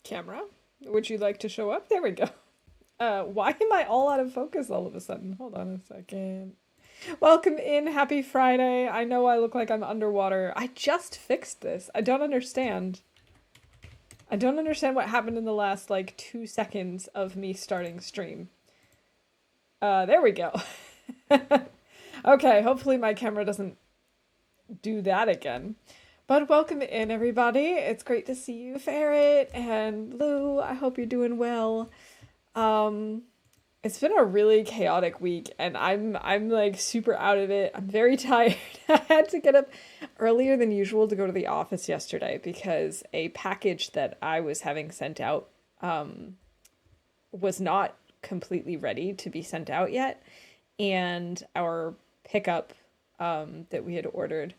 Camera, would you like to show up? There we go. Why am I all out of focus all of a sudden? Hold on a second. Welcome in. Happy Friday. I know I look like I'm underwater. I just fixed this. I don't understand. I don't understand what happened in the last, like, 2 seconds of me starting stream. There we go. Okay, hopefully my camera doesn't do that again. But welcome in, everybody. It's great to see you, Ferret and Lou. I hope you're doing well. It's been a really chaotic week, and I'm like super out of it. I'm very tired. I had to get up earlier than usual to go to the office yesterday because a package that I was having sent out was not completely ready to be sent out yet, and our pickup that we had ordered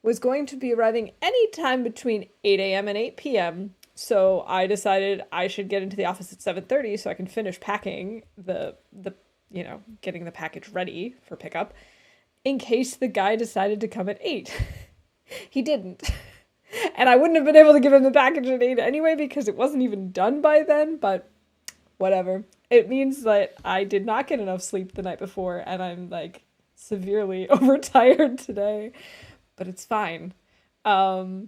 was going to be arriving anytime between 8 a.m. and 8 p.m. So I decided I should get into the office at 7:30 so I can finish packing the getting the package ready for pickup in case the guy decided to come at 8. He didn't. And I wouldn't have been able to give him the package at 8 anyway because it wasn't even done by then, but whatever. It means that I did not get enough sleep the night before and I'm like severely overtired today. But it's fine. Oh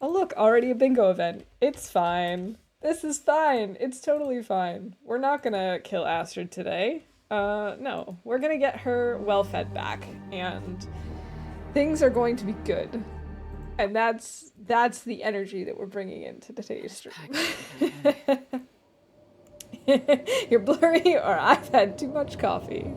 look, already a bingo event. It's fine. This is fine. It's totally fine. We're not gonna kill Astrid today. No. We're gonna get her well fed back, and things are going to be good. And that's the energy that we're bringing into today's stream. You're blurry, or I've had too much coffee.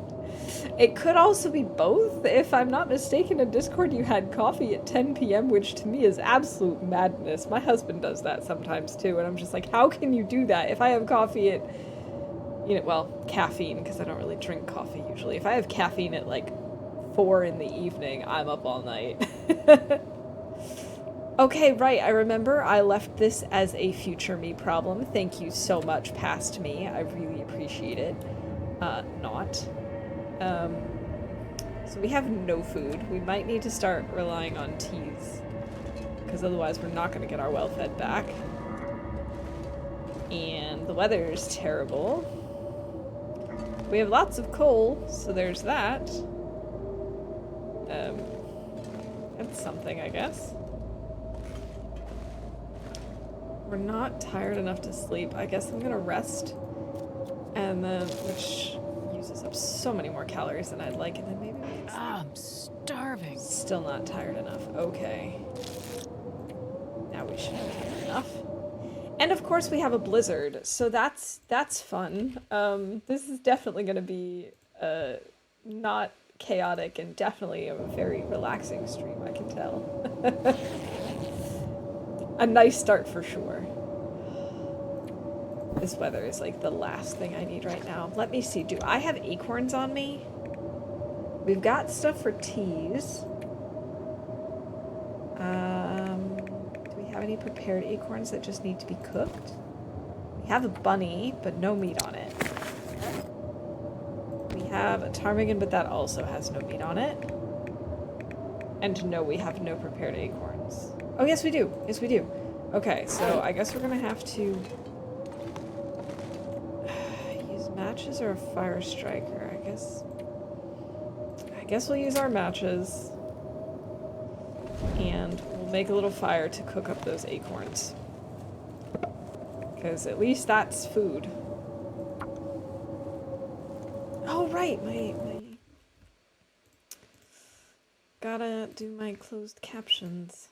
It could also be both. If I'm not mistaken, in Discord you had coffee at 10 p.m., which to me is absolute madness. My husband does that sometimes too, and I'm just like, how can you do that? If I have coffee at, well, caffeine, because I don't really drink coffee usually. If I have caffeine at like 4 in the evening, I'm up all night. Okay, right, I remember I left this as a future me problem. Thank you so much, past me. I really appreciate it. Not. So we have no food. We might need to start relying on teas, because otherwise we're not going to get our well-fed back. And the weather is terrible. We have lots of coal, so there's that. That's something, I guess. We're not tired enough to sleep. I guess I'm gonna rest, and then, which uses up so many more calories than I'd like, and then maybe we can sleep. I'm starving. Still not tired enough. Okay. Now we should have tired enough. And of course we have a blizzard, so that's fun. This is definitely gonna be not chaotic and definitely a very relaxing stream, I can tell. A nice start for sure. This weather is like the last thing I need right now. Let me see, do I have acorns on me? We've got stuff for teas. Do we have any prepared acorns that just need to be cooked? We have a bunny, but no meat on it. We have a ptarmigan, but that also has no meat on it. And no, we have no prepared acorns. Oh, yes, we do. Yes, we do. Okay, so I guess we're gonna have to use matches or a fire striker. I guess we'll use our matches, and we'll make a little fire to cook up those acorns, because at least that's food. Oh, right, my gotta do my closed captions.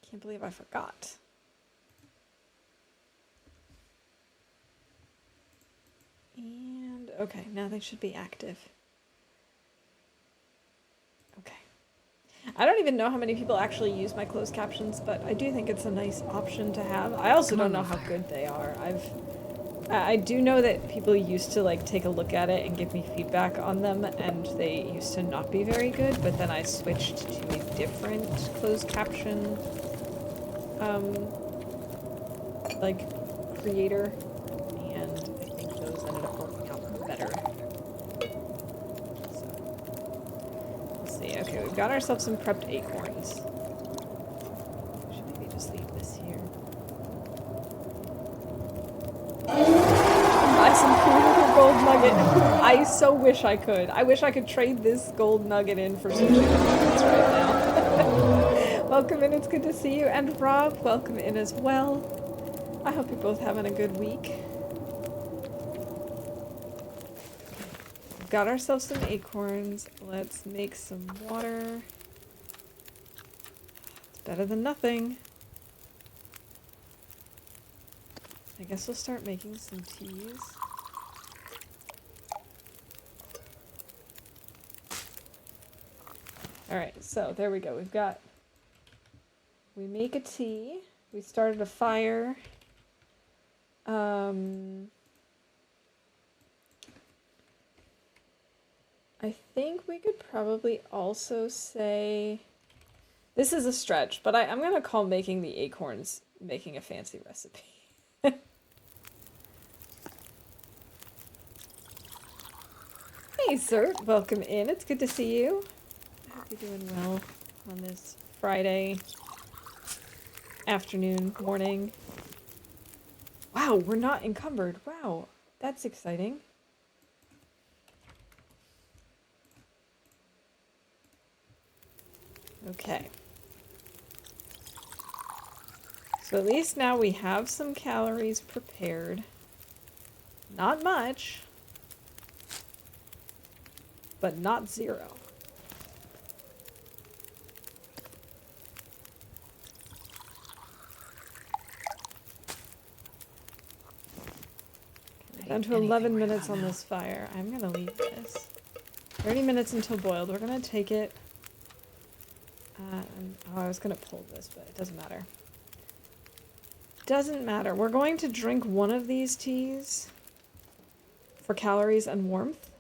Can't believe I forgot. And, okay, now they should be active. Okay. I don't even know how many people actually use my closed captions, but I do think it's a nice option to have. I also don't know how good they are. I do know that people used to like take a look at it and give me feedback on them, and they used to not be very good, but then I switched to a different closed caption like creator, and I think those ended up working out better. So we'll see. Okay, we've got ourselves some prepped acorns. just leave this here. Buy some food with a gold nugget. I so wish I could. I wish I could trade this gold nugget in for some chicken nuggets right now. Welcome in, it's good to see you. And Rob, welcome in as well. I hope you're both having a good week. We've got ourselves some acorns. Let's make some water. It's better than nothing. I guess we'll start making some teas. Alright, so there we go. We make a tea. We started a fire. I think we could probably also say... This is a stretch, but I'm going to call making the acorns making a fancy recipe. Hey, sir. Welcome in. It's good to see you. I hope you're doing well on this Friday afternoon, morning. Wow, we're not encumbered. Wow, that's exciting. Okay. So at least now we have some calories prepared. Not much, but not zero. Down to 11 minutes on this fire. I'm gonna leave this. 30 minutes until boiled. We're gonna take it. I was gonna pull this, but it doesn't matter. Doesn't matter. We're going to drink one of these teas for calories and warmth.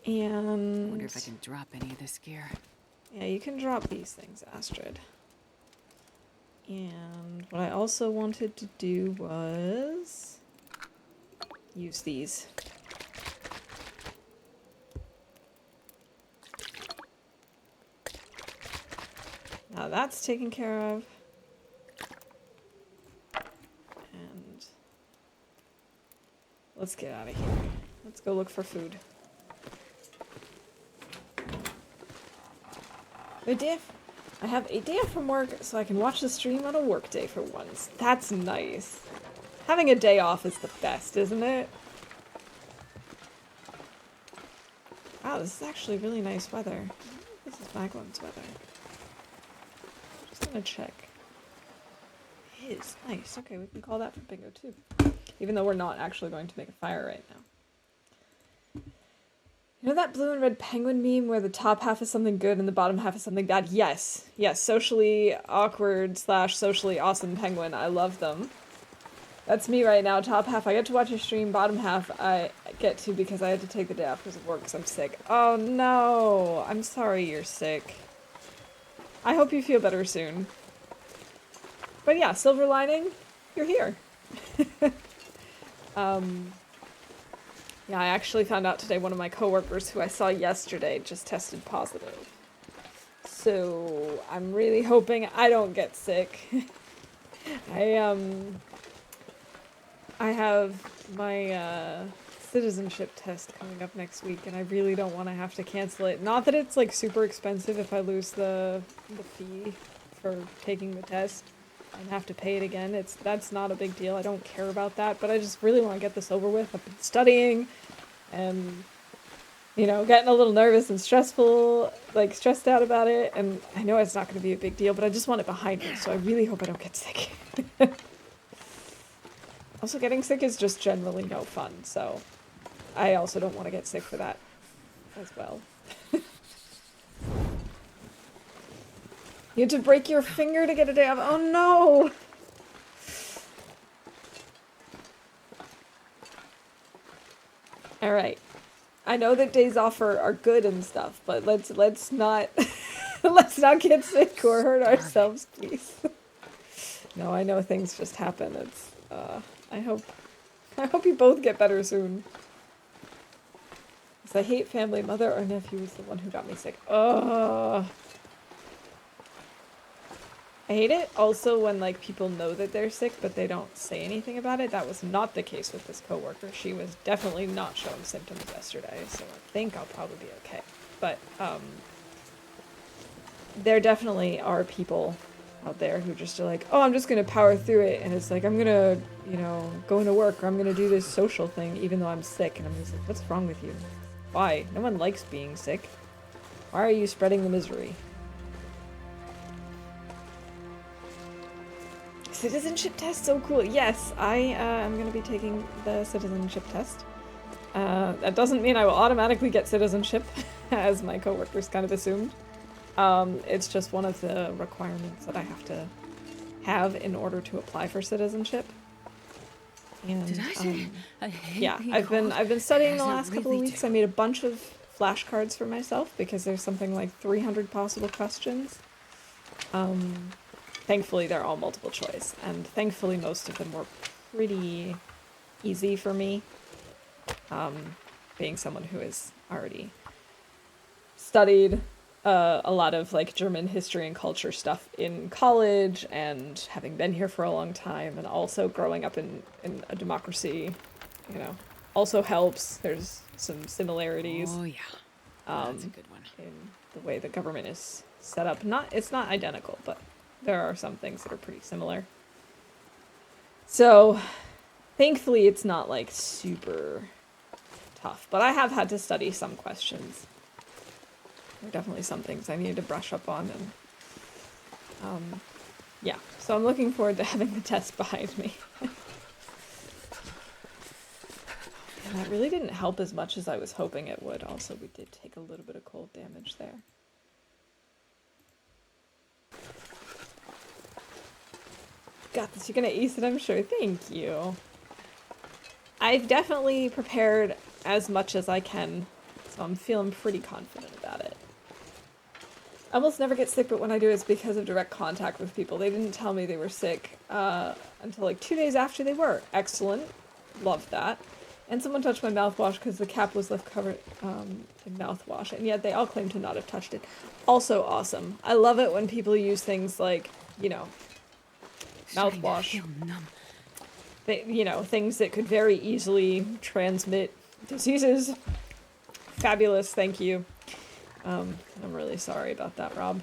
And... I wonder if I can drop any of this gear. Yeah, you can drop these things, Astrid. And what I also wanted to do was use these. Now that's taken care of. And let's get out of here. Let's go look for food. Good day. I have a day off from work, so I can watch the stream on a work day for once. That's nice. Having a day off is the best, isn't it? Wow, this is actually really nice weather. This is Maglin's weather. Just gonna check. It is nice. Okay, we can call that for bingo too. Even though we're not actually going to make a fire right now. You know that blue and red penguin meme where the top half is something good and the bottom half is something bad? Yes. Yes, socially awkward / socially awesome penguin. I love them. That's me right now. Top half, I get to watch your stream. Bottom half, I get to because I had to take the day off because of work because I'm sick. Oh no. I'm sorry you're sick. I hope you feel better soon. But yeah, silver lining, you're here. Yeah, I actually found out today one of my coworkers who I saw yesterday just tested positive. So I'm really hoping I don't get sick. I have my citizenship test coming up next week and I really don't want to have to cancel it. Not that it's like super expensive if I lose the fee for taking the test and have to pay it again. That's not a big deal. I don't care about that, but I just really want to get this over with. I've been studying and, you know, getting a little nervous and stressed out about it, and I know it's not going to be a big deal, but I just want it behind me, so I really hope I don't get sick. Also, getting sick is just generally no fun, so I also don't want to get sick for that as well. You had to break your finger to get a day off. Oh no! Alright. I know that days off are good and stuff, but let's not let's not get sick or hurt ourselves, please. No, I know things just happen. It's I hope you both get better soon. 'Cause I hate family. Mother or nephew was the one who got me sick. Ugh. hate it also when, like, people know that they're sick, but they don't say anything about it. That was not the case with this coworker. She was definitely not showing symptoms yesterday, so I think I'll probably be okay. But, there definitely are people out there who just are like, oh, I'm just gonna power through it, and it's like, I'm gonna, you know, go into work, or I'm gonna do this social thing even though I'm sick, and I'm just like, what's wrong with you? Why? No one likes being sick. Why are you spreading the misery? Citizenship test, so cool. Yes, I am going to be taking the citizenship test. That doesn't mean I will automatically get citizenship, as my coworkers kind of assumed. It's just one of the requirements that I have to have in order to apply for citizenship. And, Did I say I hate yeah, being I've been studying the I last couple of really weeks. do. I made a bunch of flashcards for myself because there's something like 300 possible questions. Thankfully, they're all multiple choice, and thankfully most of them were pretty easy for me, being someone who has already studied a lot of, like, German history and culture stuff in college, and having been here for a long time, and also growing up in a democracy, you know, also helps. There's some similarities. Oh yeah, that's a good one. In the way the government is set up. It's not identical, but there are some things that are pretty similar. So, thankfully it's not, like, super tough, but I have had to study some questions. There are definitely some things I needed to brush up on, and, yeah. So I'm looking forward to having the test behind me. And that really didn't help as much as I was hoping it would. Also, we did take a little bit of cold damage there. Got this. You're gonna ace it, I'm sure. Thank you. I've definitely prepared as much as I can, so I'm feeling pretty confident about it. I almost never get sick, but when I do, it's because of direct contact with people. They didn't tell me they were sick until like 2 days after they were. Excellent. Love that. And someone touched my mouthwash because the cap was left covered in mouthwash, and yet they all claim to not have touched it. Also awesome. I love it when people use things like, you know, mouthwash. You know, things that could very easily transmit diseases. Fabulous, thank you. I'm really sorry about that, Rob.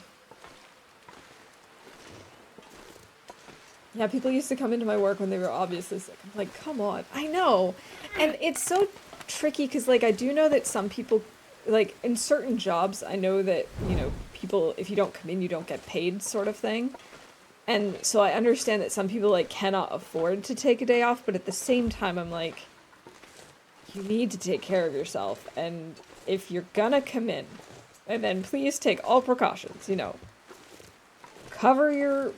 Yeah, people used to come into my work when they were obviously sick. I'm like, come on. I know. And it's so tricky because, like, I do know that some people, like, in certain jobs, I know that, you know, people, if you don't come in, you don't get paid sort of thing. And so I understand that some people, like, cannot afford to take a day off, but at the same time, I'm like, you need to take care of yourself. And if you're gonna come in, and then please take all precautions, you know, cover your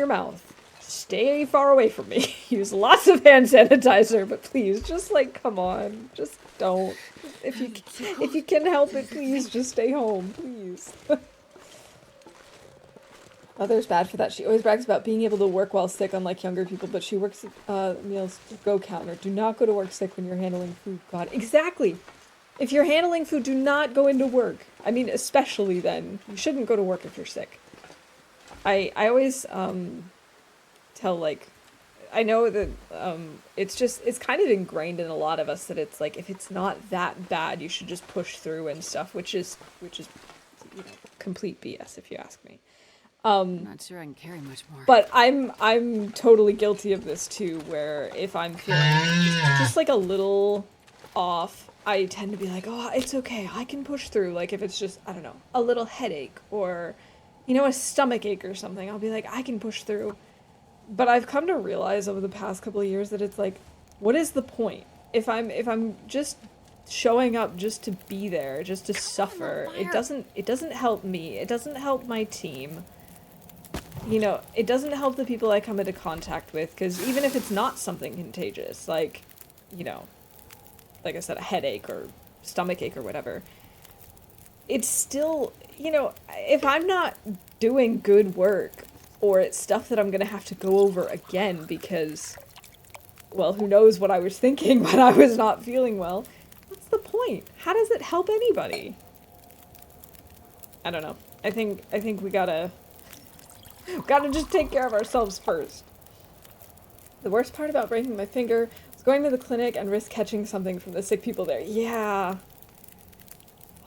mouth. Stay far away from me. Use lots of hand sanitizer, but please, just, like, come on. Just don't. If you can help it, please just stay home, please. Mother's bad for that. She always brags about being able to work while sick, unlike younger people, but she works meals to go counter. Do not go to work sick when you're handling food. God, exactly. If you're handling food, do not go into work. I mean, especially then. You shouldn't go to work if you're sick. I always tell, like, I know that it's kind of ingrained in a lot of us that it's like, if it's not that bad, you should just push through and stuff, which is you know, complete BS if you ask me. I'm not sure I can carry much more. But I'm totally guilty of this too, where if I'm feeling just like a little off, I tend to be like, oh, it's okay, I can push through. Like, if it's just, I don't know, a little headache or, you know, a stomach ache or something, I'll be like, I can push through. But I've come to realize over the past couple of years that it's like, what is the point? If I'm just showing up just to be there, just to suffer, it doesn't help me. It doesn't help my team. You know, it doesn't help the people I come into contact with, because even if it's not something contagious, like, you know, like I said, a headache or stomach ache or whatever, it's still, you know, if I'm not doing good work, or it's stuff that I'm gonna have to go over again because, well, who knows what I was thinking when I was not feeling well, what's the point? How does it help anybody? I don't know. I think we gotta Gotta just take care of ourselves first. The worst part about breaking my finger was going to the clinic and risk catching something from the sick people there. Yeah.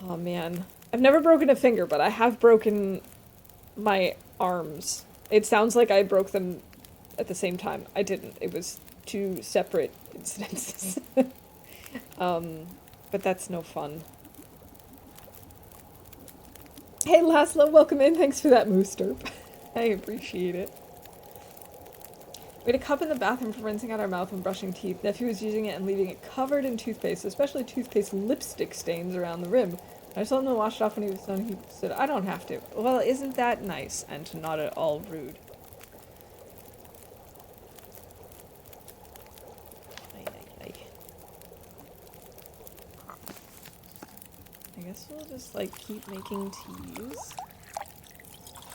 Oh man. I've never broken a finger, but I have broken my arms. It sounds like I broke them at the same time. I didn't. It was two separate incidences. But that's no fun. Hey Laszlo, welcome in. Thanks for that moose derp. I appreciate it. We had a cup in the bathroom for rinsing out our mouth and brushing teeth. Nephew was using it and leaving it covered in toothpaste, especially toothpaste lipstick stains around the rim. I just told him to wash it off when he was done. He said, I don't have to. Well, isn't that nice and not at all rude? I guess we'll just, like, keep making teas.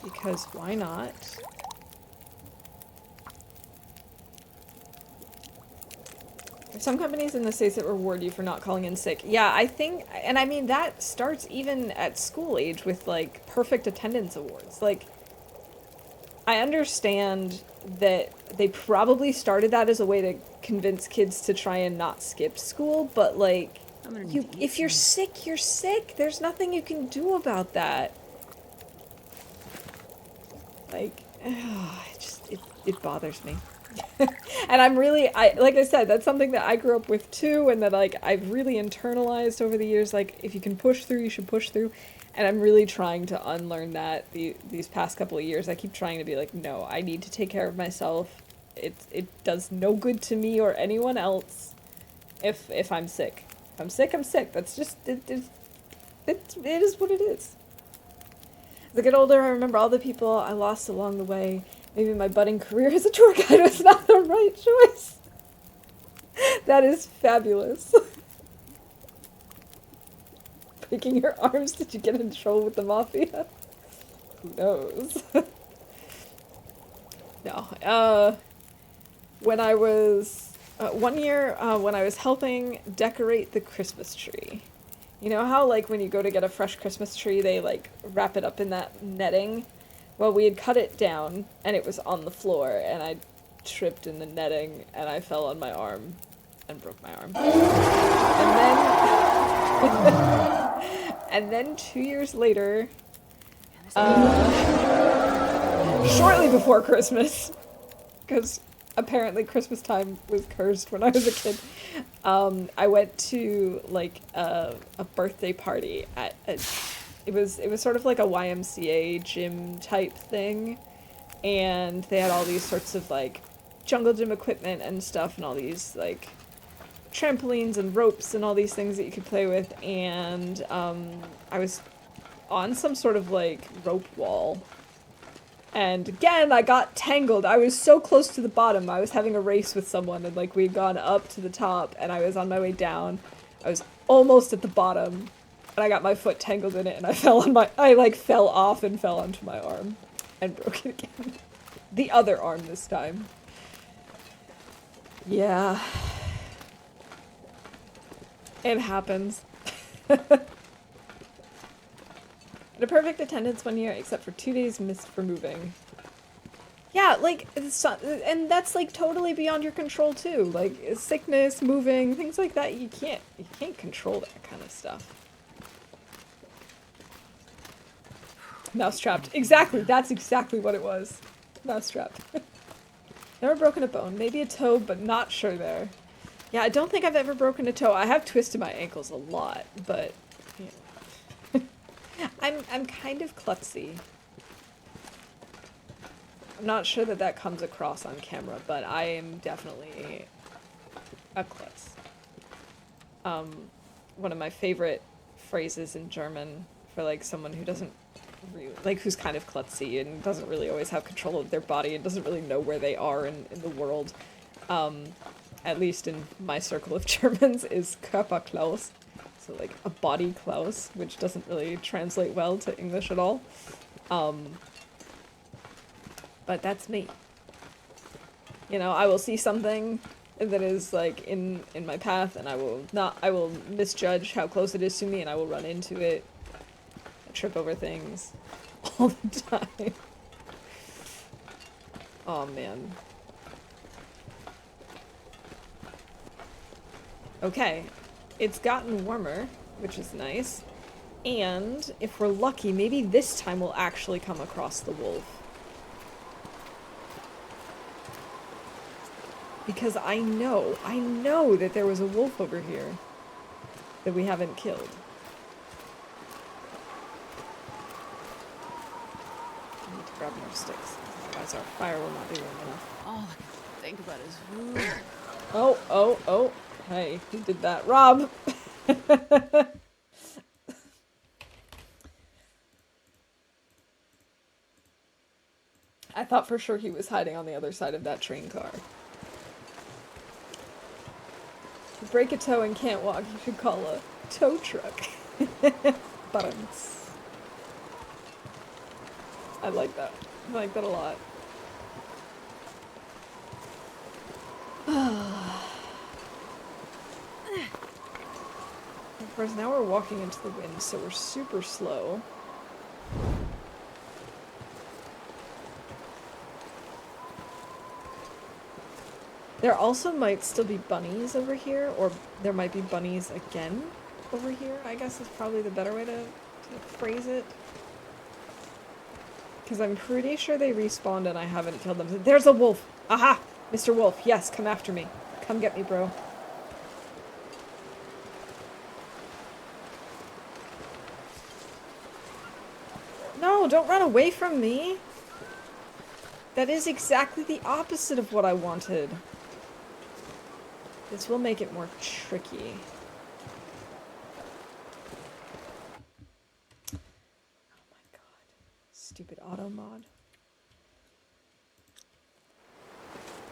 Because why not? There's some companies in the States that reward you for not calling in sick. Yeah, I think, and I mean, that starts even at school age with, like, perfect attendance awards. Like, I understand that they probably started that as a way to convince kids to try and not skip school, but, like, if you're sick, you're sick. There's nothing you can do about that. Like, it bothers me. And I'm really, like I said, that's something that I grew up with too, and that, like, I've really internalized over the years. Like, if you can push through, you should push through. And I'm really trying to unlearn that these past couple of years. I keep trying to be like, no, I need to take care of myself. It does no good to me or anyone else if I'm sick. If I'm sick, I'm sick. That's just, it is what it is. As I get older, I remember all the people I lost along the way. Maybe my budding career as a tour guide was not the right choice. That is fabulous. Breaking your arms, did you get in trouble with the mafia? Who knows? No. When I was, one year, when I was helping decorate the Christmas tree. You know how, like, when you go to get a fresh Christmas tree, they, like, wrap it up in that netting? Well, we had cut it down, and it was on the floor, and I tripped in the netting, and I fell on my arm, and broke my arm. And then 2 years later, shortly before Christmas, because apparently Christmas time was cursed when I was a kid, I went to, like, a birthday party at it was sort of like a YMCA gym type thing, and they had all these sorts of, like, jungle gym equipment and stuff, and all these, like, trampolines and ropes and all these things that you could play with, and I was on some sort of, like, rope wall, and again I got tangled. I was so close to the bottom. I was having a race with someone, and, like, we'd gone up to the top, and I was on my way down. I was almost at the bottom, and I got my foot tangled in it, and I fell off and fell onto my arm and broke it again. The other arm this time. Yeah. It happens. Had a perfect attendance one year, except for 2 days missed for moving. Yeah, like, and that's, like, totally beyond your control too. Like, sickness, moving, things like that. You can't control that kind of stuff. Mousetrapped. Exactly. That's exactly what it was. Mousetrapped. Never broken a bone. Maybe a toe, but not sure there. Yeah, I don't think I've ever broken a toe. I have twisted my ankles a lot, but you know. I'm kind of klutzy. I'm not sure that comes across on camera, but I am definitely a klutz. One of my favorite phrases in German for, like, someone who doesn't really, like, who's kind of klutzy and doesn't really always have control of their body and doesn't really know where they are in the world, at least in my circle of Germans, is Körperklaus. So, like, a body Klaus, which doesn't really translate well to English at all. But that's me. You know, I will see something that is, like, in my path, and I will misjudge how close it is to me, and I will run into it. I trip over things all the time. Oh man. Okay. It's gotten warmer, which is nice. And if we're lucky, maybe this time we'll actually come across the wolf. Because I know that there was a wolf over here that we haven't killed. I need to grab more sticks, otherwise our fire will not be warm enough. All I can think about is food. Oh. Hey, who did that? Rob! I thought for sure he was hiding on the other side of that train car. If you break a toe and can't walk, you should call a tow truck. Buttons. I like that. I like that a lot. Of course, now we're walking into the wind, so we're super slow. There also might still be bunnies over here, or there might be bunnies again over here, I guess is probably the better way to phrase it. Because I'm pretty sure they respawned and I haven't killed them. There's a wolf! Aha! Mr. Wolf, yes, come after me. Come get me, bro. No, don't run away from me! That is exactly the opposite of what I wanted. This will make it more tricky. Oh my god. Stupid auto mod.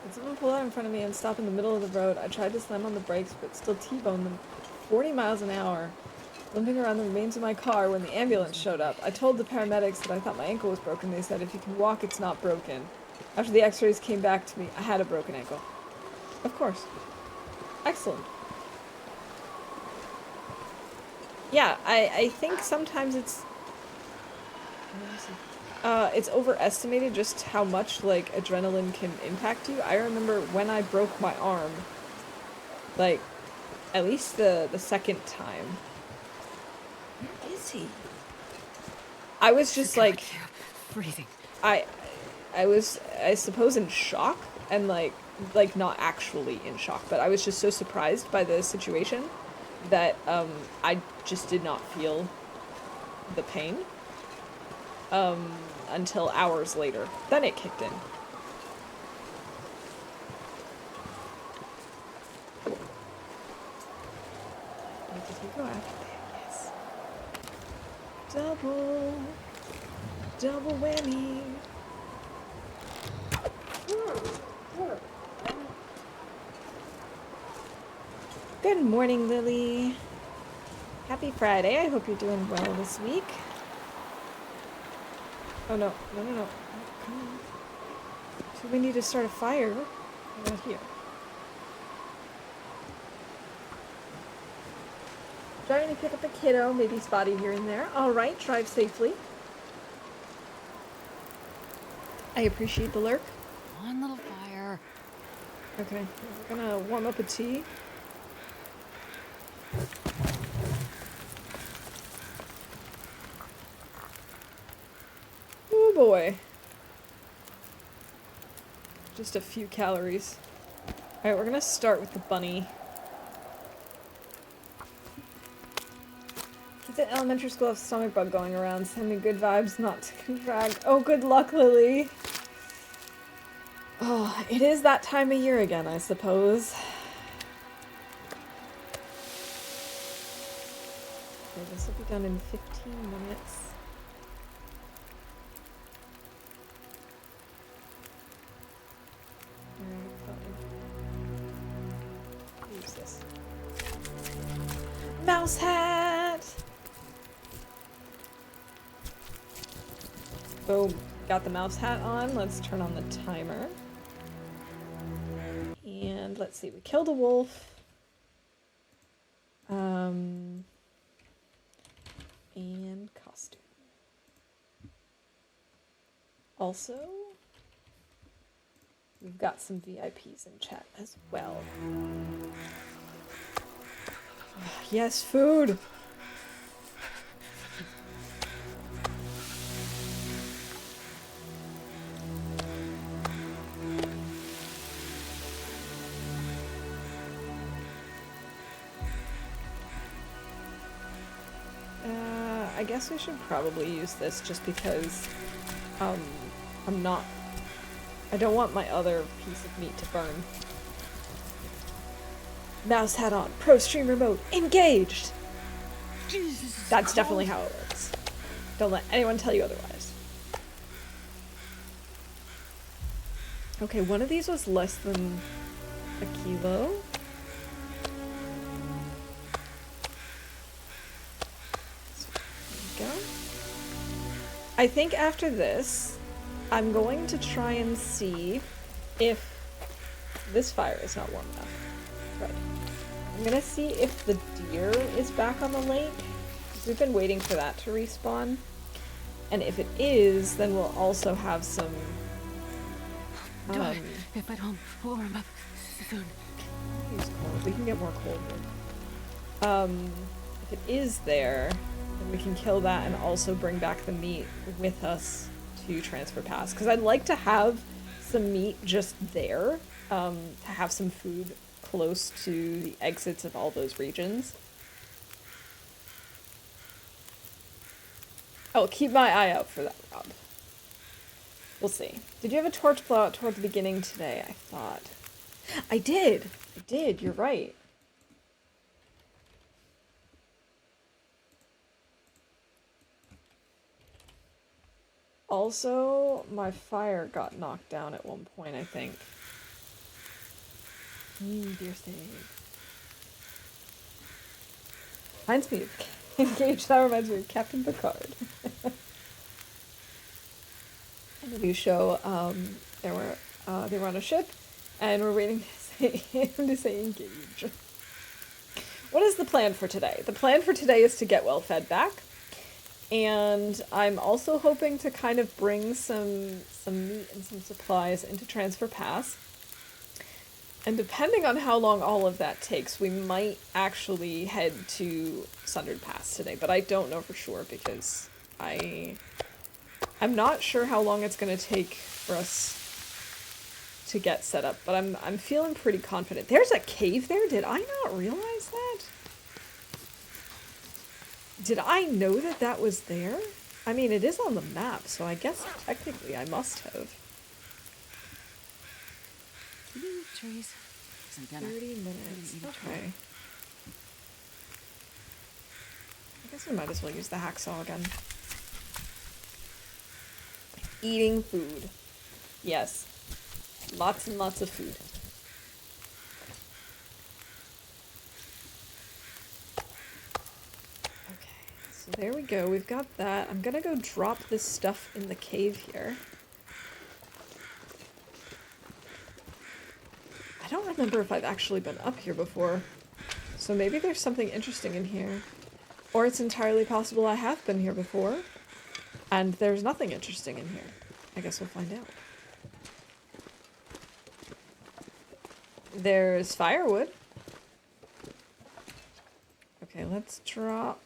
Did someone pull out in front of me and stop in the middle of the road? I tried to slam on the brakes, but still T-boned them 40 miles an hour, limping around the remains of my car when the ambulance showed up. I told the paramedics that I thought my ankle was broken. They said, if you can walk, it's not broken. After the x-rays came back to me, I had a broken ankle. Of course. Excellent. Yeah, I think sometimes it's overestimated just how much, like, adrenaline can impact you. I remember when I broke my arm, like, at least the second time. Where is he? I was just like, breathing. I was, I suppose, in shock, and like not actually in shock, but I was just so surprised by the situation that I just did not feel the pain until hours later. Then it kicked in. Wait, did he go after that? Yes. Double whammy. Good morning, Lily. Happy Friday. I hope you're doing well this week. Oh no. Come on. So we need to start a fire right here. Driving to pick up a kiddo, maybe spotty here and there. Alright, drive safely. I appreciate the lurk. One little fire. Okay, we're gonna warm up a tea. Oh boy. Just a few calories. Alright, we're gonna start with the bunny. Kids at elementary school have stomach bug going around. Send me good vibes, not to contract. Oh, good luck, Lily. Oh, it is that time of year again, I suppose. Okay, this will be done in 15 minutes. Use this. Mouse hat! Boom. Got the mouse hat on. Let's turn on the timer. And let's see, we killed a wolf. And costume. Also, We've got some VIPs in chat as well. Yes, food! I guess we should probably use this just because I'm not... I don't want my other piece of meat to burn. Mouse hat on. Pro streamer mode. Engaged! That's definitely how it works. Don't let anyone tell you otherwise. Okay, one of these was less than a kilo. There we go. I think after this, I'm going to try and see if this fire is not warm enough. Right. I'm gonna see if the deer is back on the lake. We've been waiting for that to respawn. And if it is, then we'll also have some... If at home, we'll warm up soon. Use cold. We can get more cold wood. If it is there, then we can kill that and also bring back the meat with us to transfer pass. Because I'd like to have some meat just there, to have some food close to the exits of all those regions. I'll keep my eye out for that, Rob. We'll see. Did you have a torch blowout toward the beginning today? I thought. I did! I did, you're right. Also, my fire got knocked down at one point, I think. Dear steak. Reminds me of Engage, that reminds me of Captain Picard. In the new show, they were on a ship, and we're waiting to him to say engage. What is the plan for today? The plan for today is to get well fed back, and I'm also hoping to kind of bring some meat and some supplies into Transfer Pass. And depending on how long all of that takes, we might actually head to Sundered Pass today, but I don't know for sure because I'm not sure how long it's going to take for us to get set up, but I'm feeling pretty confident. There's a cave there? Did I not realize that? Did I know that that was there? I mean, it is on the map, so I guess technically I must have. Trees. Isn't gonna 30 minutes. eat a Okay. I guess we might as well use the hacksaw again. Eating food. Yes. Lots and lots of food. Okay, so there we go. We've got that. I'm gonna go drop this stuff in the cave here. I don't remember if I've actually been up here before, so maybe there's something interesting in here. Or it's entirely possible I have been here before, and there's nothing interesting in here. I guess we'll find out. There's firewood. Okay, let's drop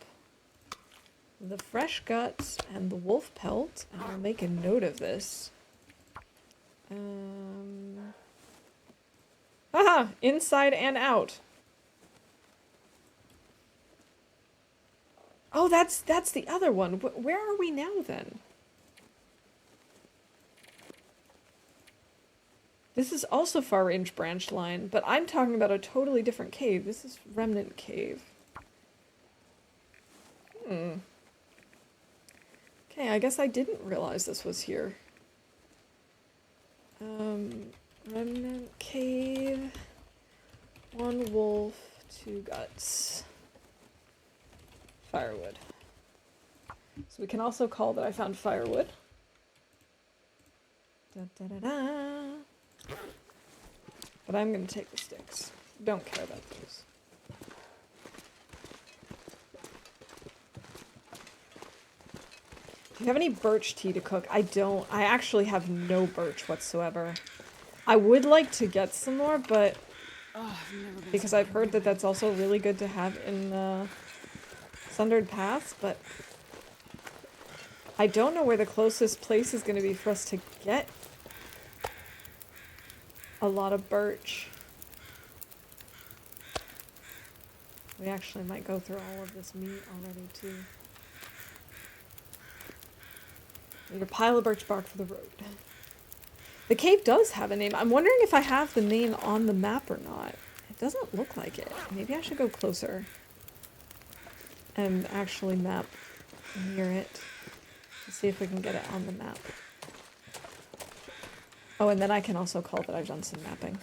the fresh guts and the wolf pelt, and I'll make a note of this. Haha! Inside and out. Oh, that's the other one. Where are we now, then? This is also Far Range Branch Line, but I'm talking about a totally different cave. This is Remnant Cave. Okay, I guess I didn't realize this was here. Remnant Cave. 1 wolf, 2 guts. Firewood. So we can also call that I found firewood. Da, da, da, da. But I'm gonna take the sticks. Don't care about those. Do you have any birch tea to cook? I don't. I actually have no birch whatsoever. I would like to get some more, but Oh, I've never been because so I've heard that hungry. that's also really good to have in Sundered Paths, but I don't know where the closest place is going to be for us to get a lot of birch. We actually might go through all of this meat already, too. Need a pile of birch bark for the road. The cave does have a name. I'm wondering if I have the name on the map or not. It doesn't look like it. Maybe I should go closer and actually map near it to see if we can get it on the map. Oh, and then I can also call that I've done some mapping.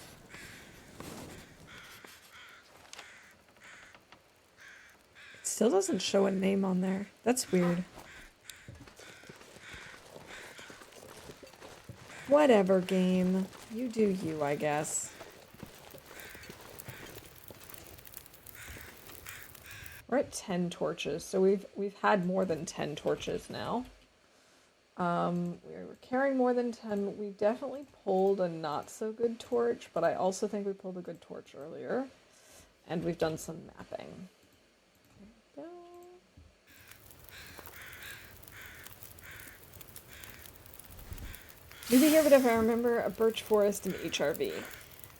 It still doesn't show a name on there. That's weird. Whatever, game. You do you, I guess. We're at 10 torches, so we've had more than 10 torches now. We're carrying more than 10. We definitely pulled a not so good torch, but I also think we pulled a good torch earlier. And we've done some mapping. There we go. Maybe here, but if I remember, a birch forest and HRV.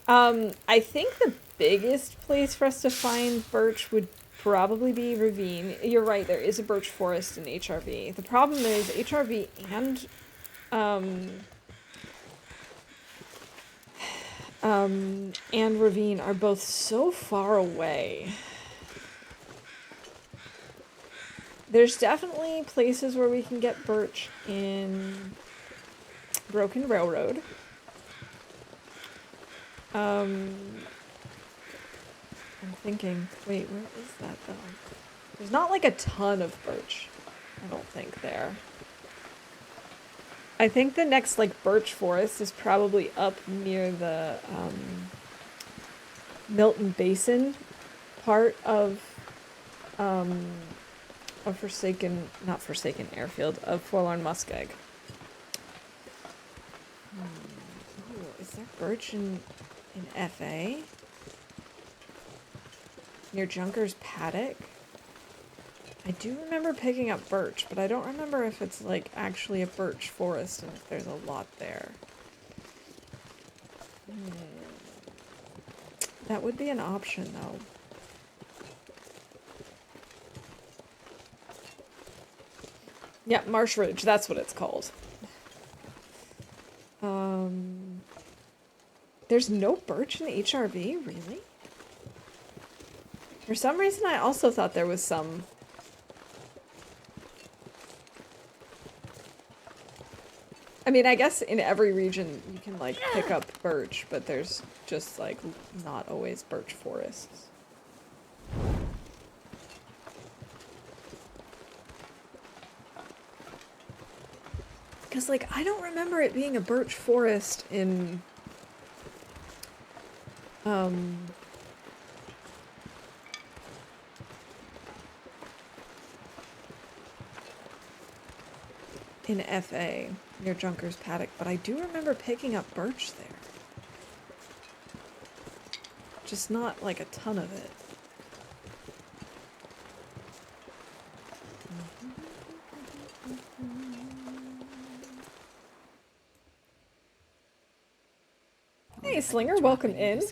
I think the biggest place for us to find birch would probably be Ravine. You're right, there is a birch forest in HRV. The problem is HRV and Ravine are both so far away. There's definitely places where we can get birch in Broken Railroad. I'm thinking, wait, where is that though? There's not like a ton of birch, I don't think, there. I think the next like birch forest is probably up near the Milton Basin part of not Forsaken Airfield, of Forlorn Muskeg. Ooh, is there birch in FA? Near Junker's Paddock? I do remember picking up birch, but I don't remember if it's like actually a birch forest and if there's a lot there. That would be an option though. Yeah, Marsh Ridge, that's what it's called. There's no birch in HRV, really? For some reason I also thought there was some. I mean, I guess in every region you can like pick up birch, but there's just like not always birch forests. Because like I don't remember it being a birch forest in FA near Junker's Paddock, but I do remember picking up birch there. Just not like a ton of it. Hey Slinger, welcome in.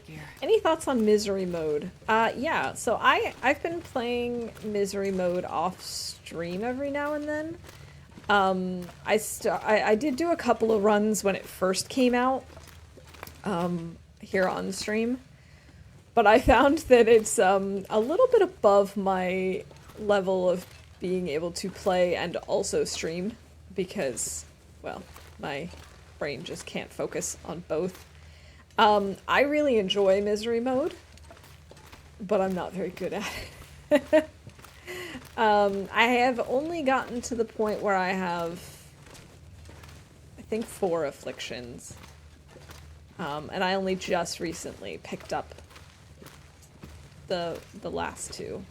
Any thoughts on misery mode? Yeah, so I've been playing misery mode off stream every now and then. I did do a couple of runs when it first came out, here on stream, but I found that it's a little bit above my level of being able to play and also stream because, well, my brain just can't focus on both. I really enjoy misery mode, but I'm not very good at it. I have only gotten to the point where I have, I think, 4 afflictions. And I only just recently picked up the last 2.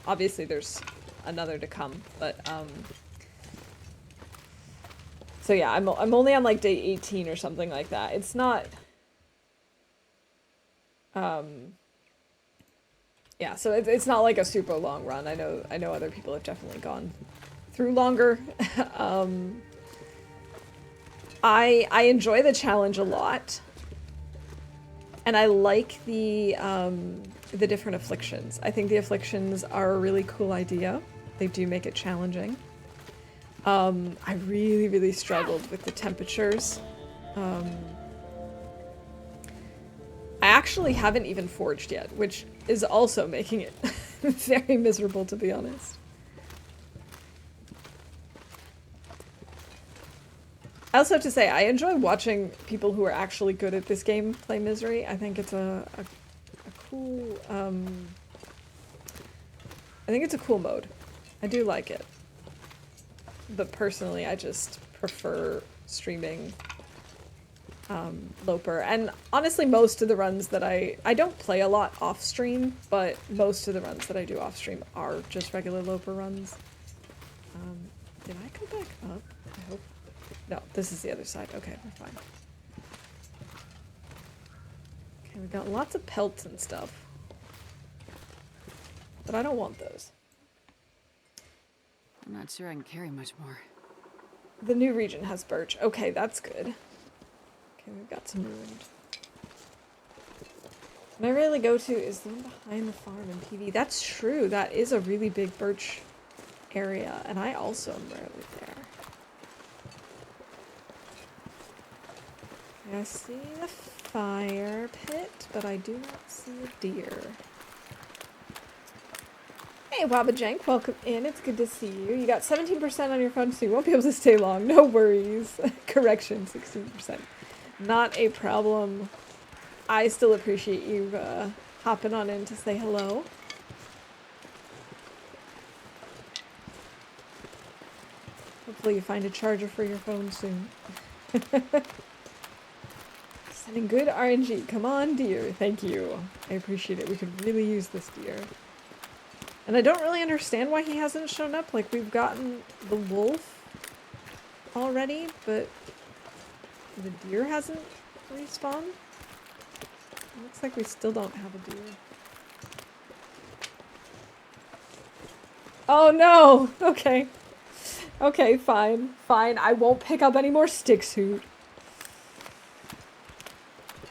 Obviously there's another to come, but So yeah, I'm only on like day 18 or something like that. It's not yeah, so it's not like a super long run. I know other people have definitely gone through longer. I enjoy the challenge a lot. And I like the different afflictions. I think the afflictions are a really cool idea. They do make it challenging. I really, really struggled with the temperatures. I actually haven't even forged yet, which is also making it very miserable, to be honest. I also have to say, I enjoy watching people who are actually good at this game play Misery. I think it's a cool, I think it's a cool mode. I do like it. But personally, I just prefer streaming Loper. And honestly, most of the runs that I don't play a lot off stream, but most of the runs that I do off stream are just regular Loper runs. Did I go back up? I hope. No, this is the other side. Okay, we're fine. Okay, we've got lots of pelts and stuff. But I don't want those. I'm not sure I can carry much more. The new region has birch. Okay, that's good. Okay, we've got some ruined. What I really go to is the one behind the farm in PV. That's true. That is a really big birch area, and I also am rarely there. Okay, I see the fire pit, but I do not see a deer. Hey, Wabajank, welcome in. It's good to see you. You got 17% on your phone, so you won't be able to stay long. No worries. Correction, 16%. Not a problem. I still appreciate you hopping on in to say hello. Hopefully you find a charger for your phone soon. Sending good RNG. Come on, deer. Thank you. I appreciate it. We could really use this deer. And I don't really understand why he hasn't shown up. Like, we've gotten the wolf already, but the deer hasn't respawned. It looks like we still don't have a deer. Oh no! Okay. Okay, fine. Fine. I won't pick up any more sticks, Hoot.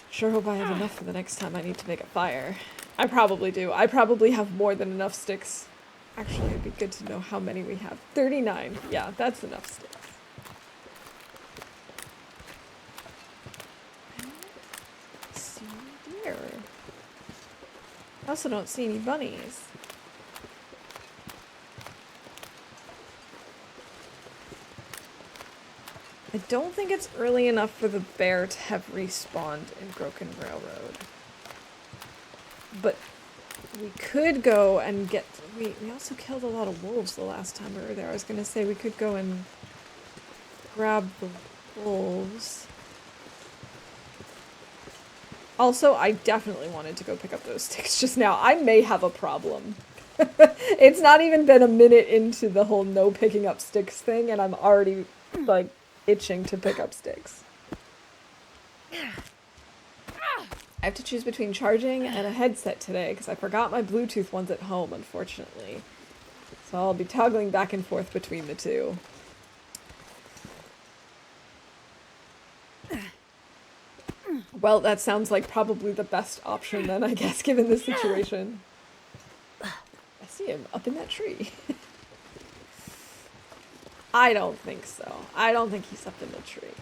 Sure hope I have enough for the next time I need to make a fire. I probably do. I probably have more than enough sticks. Actually, it'd be good to know how many we have. 39. Yeah, that's enough sticks. I don't see any deer. I also don't see any bunnies. I don't think it's early enough for the bear to have respawned in Broken Railroad. But we could go and get... We also killed a lot of wolves the last time we were there. I was going to say we could go and grab the wolves. Also, I definitely wanted to go pick up those sticks just now. I may have a problem. It's not even been a minute into the whole no picking up sticks thing, and I'm already, like, itching to pick up sticks. I have to choose between charging and a headset today because I forgot my Bluetooth ones at home, unfortunately. So I'll be toggling back and forth between the two. Well, that sounds like probably the best option then, I guess, given the situation. I see him up in that tree. I don't think so. I don't think he's up in the tree.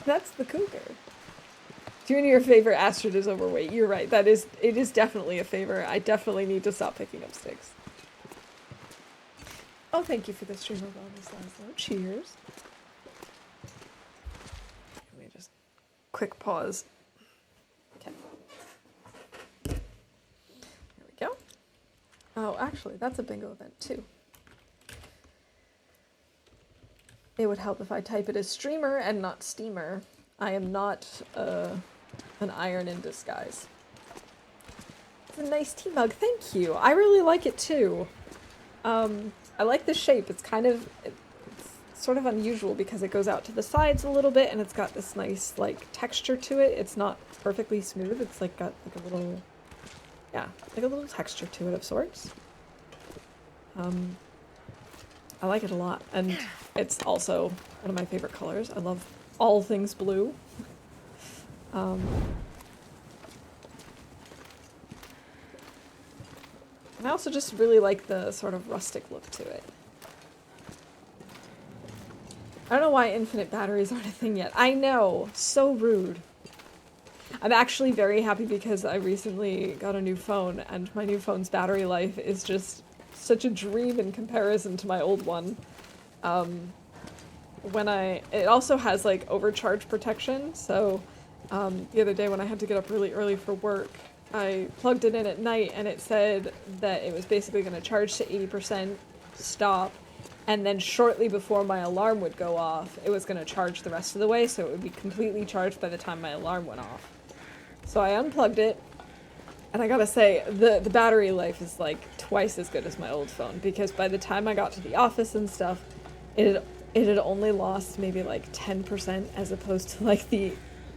That's the cougar. Junior, your favorite Astrid is overweight. You're right. It is definitely a favor. I definitely need to stop picking up sticks. Oh, thank you for the streamer bonus, Laszlo. Cheers. Let me just quick pause. Okay. There we go. Oh, actually, that's a bingo event too. It would help if I type it as streamer and not steamer. I am not an iron in disguise. It's a nice tea mug. Thank you. I really like it too. I like the shape. It's kind of it's sort of unusual because it goes out to the sides a little bit and it's got this nice like texture to it. It's not perfectly smooth. It's like got like a little, yeah, like a little texture to it of sorts. I like it a lot, and it's also one of my favorite colors. I love all things blue. And I also just really like the sort of rustic look to it. I don't know why infinite batteries aren't a thing yet. I know, so rude. I'm actually very happy because I recently got a new phone, and my new phone's battery life is just such a dream in comparison to my old one. It also has like overcharge protection, so the other day when I had to get up really early for work, I plugged it in at night and it said that it was basically going to charge to 80%, stop, and then shortly before my alarm would go off, it was going to charge the rest of the way, so it would be completely charged by the time my alarm went off. So I unplugged it, and I gotta say, the battery life is like twice as good as my old phone, because by the time I got to the office and stuff, it had only lost maybe like 10% as opposed to like the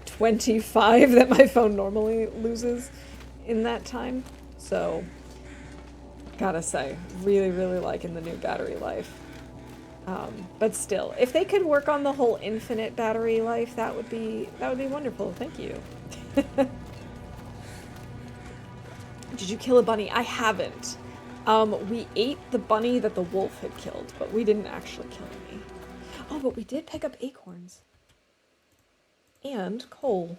25 that my phone normally loses in that time. So, gotta say, really, really liking the new battery life. But still, if they could work on the whole infinite battery life, that would be wonderful. Thank you. Did you kill a bunny? I haven't. We ate the bunny that the wolf had killed, but we didn't actually kill any. Oh, but we did pick up acorns. And coal.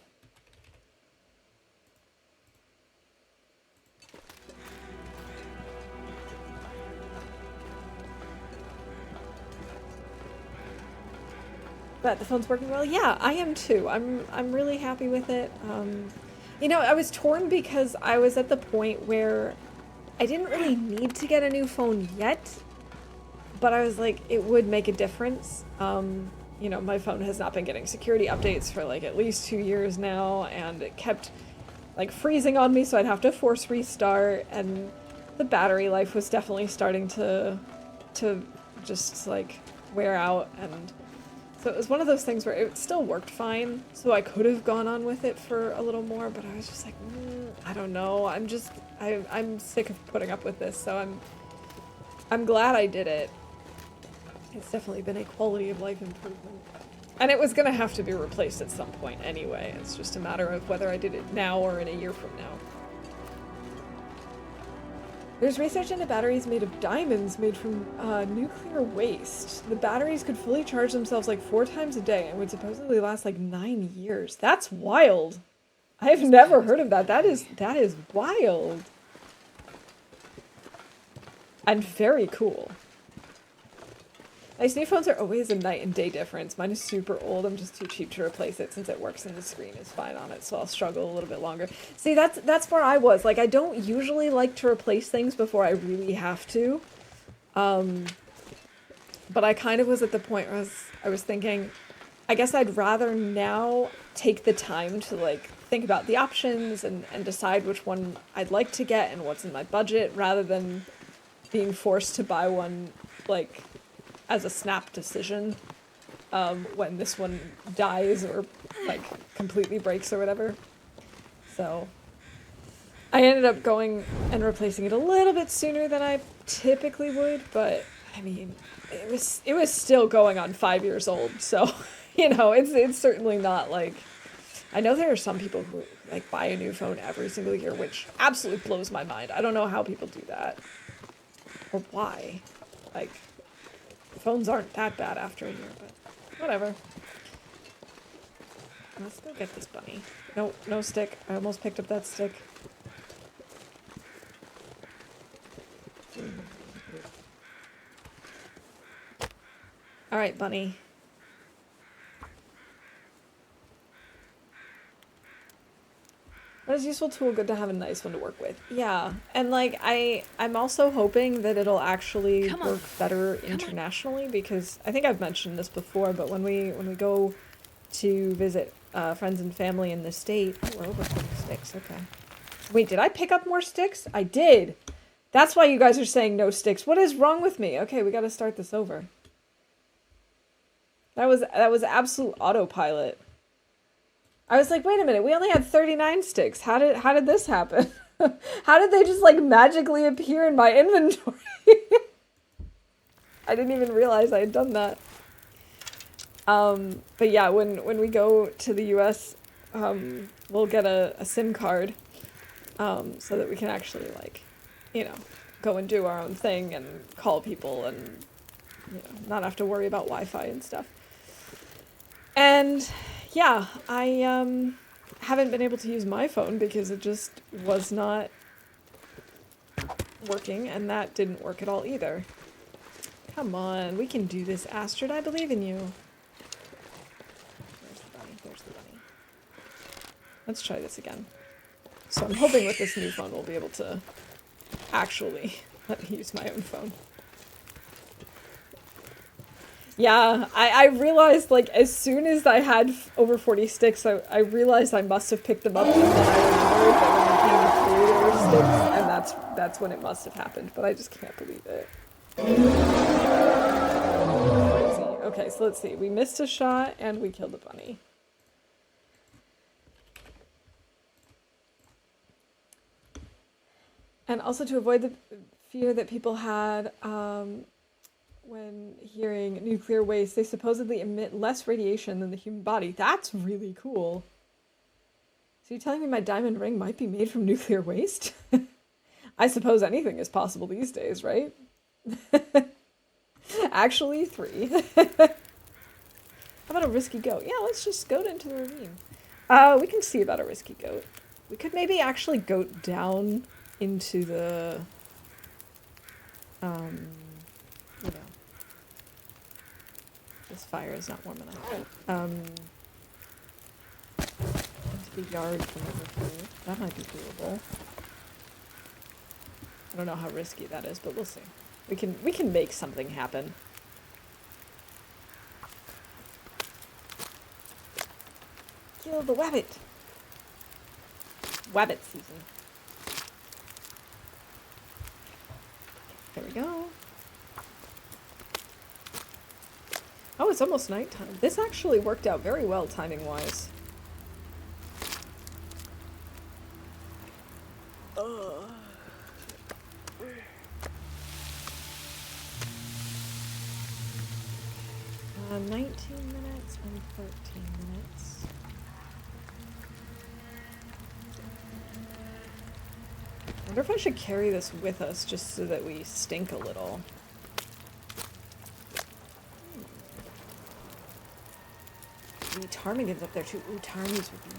But the phone's working well. Yeah, I am too. I'm really happy with it. You know, I was torn because I was at the point where I didn't really need to get a new phone yet, but I was like, it would make a difference. You know, my phone has not been getting security updates for like at least 2 years now, and it kept like freezing on me, so I'd have to force restart, and the battery life was definitely starting to just like wear out, and so it was one of those things where it still worked fine, so I could have gone on with it for a little more, but I was just like, I don't know, I'm sick of putting up with this, so I'm glad I did it. It's definitely been a quality of life improvement. And it was gonna have to be replaced at some point anyway, it's just a matter of whether I did it now or in a year from now. There's research into batteries made of diamonds made from nuclear waste. The batteries could fully charge themselves like 4 times a day and would supposedly last like 9 years. That's wild. I've never heard of that. That is wild. And very cool. Nice new phones are always a night and day difference. Mine is super old. I'm just too cheap to replace it since it works and the screen is fine on it, so I'll struggle a little bit longer. See, that's where I was. Like, I don't usually like to replace things before I really have to. But I kind of was at the point where I was thinking, I guess I'd rather now take the time to, like, think about the options and decide which one I'd like to get and what's in my budget, rather than being forced to buy one, like, as a snap decision when this one dies or like completely breaks or whatever. So I ended up going and replacing it a little bit sooner than I typically would, but I mean, it was still going on 5 years old, so you know, it's certainly not like, I know there are some people who like buy a new phone every single year, which absolutely blows my mind. I don't know how people do that or why. Like, phones aren't that bad after a year, but whatever. Let's go get this bunny. No stick. I almost picked up that stick. Alright, bunny. What is a useful tool, good to have a nice one to work with? Yeah, and like I'm also hoping that it'll actually work better internationally, because I think I've mentioned this before, but when we go to visit friends and family in the state, oh, we're over 40 sticks. Okay. Wait, did I pick up more sticks? I did. That's why you guys are saying no sticks. What is wrong with me? Okay, we got to start this over. That was absolute autopilot. I was like, wait a minute, we only had 39 sticks. How did this happen? How did they just like magically appear in my inventory? I didn't even realize I had done that. But yeah, when we go to the US, we'll get a SIM card, so that we can actually like, you know, go and do our own thing and call people and, you know, not have to worry about Wi-Fi and stuff. And yeah, I haven't been able to use my phone because it just was not working, and that didn't work at all either. Come on, we can do this, Astrid. I believe in you. There's the bunny. There's the bunny. Let's try this again. So I'm hoping with this new phone we'll be able to actually let me use my own phone. Yeah, I realized, like, as soon as I had over 40 sticks, I realized I must have picked them up, and then I remembered that when we came through, there were sticks, and that's when it must have happened, but I just can't believe it. Crazy. Okay, so let's see. We missed a shot, and we killed a bunny. And also to avoid the fear that people had, when hearing nuclear waste, they supposedly emit less radiation than the human body. That's really cool. So you're telling me my diamond ring might be made from nuclear waste? I suppose anything is possible these days, right? Actually, 3. How about a risky goat? Yeah, let's just goat into the ravine. We can see about a risky goat. We could maybe actually goat down into the, you know, this fire is not warm enough. Into the yard from over here. That might be doable. I don't know how risky that is, but we'll see. We can make something happen. Kill the wabbit! Wabbit season. There we go. Oh, it's almost nighttime. This actually worked out very well timing-wise. Ugh. 19 minutes and 13 minutes. I wonder if I should carry this with us just so that we stink a little. Maybe ptarmigans up there too. Ooh, ptarmies would be nice.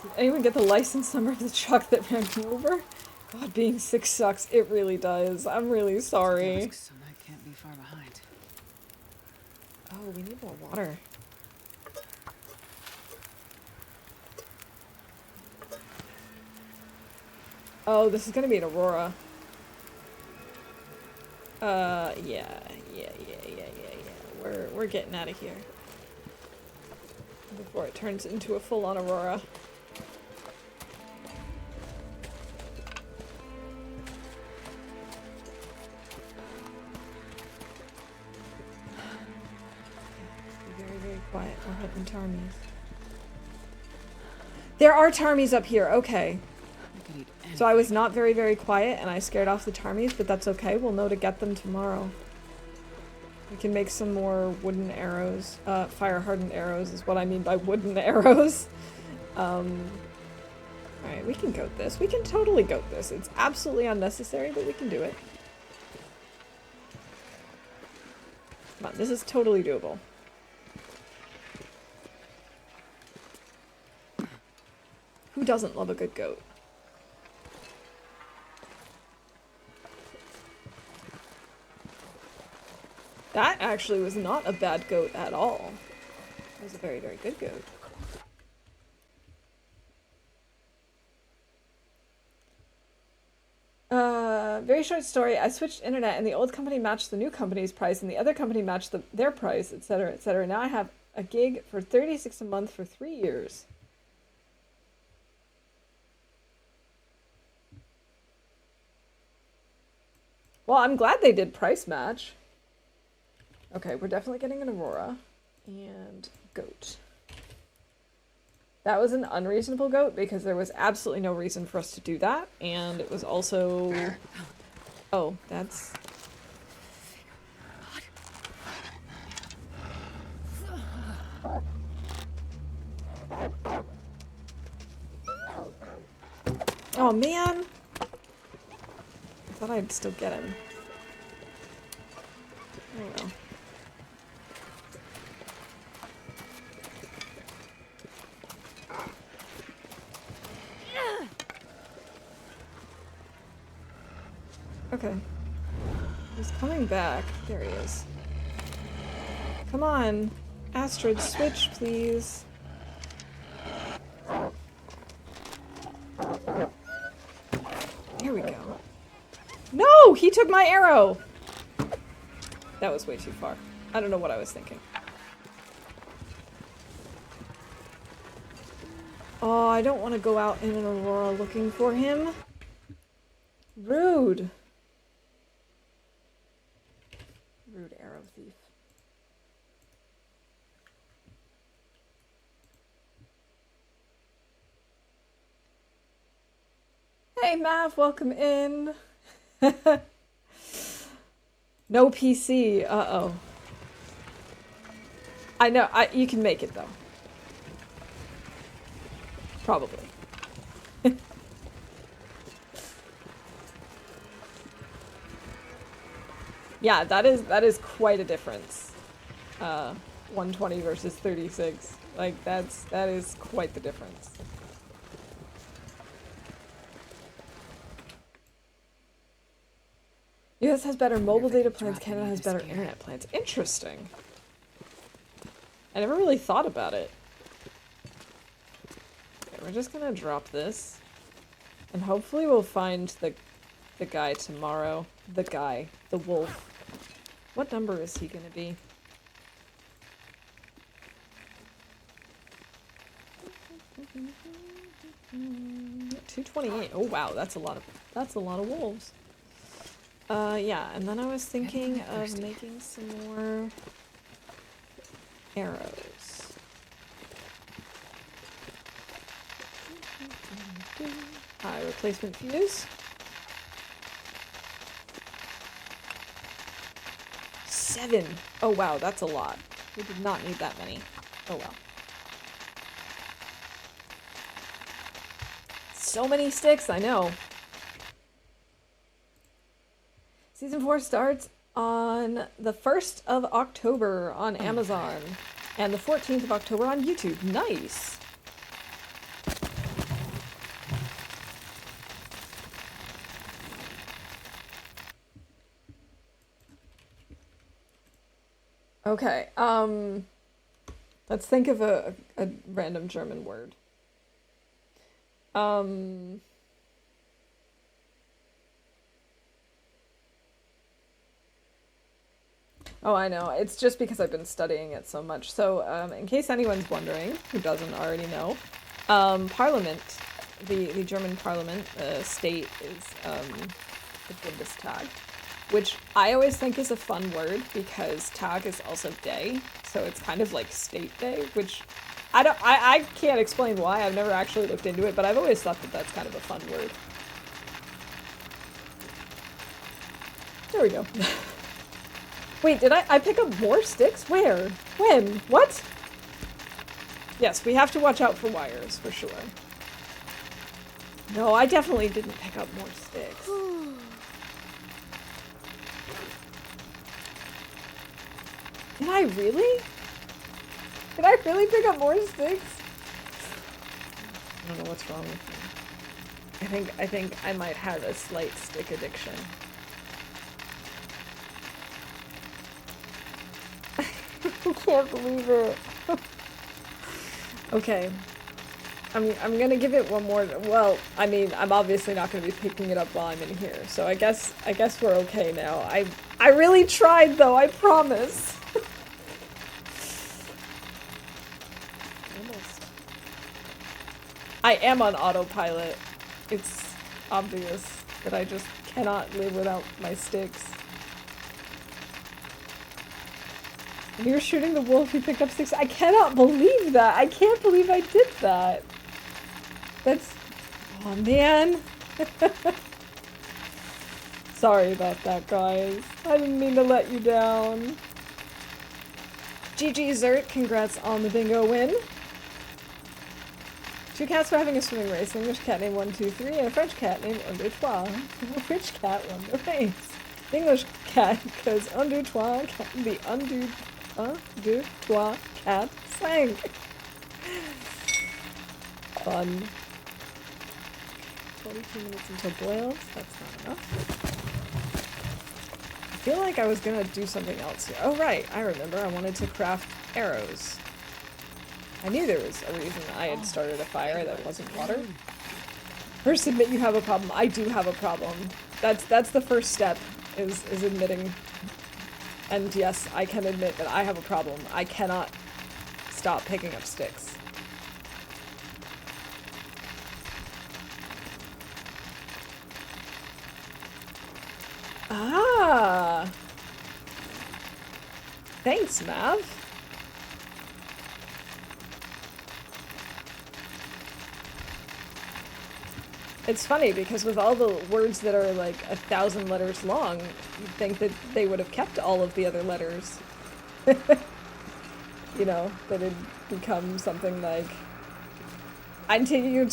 Did anyone get the license number of the truck that ran me over? God, being sick sucks. It really does. I'm really sorry. So that can't be far behind. Oh, we need more water. Oh, this is gonna be an aurora. Yeah. We're getting out of here before it turns into a full-on aurora. Very, very quiet. We're hunting ptarmies. There are ptarmies up here. Okay. So I was not very, very quiet, and I scared off the ptarmies, but that's okay. We'll know to get them tomorrow. We can make some more wooden arrows. Fire-hardened arrows is what I mean by wooden arrows. Alright, we can goat this. We can totally goat this. It's absolutely unnecessary, but we can do it. Come on, this is totally doable. Who doesn't love a good goat? That actually was not a bad goat at all. It was a very, very good goat. Very short story. I switched internet and the old company matched the new company's price and the other company matched their price, etc., etc. Now I have a gig for $36 a month for 3 years. Well, I'm glad they did price match. Okay, we're definitely getting an Aurora. And goat. That was an unreasonable goat because there was absolutely no reason for us to do that. And it was also... Oh, that's... Oh, man! I thought I'd still get him. There you go. Okay. He's coming back. There he is. Come on. Astrid, switch, please. There we go. No! He took my arrow! That was way too far. I don't know what I was thinking. Oh, I don't want to go out in an Aurora looking for him. Rude. Rude arrow thief. Hey Mav, welcome in. No PC. Uh-oh. I know, you can make it though. Probably. Yeah, that is quite a difference. 120 versus 36. Like that is quite the difference. US has better mobile data plans, Canada has better internet plans. Interesting. I never really thought about it. Okay, we're just gonna drop this. And hopefully we'll find the guy tomorrow. The guy. The wolf. What number is he gonna be? $228. Oh wow, that's a lot of wolves. Yeah, and then I was thinking of making some more arrows. Replacement fuse. 7. Oh wow, that's a lot. We did not need that many. Oh well. So many sticks, I know. Season 4 starts on the 1st of October on Amazon and the 14th of October on YouTube. Nice! Okay, let's think of a random German word. Oh, I know. It's just because I've been studying it so much. So, in case anyone's wondering, who doesn't already know, Parliament, the German Parliament, state is the Bundestag, which I always think is a fun word because Tag is also day, so it's kind of like state day, which I can't explain why. I've never actually looked into it, but I've always thought that that's kind of a fun word. There we go. Wait, did I pick up more sticks? Where? When? What? Yes, we have to watch out for wires, for sure. No, I definitely didn't pick up more sticks. Did I really? Did I really pick up more sticks? I don't know what's wrong with me. I think I might have a slight stick addiction. I can't believe it. Okay. I'm gonna give it one more. Well, I mean, I'm obviously not gonna be picking it up while I'm in here, so I guess we're okay now. I really tried though, I promise. I am on autopilot. It's obvious that I just cannot live without my sticks. When you were shooting the wolf, you picked up sticks. I cannot believe that. I can't believe I did that. That's... Oh, man. Sorry about that, guys. I didn't mean to let you down. GG Zert, congrats on the bingo win. 2 cats were having a swimming race. An English cat named 123 and a French cat named Un Deux Trois. Which cat won the race? The English cat, because Un Deux Trois, the Un Deux Trois cat sang. Fun. 22 minutes until boils. That's not enough. I feel like I was gonna do something else here. Oh right, I remember. I wanted to craft arrows. I knew there was a reason I had started a fire that wasn't water. First, admit you have a problem. I do have a problem. That's the first step, is admitting. And yes, I can admit that I have a problem. I cannot stop picking up sticks. Ah! Thanks, Mav. It's funny because with all the words that are like 1,000 letters long, you'd think that they would have kept all of the other letters. You know, that had become something like Eintägige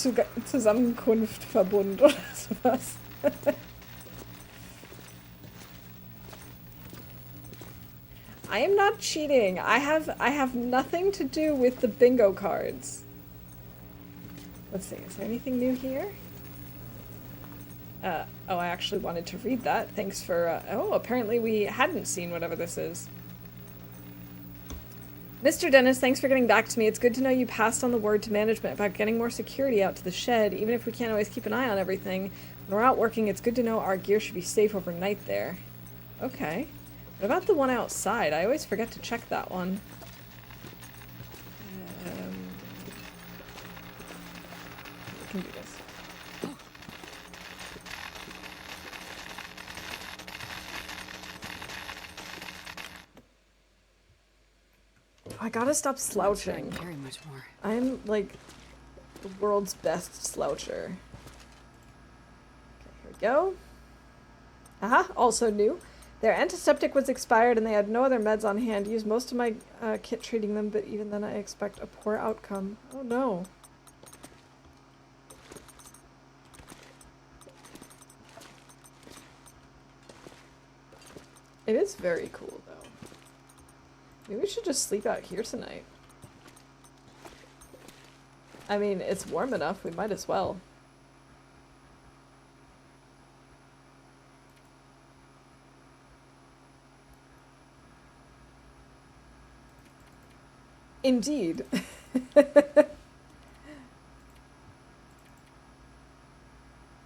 Zusammenkunft Verbund oder sowas. I am not cheating. I have nothing to do with the bingo cards. Let's see, is there anything new here? Oh, I actually wanted to read that. Thanks for, oh, apparently we hadn't seen whatever this is. Mr. Dennis, thanks for getting back to me. It's good to know you passed on the word to management about getting more security out to the shed, even if we can't always keep an eye on everything. When we're out working, it's good to know our gear should be safe overnight there. Okay. What about the one outside? I always forget to check that one. We can do this. I gotta stop slouching. Very much more. I'm like the world's best sloucher. Okay, here we go. Aha, also new. Their antiseptic was expired and they had no other meds on hand. Used most of my kit treating them, but even then I expect a poor outcome. Oh no. It is very cool though. Maybe we should just sleep out here tonight. I mean, it's warm enough, we might as well. Indeed.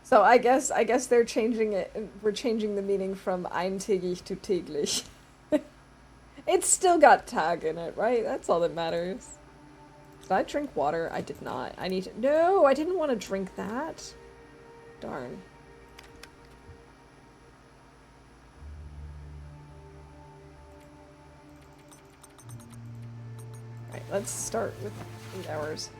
So I guess they're changing it. We're changing the meaning from eintägig to täglich. It's still got tag in it, right? That's all that matters. Did I drink water? I did not. I need to... No, I didn't want to drink that. Darn. Alright, let's start with 8 hours.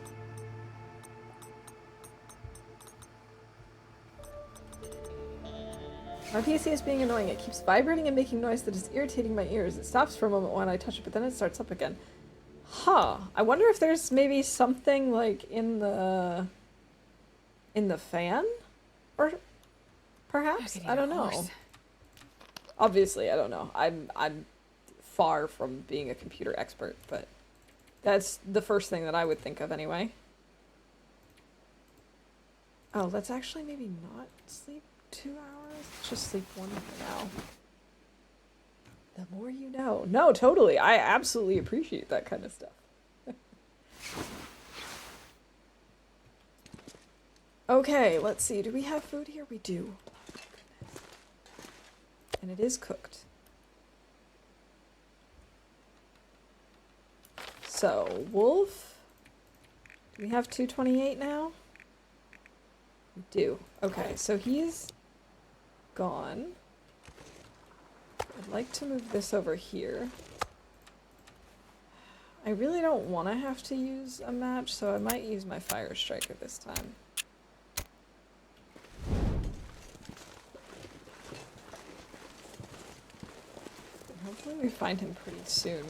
My PC is being annoying. It keeps vibrating and making noise that is irritating my ears. It stops for a moment when I touch it, but then it starts up again. Huh. I wonder if there's maybe something like in the fan? Or perhaps? I don't know. Obviously, I don't know. I'm far from being a computer expert, but that's the first thing that I would think of anyway. Oh, let's actually maybe not sleep 2 hours. Let's just sleep 1 for now. The more you know. No, totally. I absolutely appreciate that kind of stuff. Okay, let's see. Do we have food here? We do. And it is cooked. So, wolf. Do we have 228 now? We do. Okay, so he's gone. I'd like to move this over here. I really don't want to have to use a match, so I might use my fire striker this time. Hopefully we find him pretty soon.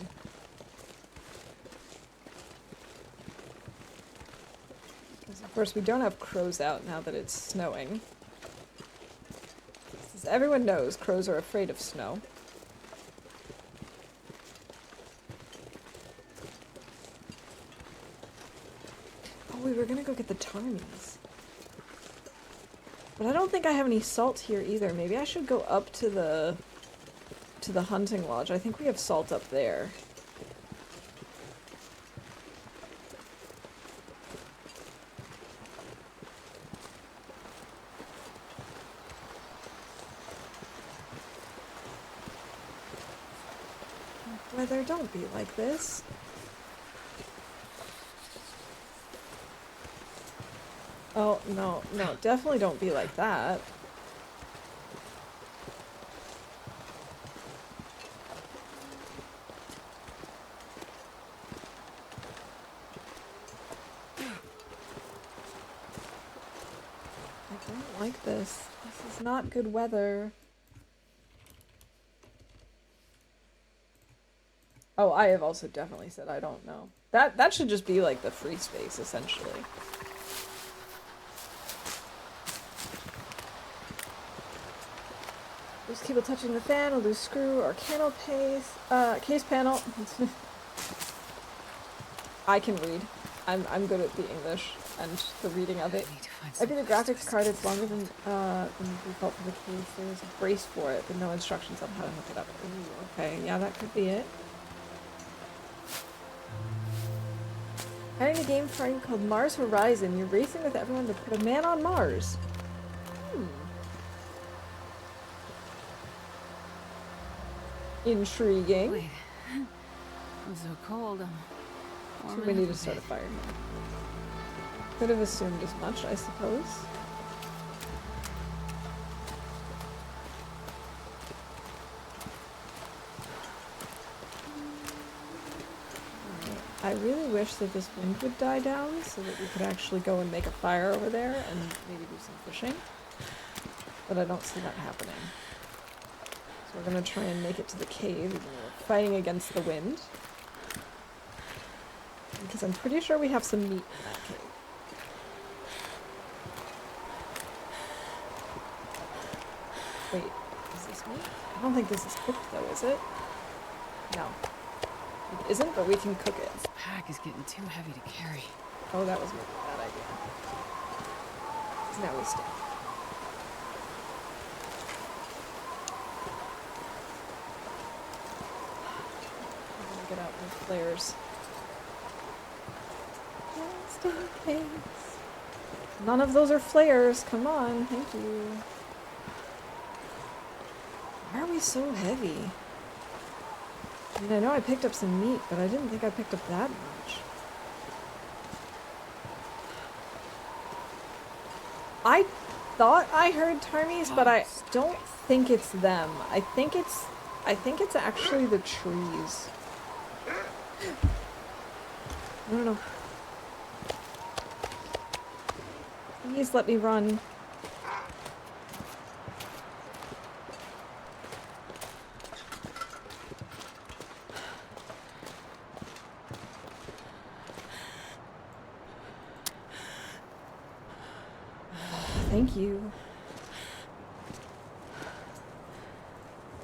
Because of course we don't have crows out now that it's snowing. As everyone knows, crows are afraid of snow. Oh, we were gonna go get the tarmies. But I don't think I have any salt here either. Maybe I should go up to the hunting lodge. I think we have salt up there. Weather, don't be like this. Oh, no, no, definitely don't be like that. I don't like this. This is not good weather. Oh, I have also definitely said I don't know. That should just be like the free space, essentially. Lose cable touching the fan, a loose screw, or case panel. I can read. I'm good at the English and the reading of it. I think the graphics card, it's longer than default for the case. There's a brace for it, but no instructions on how to hook it up. Ooh, okay, yeah, that could be it. Having a game frame called Mars Horizon. You're racing with everyone to put a man on Mars. Intriguing. Wait. It was so cold. So we need to start a fire now. Could have assumed as much, I suppose. I really wish that this wind would die down so that we could actually go and make a fire over there and maybe do some fishing. But I don't see that happening. So we're going to try and make it to the cave, even though we're fighting against the wind. Because I'm pretty sure we have some meat in that cave. Wait, is this meat? I don't think this is cooked though, is it? No. It isn't, but we can cook it. This pack is getting too heavy to carry. Oh, that was maybe a bad idea. 'Cause now we stay. I'm gonna get out my flares. Just in case. None of those are flares. Come on, thank you. Why are we so heavy? I mean, I know I picked up some meat, but I didn't think I picked up that much. I thought I heard tarmies, but I don't think it's them. I think it's actually the trees. No. Please let me run. Thank you.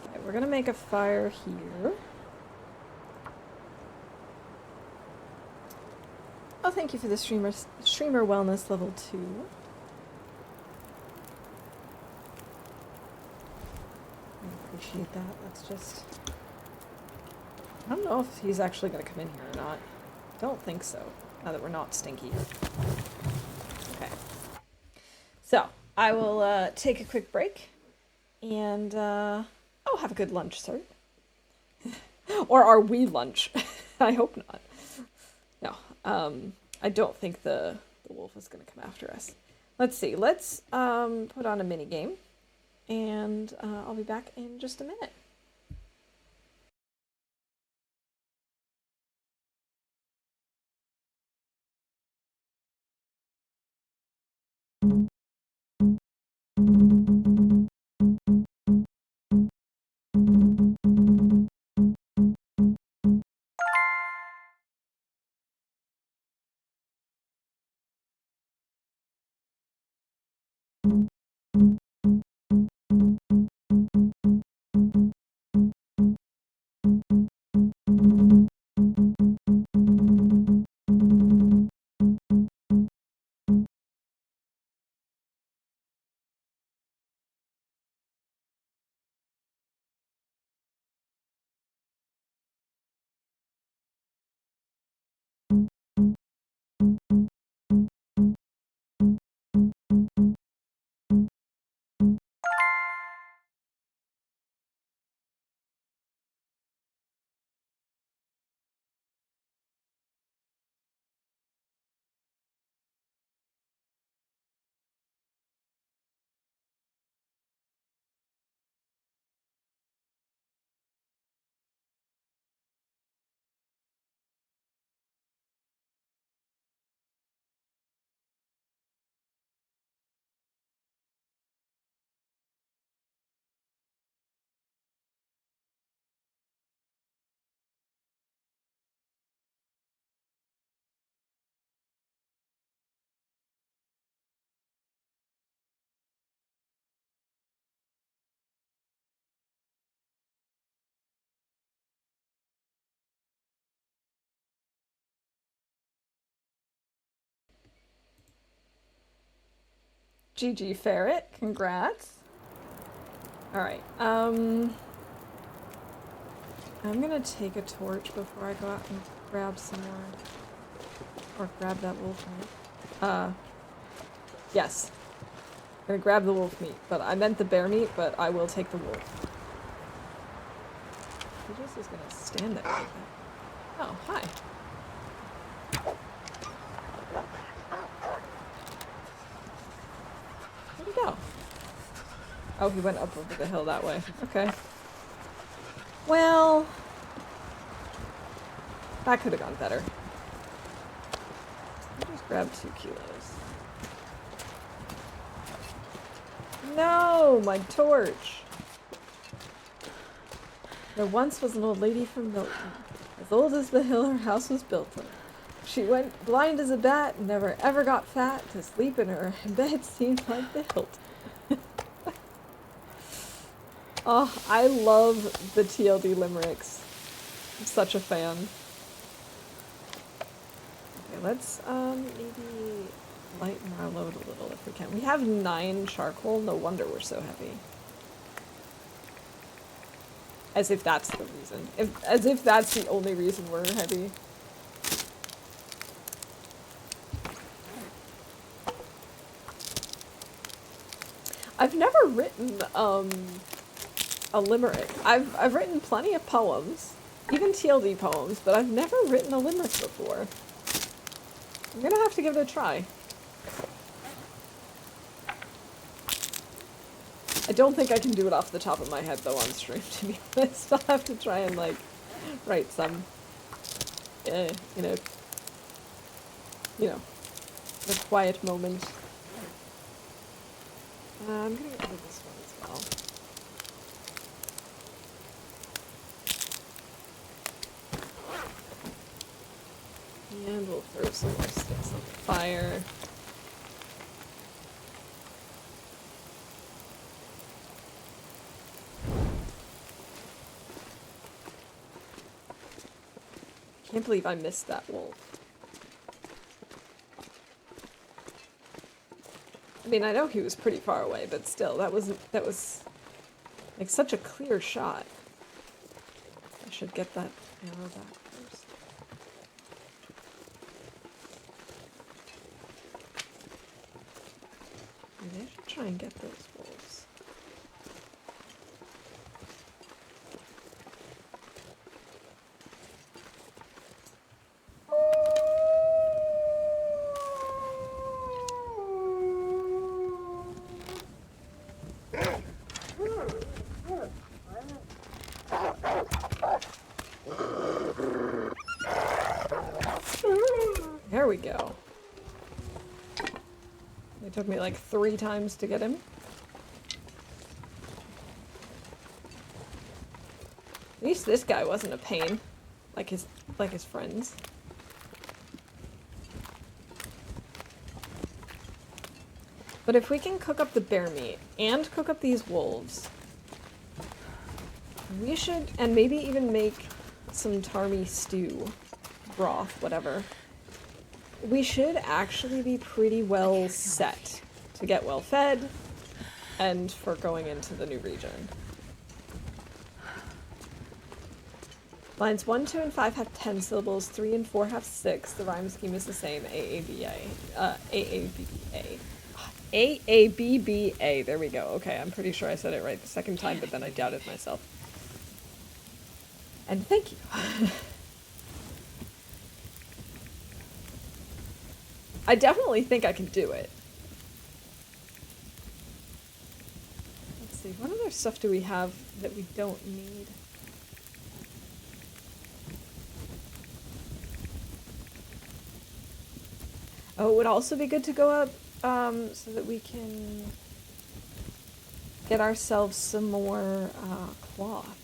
Okay, we're gonna make a fire here. Oh, thank you for the streamer wellness level 2. I appreciate that. Let's just... I don't know if he's actually gonna come in here or not. Don't think so, now that we're not stinky. Okay. So, I will take a quick break, and oh, have a good lunch, sir. Or are we lunch? I hope not. No, I don't think the wolf is going to come after us. Let's see. Let's put on a mini game, and I'll be back in just a minute. GG Ferret, congrats. All right. I'm gonna take a torch before I go out and grab some more, or grab that wolf meat. Yes. I'm gonna grab the wolf meat, but I meant the bear meat, but I will take the wolf. He just is gonna stand there like that. Oh, hi. Where'd he go? Oh, he went up over the hill that way. Okay. Well, that could have gone better. I'll just grab 2 kilos. No, my torch. There once was an old lady from Milton. As old as the hill her house was built on. She went blind as a bat and never ever got fat. To sleep in her bed seemed like the hilt. Oh, I love the TLD limericks. I'm such a fan. Okay, let's maybe lighten our load a little if we can. We have 9 charcoal, no wonder we're so heavy. As if that's the reason. As if that's the only reason we're heavy. I've never written a limerick. I've written plenty of poems, even TLD poems, but I've never written a limerick before. I'm gonna have to give it a try. I don't think I can do it off the top of my head though on stream, to be honest. I'll have to try and like write some, in a quiet moment. I'm gonna get rid of this one as well. And we'll throw some more sticks on the fire. Can't believe I missed that wolf. I mean, I know he was pretty far away, but still, that was like such a clear shot. I should get that arrow back first. Maybe I should try and get those wolves. we go. It took me like 3 times to get him. At least this guy wasn't a pain, like his friends. But if we can cook up the bear meat and cook up these wolves, we should, and maybe even make some tarmy stew, broth, whatever. We should actually be pretty well set to get well fed and for going into the new region. Lines 1, 2, and 5 have 10 syllables, 3 and 4 have 6. The rhyme scheme is the same. AABBA. AABBA. There we go. Okay, I'm pretty sure I said it right the second time, but then I doubted myself. And thank you. I definitely think I can do it. Let's see, what other stuff do we have that we don't need? Oh, it would also be good to go up so that we can get ourselves some more cloth.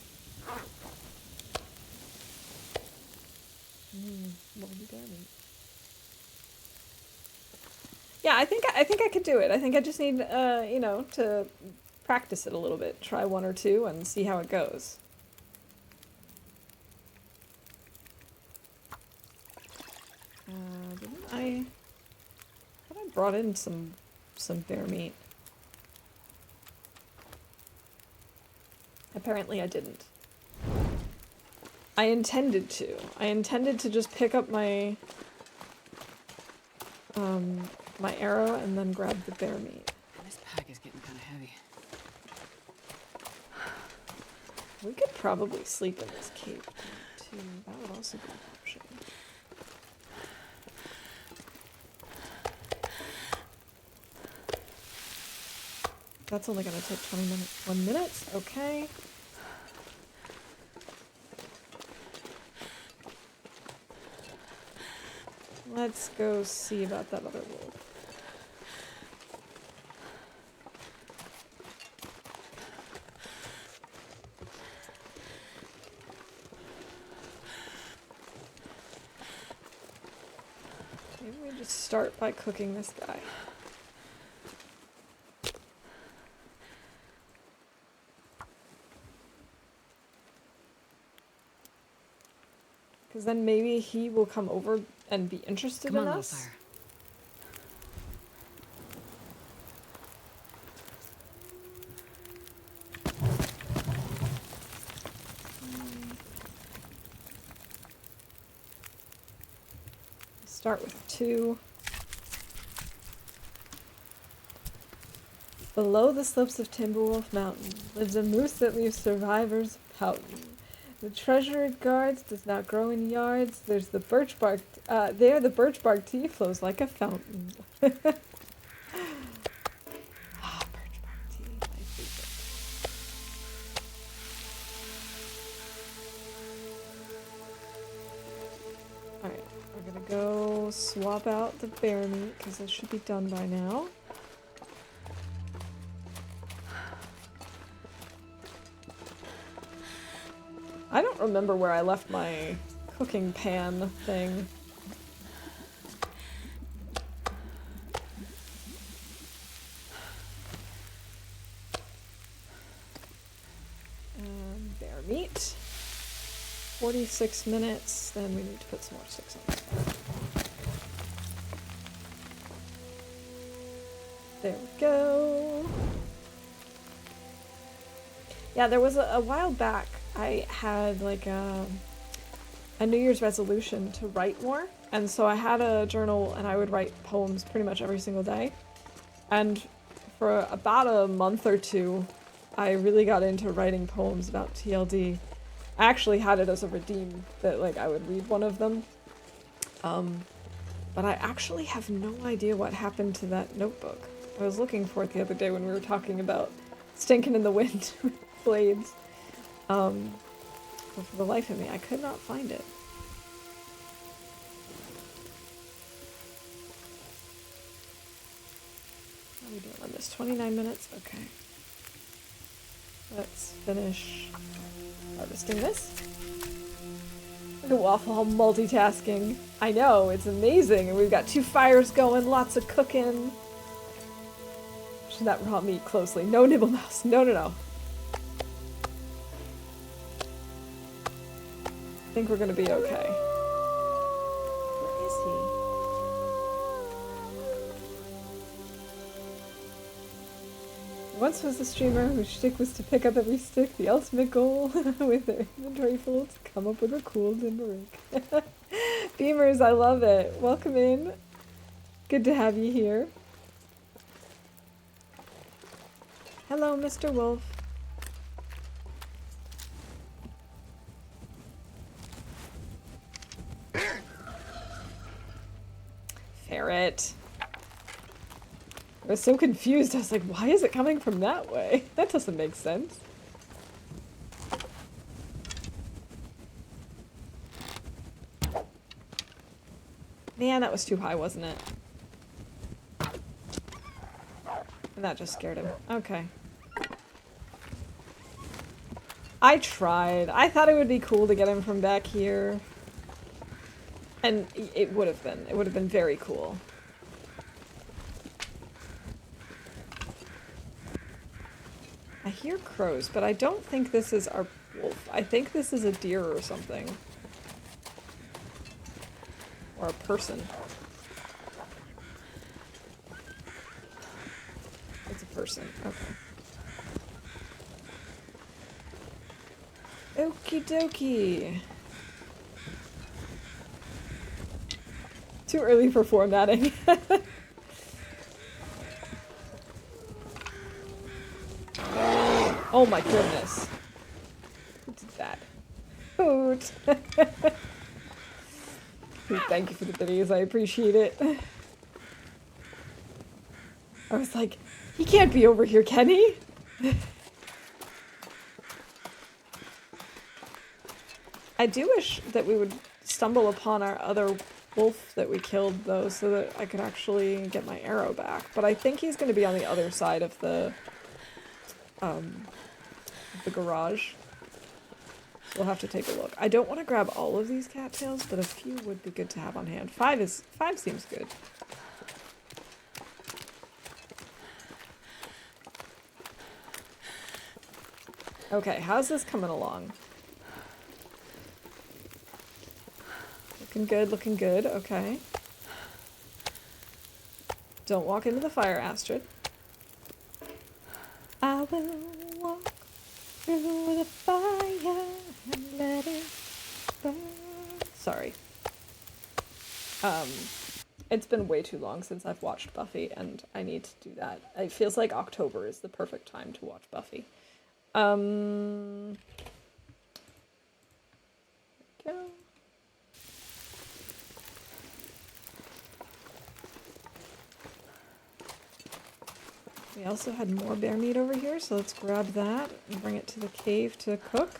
What would you get? Yeah, I think I could do it. I think I just need you know, to practice it a little bit. Try 1 or 2 and see how it goes. Didn't I thought I brought in some bear meat. Apparently I didn't. I intended to. I intended to just pick up my my arrow and then grab the bear meat. This pack is getting kind of heavy. We could probably sleep in this cave too. That would also be an option. That's only gonna take 1 minute. Okay. Let's go see about that other wolf. Maybe we just start by cooking this guy. Because then maybe he will come over and be interested in us. Loper. Start with 2. Below the slopes of Timberwolf Mountain lives a moose that leaves survivors pouting. The treasure it guards does not grow in yards. There's the birch bark. There, the birch bark tea flows like a fountain. Birch bark tea, my favorite. All right, we're gonna go swap out the bear meat because this should be done by now. I don't remember where I left my cooking pan thing. Bear meat. 46 minutes, then we need to put some more sticks on the fire. There we go. Yeah, there was a while back I had like a New Year's resolution to write more, and so I had a journal and I would write poems pretty much every single day. And for about a month or 2, I really got into writing poems about TLD. I actually had it as a redeem that like I would read one of them. But I actually have no idea what happened to that notebook. I was looking for it the other day when we were talking about stinking in the wind with blades. But for the life of me, I could not find it. How are we doing on this? 29 minutes? Okay. Let's finish harvesting this. Look at Waffle Hall multitasking. I know, it's amazing. And we've got 2 fires going, lots of cooking. Should that raw meat closely. No nibble mouse. No, no, no. I think we're gonna be okay. Where is he? Once was a streamer whose shtick was to pick up every stick, the ultimate goal with their inventory full to come up with a cool limerick. Beamers, I love it. Welcome in. Good to have you here. Hello, Mr. Wolf. Ferret. I was so confused. I was like, why is it coming from that way? That doesn't make sense. Man, that was too high, wasn't it? And that just scared him. Okay. I tried. I thought it would be cool to get him from back here. And it would have been. It would have been very cool. I hear crows, but I don't think this is our wolf. I think this is a deer or something. Or a person. It's a person. Okay. Okie dokie. Too early for formatting. Oh my goodness. Who did that? Hoot. Thank you for the videos, I appreciate it. I was like, he can't be over here, can he? I do wish that we would stumble upon our other wolf that we killed, though, so that I could actually get my arrow back. But I think he's going to be on the other side of the garage. We'll have to take a look. I don't want to grab all of these cattails, but a few would be good to have on hand. 5 seems good. Okay, how's this coming along? Looking good, looking good. Okay. Don't walk into the fire, Astrid. I will walk through the fire and let it burn. Sorry. It's been way too long since I've watched Buffy, and I need to do that. It feels like October is the perfect time to watch Buffy. There we go. We also had more bear meat over here, so let's grab that and bring it to the cave to cook.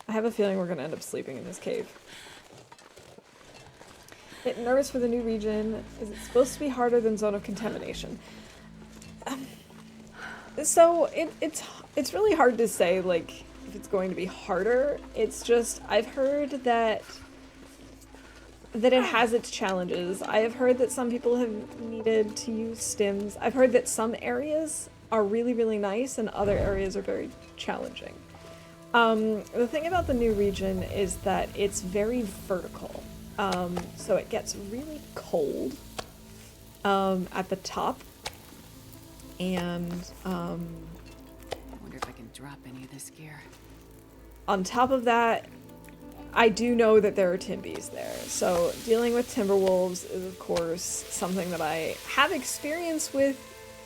I have a feeling we're going to end up sleeping in this cave. Getting nervous for the new region. Is it supposed to be harder than Zone of Contamination? So it's really hard to say, like, if it's going to be harder. It's just, I've heard that it has its challenges. I have heard that some people have needed to use stims. I've heard that some areas are really, really nice and other areas are very challenging. The thing about the new region is that it's very vertical. So it gets really cold at the top. And I wonder if I can drop any of this gear. On top of that, I do know that there are Timbies there. So dealing with Timberwolves is, of course, something that I have experience with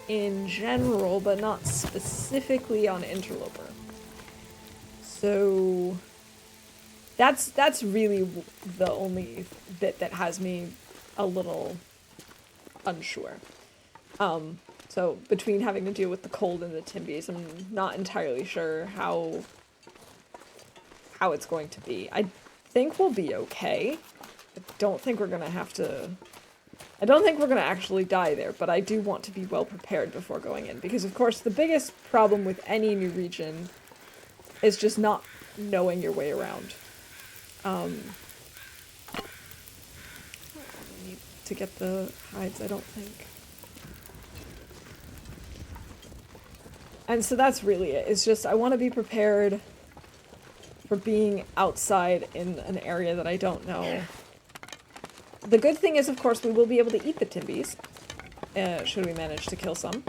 in general, but not specifically on Interloper. So that's really the only bit that has me a little unsure. So between having to deal with the cold and the Timbies, I'm not entirely sure how it's going to be. I think we'll be okay. I don't think we're gonna have to... I don't think we're gonna actually die there, but I do want to be well prepared before going in, because of course the biggest problem with any new region is just not knowing your way around. I don't need to get the hides, I don't think. And so that's really it. It's just I want to be prepared for being outside in an area that I don't know. The good thing is, of course, we will be able to eat the Timbies, should we manage to kill some.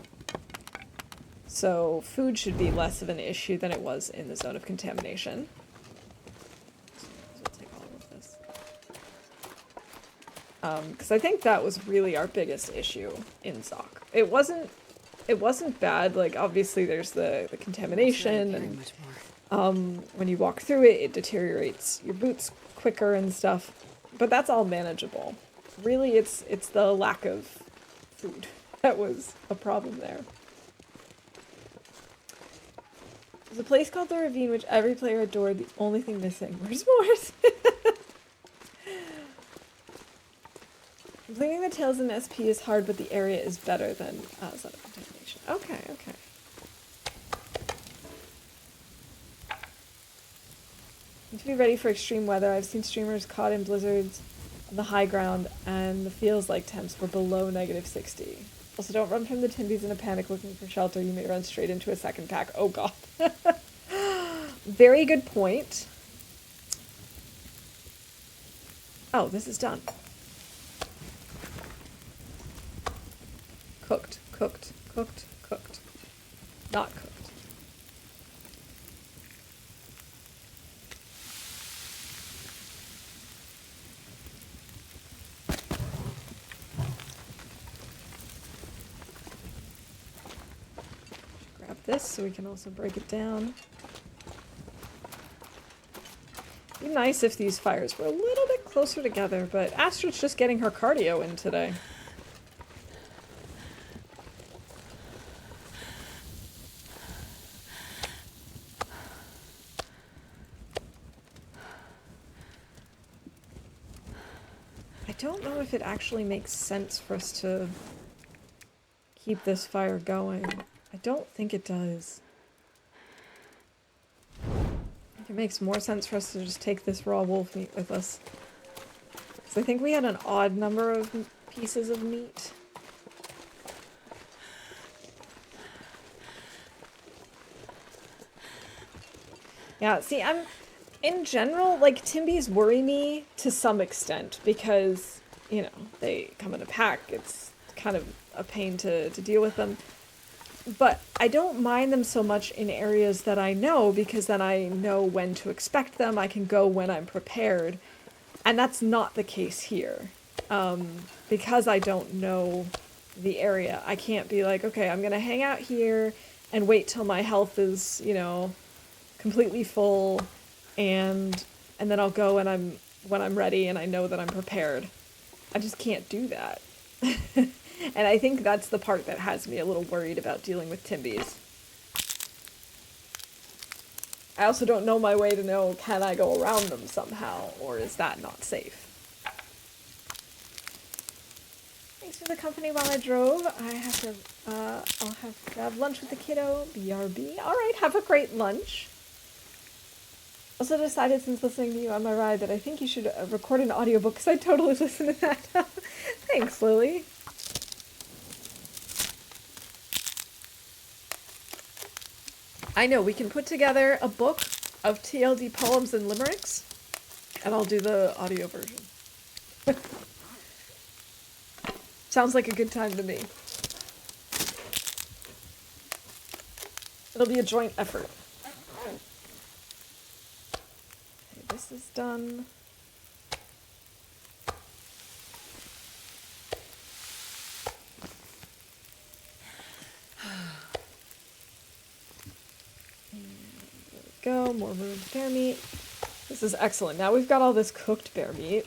So food should be less of an issue than it was in the zone of contamination. So we'll take all of this. Because I think that was really our biggest issue in Zoc. It wasn't bad. Like, obviously there's the contamination, and when you walk through it, it deteriorates your boots quicker and stuff. But that's all manageable. Really, it's the lack of food that was a problem there. There's a place called the Ravine, which every player adored. The only thing missing were s'mores. Completing the Tales in SP is hard, but the area is better than Zone of Contamination. Okay, okay. Need to be ready for extreme weather. I've seen streamers caught in blizzards on the high ground, and the feels like temps were below -60. Also, don't run from the Timbies in a panic looking for shelter. You may run straight into a second pack. Oh god. Very good point. Oh, this is done. Cooked, cooked, cooked, cooked. Not cooked. Grab this so we can also break it down. It'd be nice if these fires were a little bit closer together, but Astrid's just getting her cardio in today. I don't know if it actually makes sense for us to keep this fire going. I don't think it does. I think it makes more sense for us to just take this raw wolf meat with us. Because I think we had an odd number of pieces of meat. Yeah, see, in general, like, Timbies worry me to some extent because, you know, they come in a pack. It's kind of a pain to deal with them. But I don't mind them so much in areas that I know, because then I know when to expect them. I can go when I'm prepared. And that's not the case here. Because I don't know the area, I can't be like, okay, I'm going to hang out here and wait till my health is, you know, completely full, and then I'll go when I'm ready and I know that I'm prepared. I just can't do that. And I think that's the part that has me a little worried about dealing with Timbies. I also don't know my way to know, can I go around them somehow, or is that not safe? Thanks for the company while I drove. I have to, I'll have to have lunch with the kiddo. BRB. Alright, have a great lunch. Also decided since listening to you on my ride that I think you should record an audiobook, because I totally listen to that. Thanks, Lily. I know, we can put together a book of TLD poems and limericks, and I'll do the audio version. Sounds like a good time to me. It'll be a joint effort. Okay, this is done. Go, more ruined bear meat. This is excellent. Now we've got all this cooked bear meat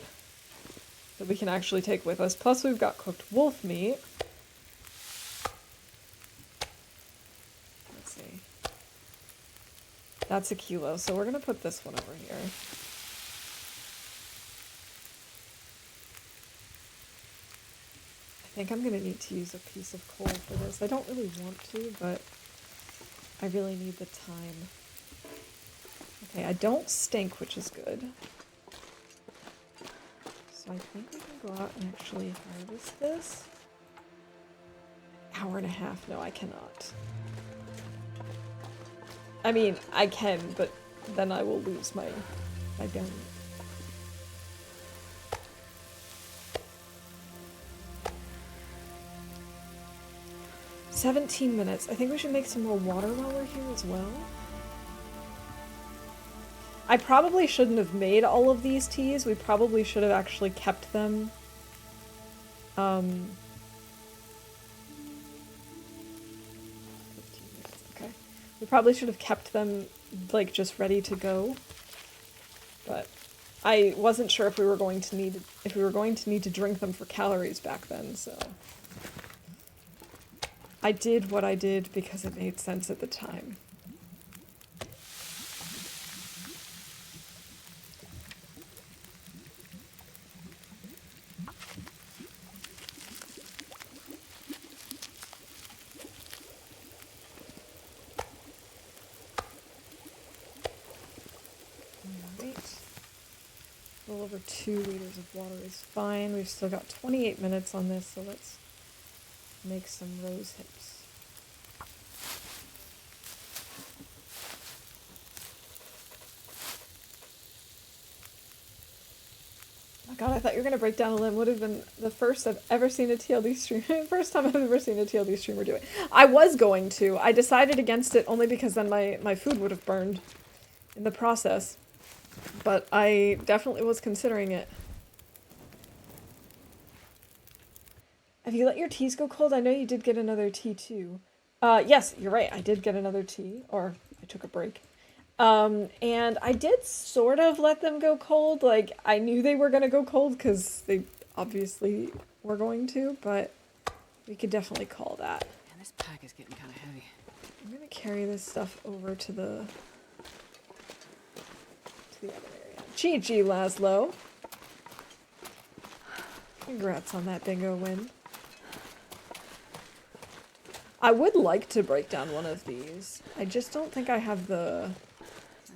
that we can actually take with us. Plus we've got cooked wolf meat. Let's see. That's 1 kilo, so we're gonna put this one over here. think I'm gonna need to use a piece of coal for this. I don't really want to, but I really need the time. Okay, I don't stink, which is good. So I think we can go out and actually harvest this. Hour and a half. No, I cannot. I mean, I can, but then I will lose my donut. "17 minutes. I think we should make some more water while we're here as well. I probably shouldn't have made all of these teas. We probably should have actually kept them. 15 minutes, okay. We probably should have kept them, like, just ready to go. But I wasn't sure if we were going to need to drink them for calories back then, so I did what I did because it made sense at the time. Alright. A little over 2 liters of water is fine. We've still got 28 minutes on this, so let's make some rose hips. Oh god, I thought you were going to break down a limb. Would have been the first I've ever seen a TLD streamer. First time I've ever seen a TLD streamer do it. I was going to. I decided against it only because then my food would have burned in the process. But I definitely was considering it. Have you let your teas go cold? I know you did get another tea too. Yes, you're right. I did get another tea, or I took a break. And I did sort of let them go cold. Like, I knew they were going to go cold because they obviously were going to, but we could definitely call that. Man, this pack is getting kind of heavy. I'm going to carry this stuff over to the other area. GG, Laszlo. Congrats on that bingo win. I would like to break down one of these. I just don't think I have the... I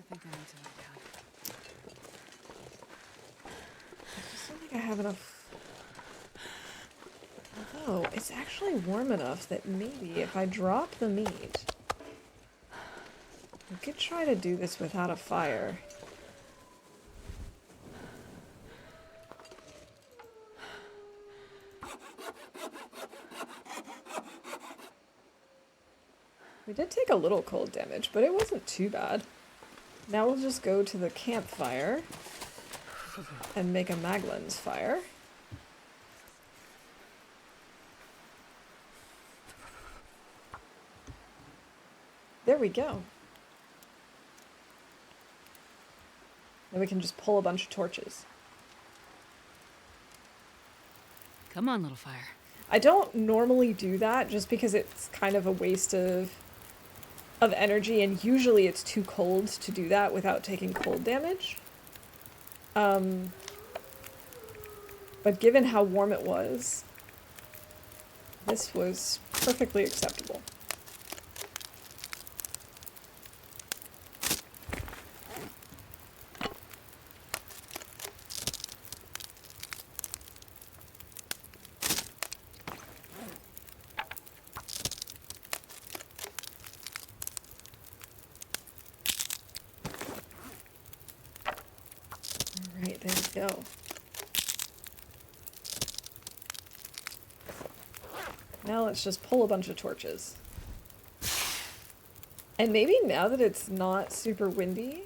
think I need to look down. I just don't think I have enough... Although, it's actually warm enough that maybe if I drop the meat... We could try to do this without a fire. We did take a little cold damage, but it wasn't too bad. Now we'll just go to the campfire and make a Maglin's fire. There we go. Then we can just pull a bunch of torches. Come on, little fire. I don't normally do that just because it's kind of a waste of energy, and usually it's too cold to do that without taking cold damage. But given how warm it was, this was perfectly acceptable. Alright, there we go. Now let's just pull a bunch of torches. And maybe now that it's not super windy,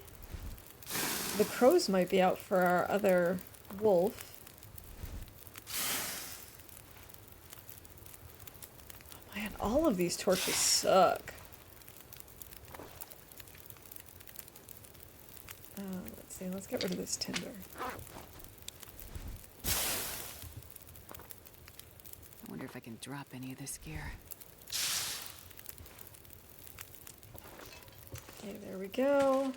the crows might be out for our other wolf. Oh man, all of these torches suck. Let's see, let's get rid of this tinder. I wonder if I can drop any of this gear. Okay, there we go.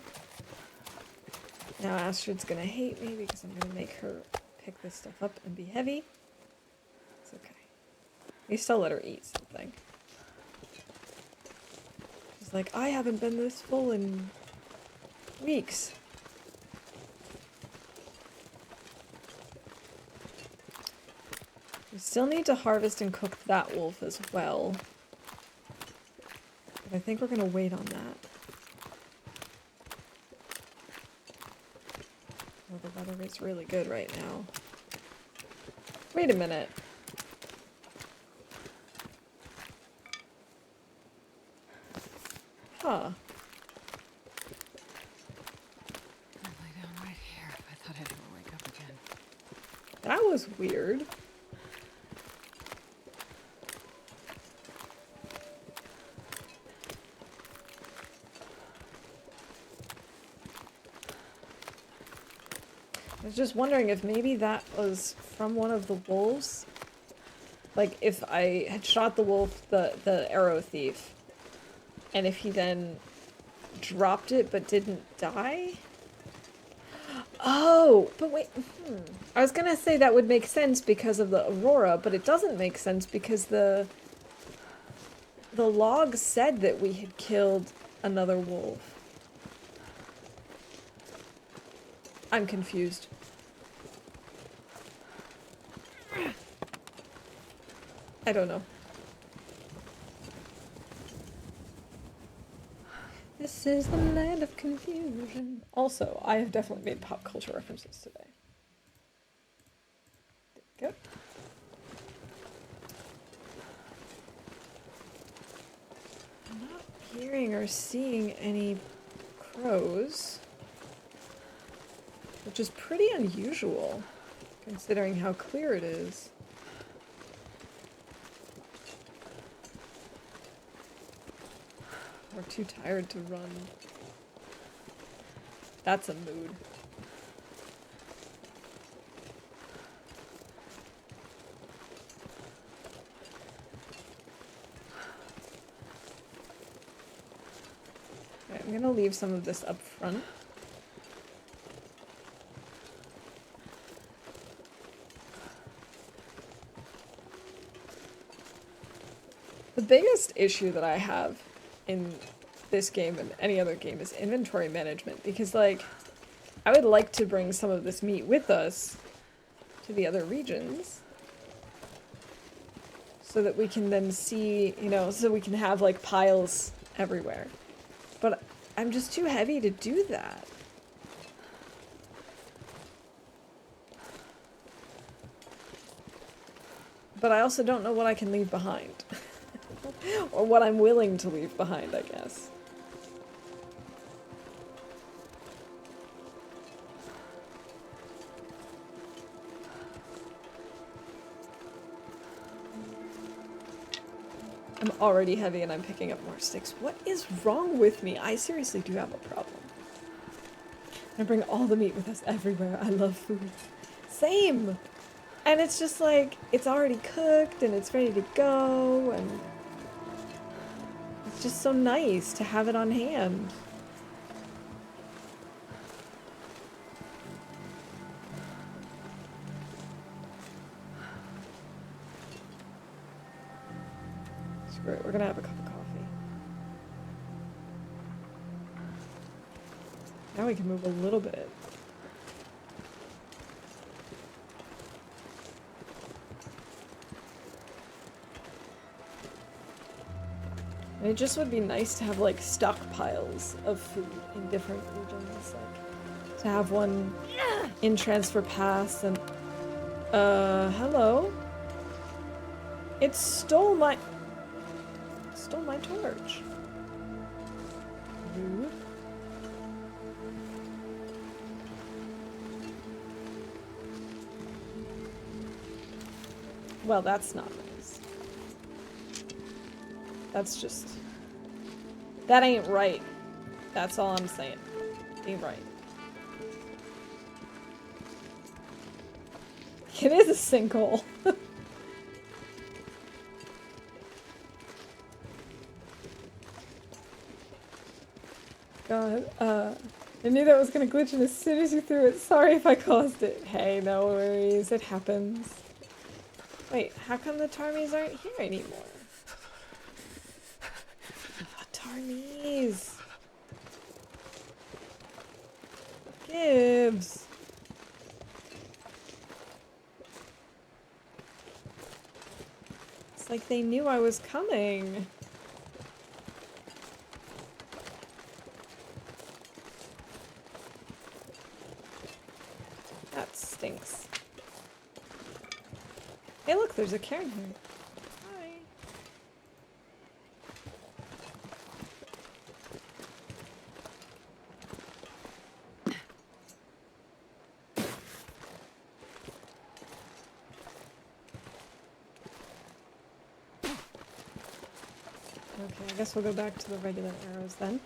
Now Astrid's gonna hate me because I'm gonna make her pick this stuff up and be heavy. It's okay. He still let her eat something. She's like, I haven't been this full in weeks. We still need to harvest and cook that wolf as well. But I think we're gonna wait on that. Oh, the weather is really good right now. Wait a minute. Huh. I'll lay down right here. I thought I'd never wake up again. That was weird. I was just wondering if maybe that was from one of the wolves. Like if I had shot the wolf, the arrow thief, and if he then dropped it but didn't die? Oh, but wait. I was gonna say that would make sense because of the aurora, but it doesn't make sense because the log said that we had killed another wolf. I'm confused. I don't know. This is the land of confusion. Also, I have definitely made pop culture references today. There we go. I'm not hearing or seeing any crows, which is pretty unusual, considering how clear it is. We're too tired to run. That's a mood. Okay, I'm gonna leave some of this up front. The biggest issue that I have in this game and any other game is inventory management, because like I would like to bring some of this meat with us to the other regions so that we can then see, you know, so we can have like piles everywhere. But I'm just too heavy to do that. But I also don't know what I can leave behind. Or what I'm willing to leave behind, I guess. I'm already heavy and I'm picking up more sticks. What is wrong with me? I seriously do have a problem. I bring all the meat with us everywhere. I love food. Same! And it's just like, it's already cooked and it's ready to go, and it's just so nice to have it on hand. Screw it, we're gonna have a cup of coffee. Now we can move a little bit. And it just would be nice to have like stockpiles of food in different regions, like to have one in Transfer Pass and hello. It stole my torch. Rude. Well, that's not nice. That's just... That ain't right. That's all I'm saying. Ain't right. It is a sinkhole. God, I knew that was gonna glitch in as soon as you threw it. Sorry if I caused it. Hey, no worries. It happens. Wait, how come the Tarmies aren't here anymore? Oh, Tarmies! Gibbs! It's like they knew I was coming. That stinks. Hey look, there's a cairn here. Hi. Okay, I guess we'll go back to the regular arrows then.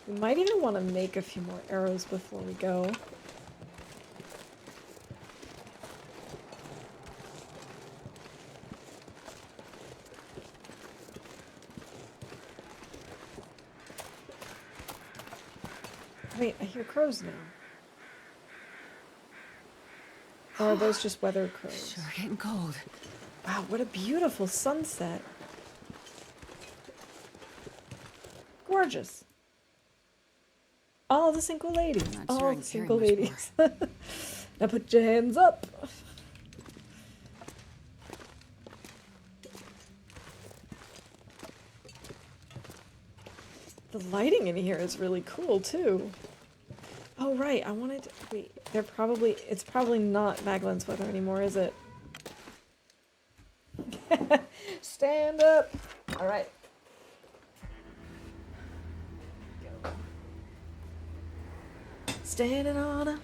We might even want to make a few more arrows before we go. Wait, I hear crows now. Or are those just weather crows? Sure getting cold. Wow, what a beautiful sunset. Gorgeous. All the single ladies. I'm not All sure I the can carry single much ladies. Now put your hands up. The lighting in here is really cool too. Oh right, I wanted to, wait, it's probably not Maglyn's weather anymore, is it? Stand up. All right. Go. Standing on up.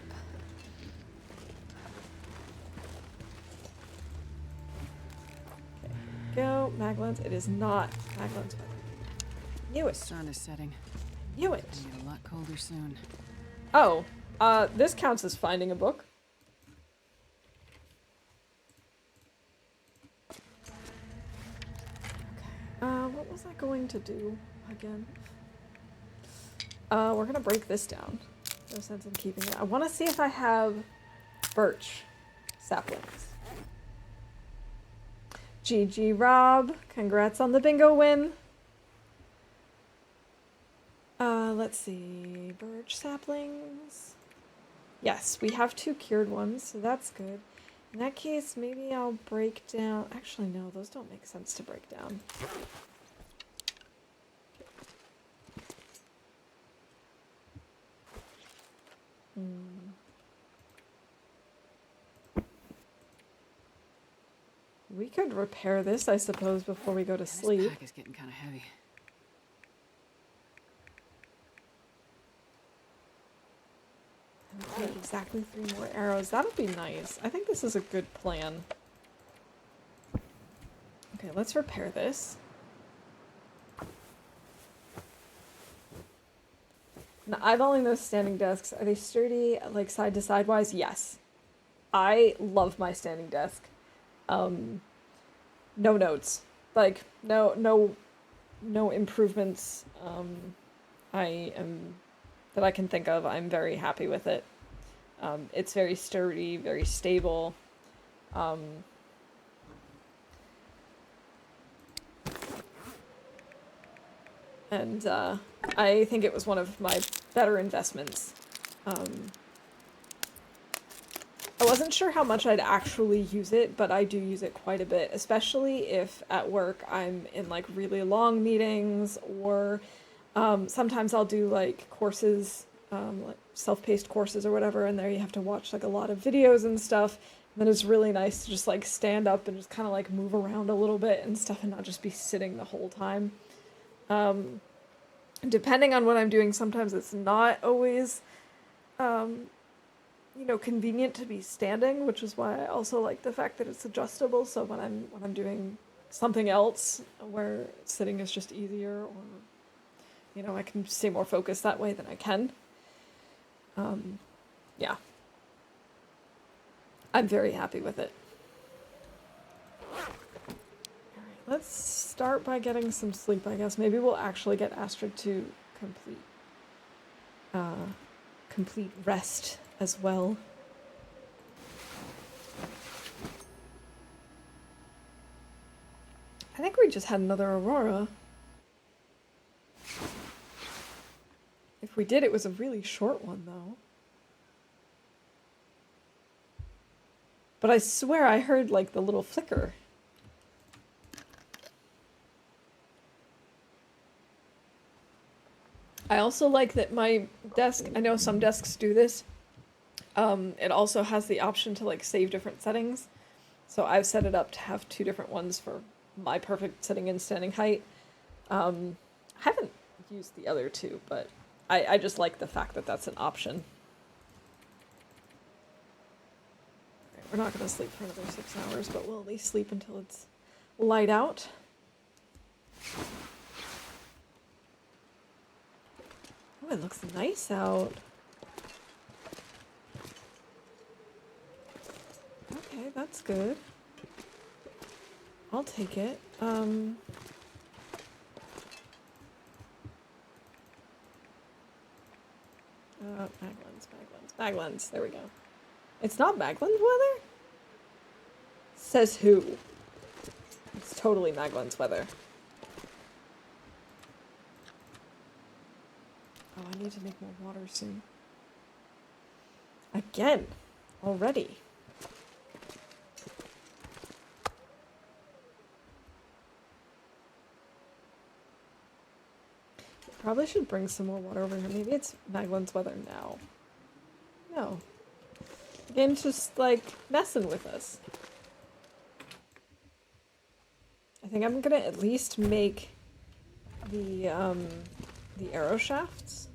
Okay. Go, Maglyn's. It is not Maglyn's weather. Knew it. Sun is setting. Knew it. It's gonna get a lot colder soon. Oh, this counts as finding a book. Okay. What was I going to do again? We're gonna break this down. No sense in keeping it. I want to see if I have birch saplings. GG Rob, congrats on the bingo win. Let's see, birch saplings. Yes, we have 2 cured ones, so that's good. In that case, maybe I'll break down. Actually, no, those don't make sense to break down. We could repair this, I suppose, before we go to sleep. This pack is getting kind of heavy. Okay, exactly 3 more arrows. That'll be nice. I think this is a good plan. Okay, let's repair this. Now, eyeballing those standing desks, are they sturdy, like side to side wise? Yes. I love my standing desk. No notes. Like, no improvements, that I can think of. I'm very happy with it. It's very sturdy, very stable. And I think it was one of my better investments. I wasn't sure how much I'd actually use it, but I do use it quite a bit, especially if at work I'm in like really long meetings, or sometimes I'll do like courses, like self-paced courses or whatever, and there you have to watch like a lot of videos and stuff. And then it's really nice to just like stand up and just kind of like move around a little bit and stuff and not just be sitting the whole time. Depending on what I'm doing, sometimes it's not always, convenient to be standing, which is why I also like the fact that it's adjustable. So when I'm doing something else where sitting is just easier, or I can stay more focused that way than I can. Yeah. I'm very happy with it. Let's start by getting some sleep, I guess. Maybe we'll actually get Astrid to complete rest as well. I think we just had another aurora. If we did, it was a really short one, though. But I swear I heard, like, the little flicker. I also like that my desk, I know some desks do this, it also has the option to, like, save different settings. So I've set it up to have 2 different ones for my perfect sitting and standing height. I haven't used the other 2, but I just like the fact that that's an option. Right, we're not going to sleep for another 6 hours, but we'll at least sleep until it's light out. Oh, it looks nice out. Okay, that's good. I'll take it. Maglens. There we go. It's not Maglens weather? Says who? It's totally Maglens weather. Oh, I need to make more water soon. Again. Already. Probably should bring some more water over here. Maybe it's Maglens weather now. No. The game's just, like, messing with us. I think I'm gonna at least make the arrow shafts.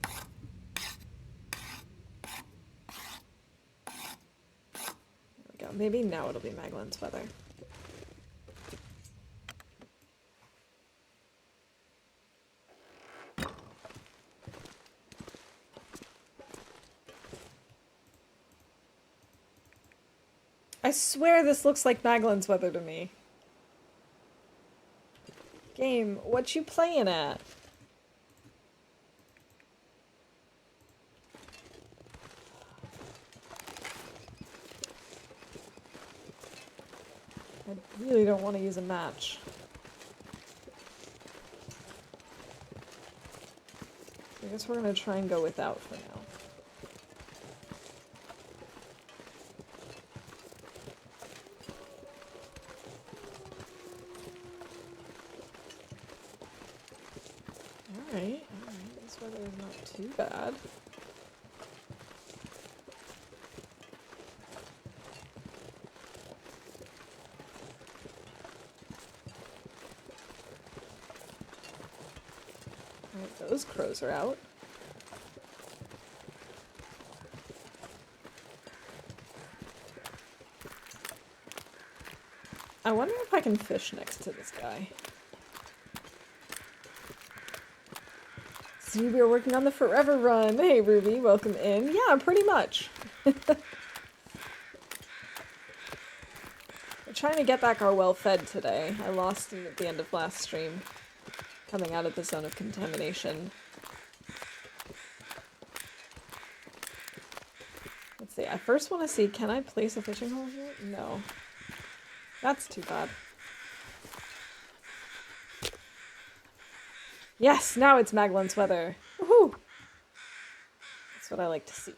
There we go. Maybe now it'll be Maglens weather. I swear this looks like Maglens weather to me. Game, what you playing at? I really don't want to use a match. I guess we're gonna try and go without for now. Alright, this weather is not too bad. Alright, those crows are out. I wonder if I can fish next to this guy. See, we are working on the forever run. Hey, Ruby, welcome in. Yeah, pretty much. We're trying to get back our well-fed today. I lost him at the end of last stream, coming out of the zone of contamination. Let's see, I first want to see, can I place a fishing hole here? No. That's too bad. Yes, now it's Maglens weather. Woohoo! That's what I like to see.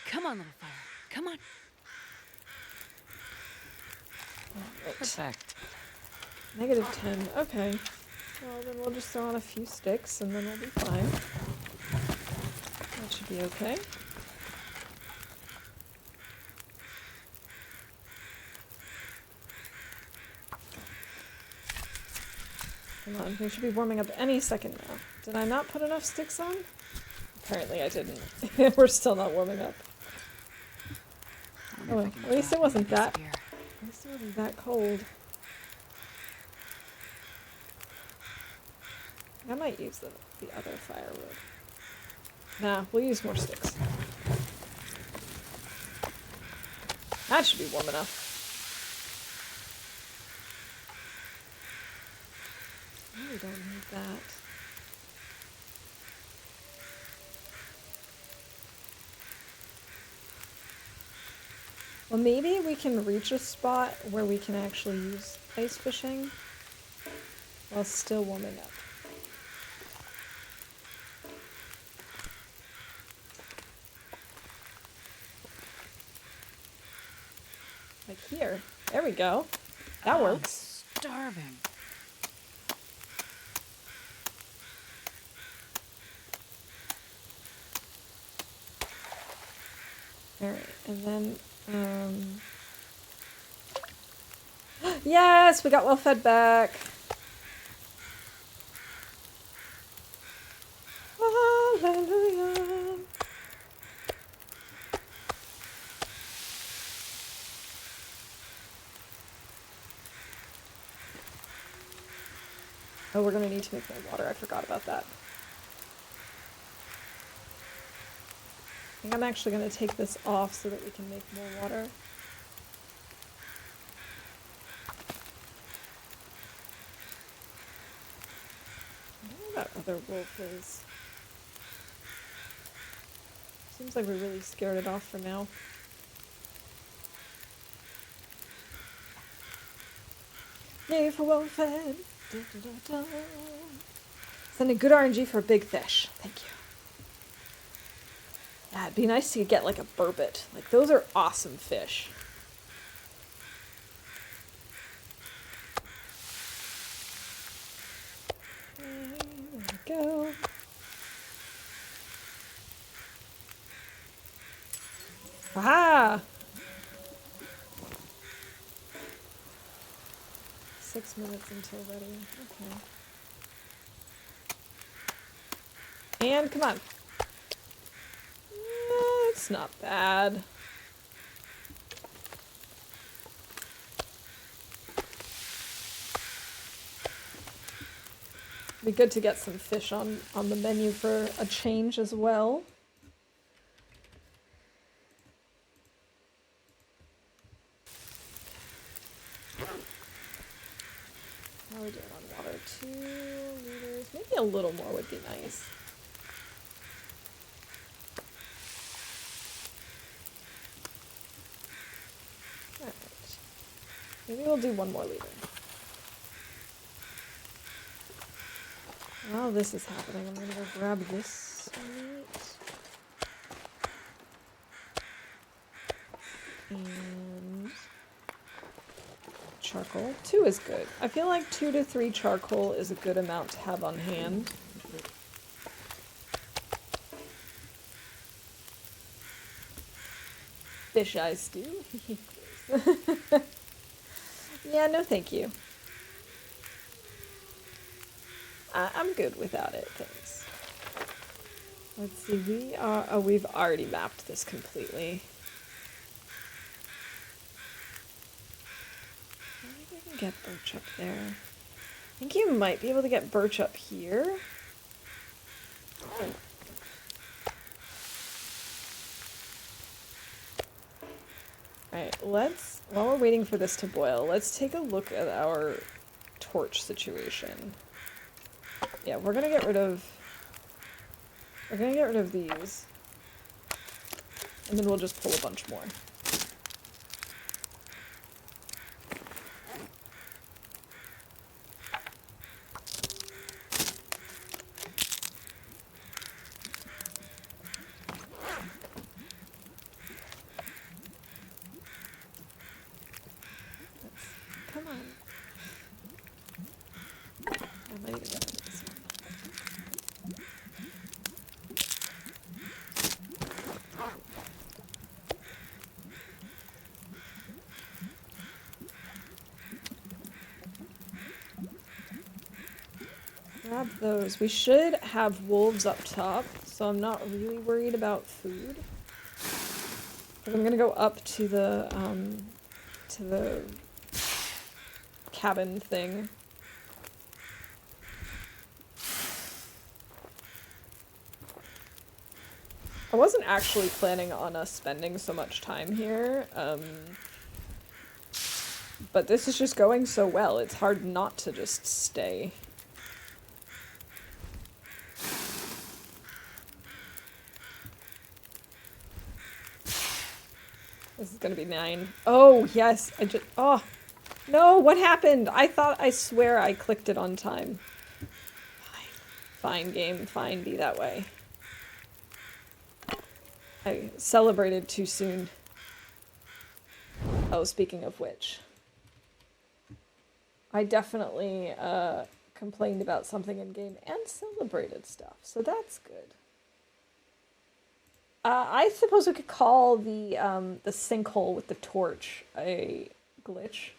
Come on, little fire. Come on. Right. Perfect. -10. Okay. Well, then we'll just throw on a few sticks and then we'll be fine. That should be okay. Come on, we should be warming up any second now. Did I not put enough sticks on? Apparently I didn't. We're still not warming up. Oh, at least it wasn't that. At least it wasn't that cold. I might use the other firewood. Nah, we'll use more sticks. That should be warm enough. We don't need that. Well, maybe we can reach a spot where we can actually use ice fishing while still warming up. Like here. There we go. That works. I'm starving. Alright, and then, yes, we got well fed back. Hallelujah. Oh, we're gonna need to make more water. I forgot about that. I think I'm actually gonna take this off so that we can make more water. I don't know what that other wolf is. Seems like we really scared it off for now. Yay for well fed. Da, da, da, da. Sending good RNG for a big fish. Thank you. Yeah, it'd be nice to get like a burbot. Like those are awesome fish. Okay, there we go. Aha! 6 minutes until ready. Okay. And come on. It's not bad. Be good to get some fish on the menu for a change as well. How are we doing on water? 2 liters. Maybe a little more would be nice. Alright. Maybe we'll do 1 more liter. While this is happening, I'm gonna go grab this meat. And charcoal. 2 is good. I feel like 2 to 3 charcoal is a good amount to have on hand. Fish eye stew? Yeah, no thank you. I'm good without it, thanks. Let's see, we've already mapped this completely. I don't think we can get birch up there. I think you might be able to get birch up here. Alright, while we're waiting for this to boil, let's take a look at our torch situation. Yeah, we're gonna get rid of these. And then we'll just pull a bunch more. Come on. I might even get this one. Grab those. We should have wolves up top, so I'm not really worried about food. But I'm gonna go up to the cabin thing. I wasn't actually planning on us spending so much time here, but this is just going so well, it's hard not to just stay. This is gonna be 9. Oh, yes. Oh. No, what happened? I swear I clicked it on time. Fine, game. Fine, be that way. I celebrated too soon. Oh, speaking of which. I definitely, complained about something in game and celebrated stuff, so that's good. I suppose we could call the sinkhole with the torch a glitch.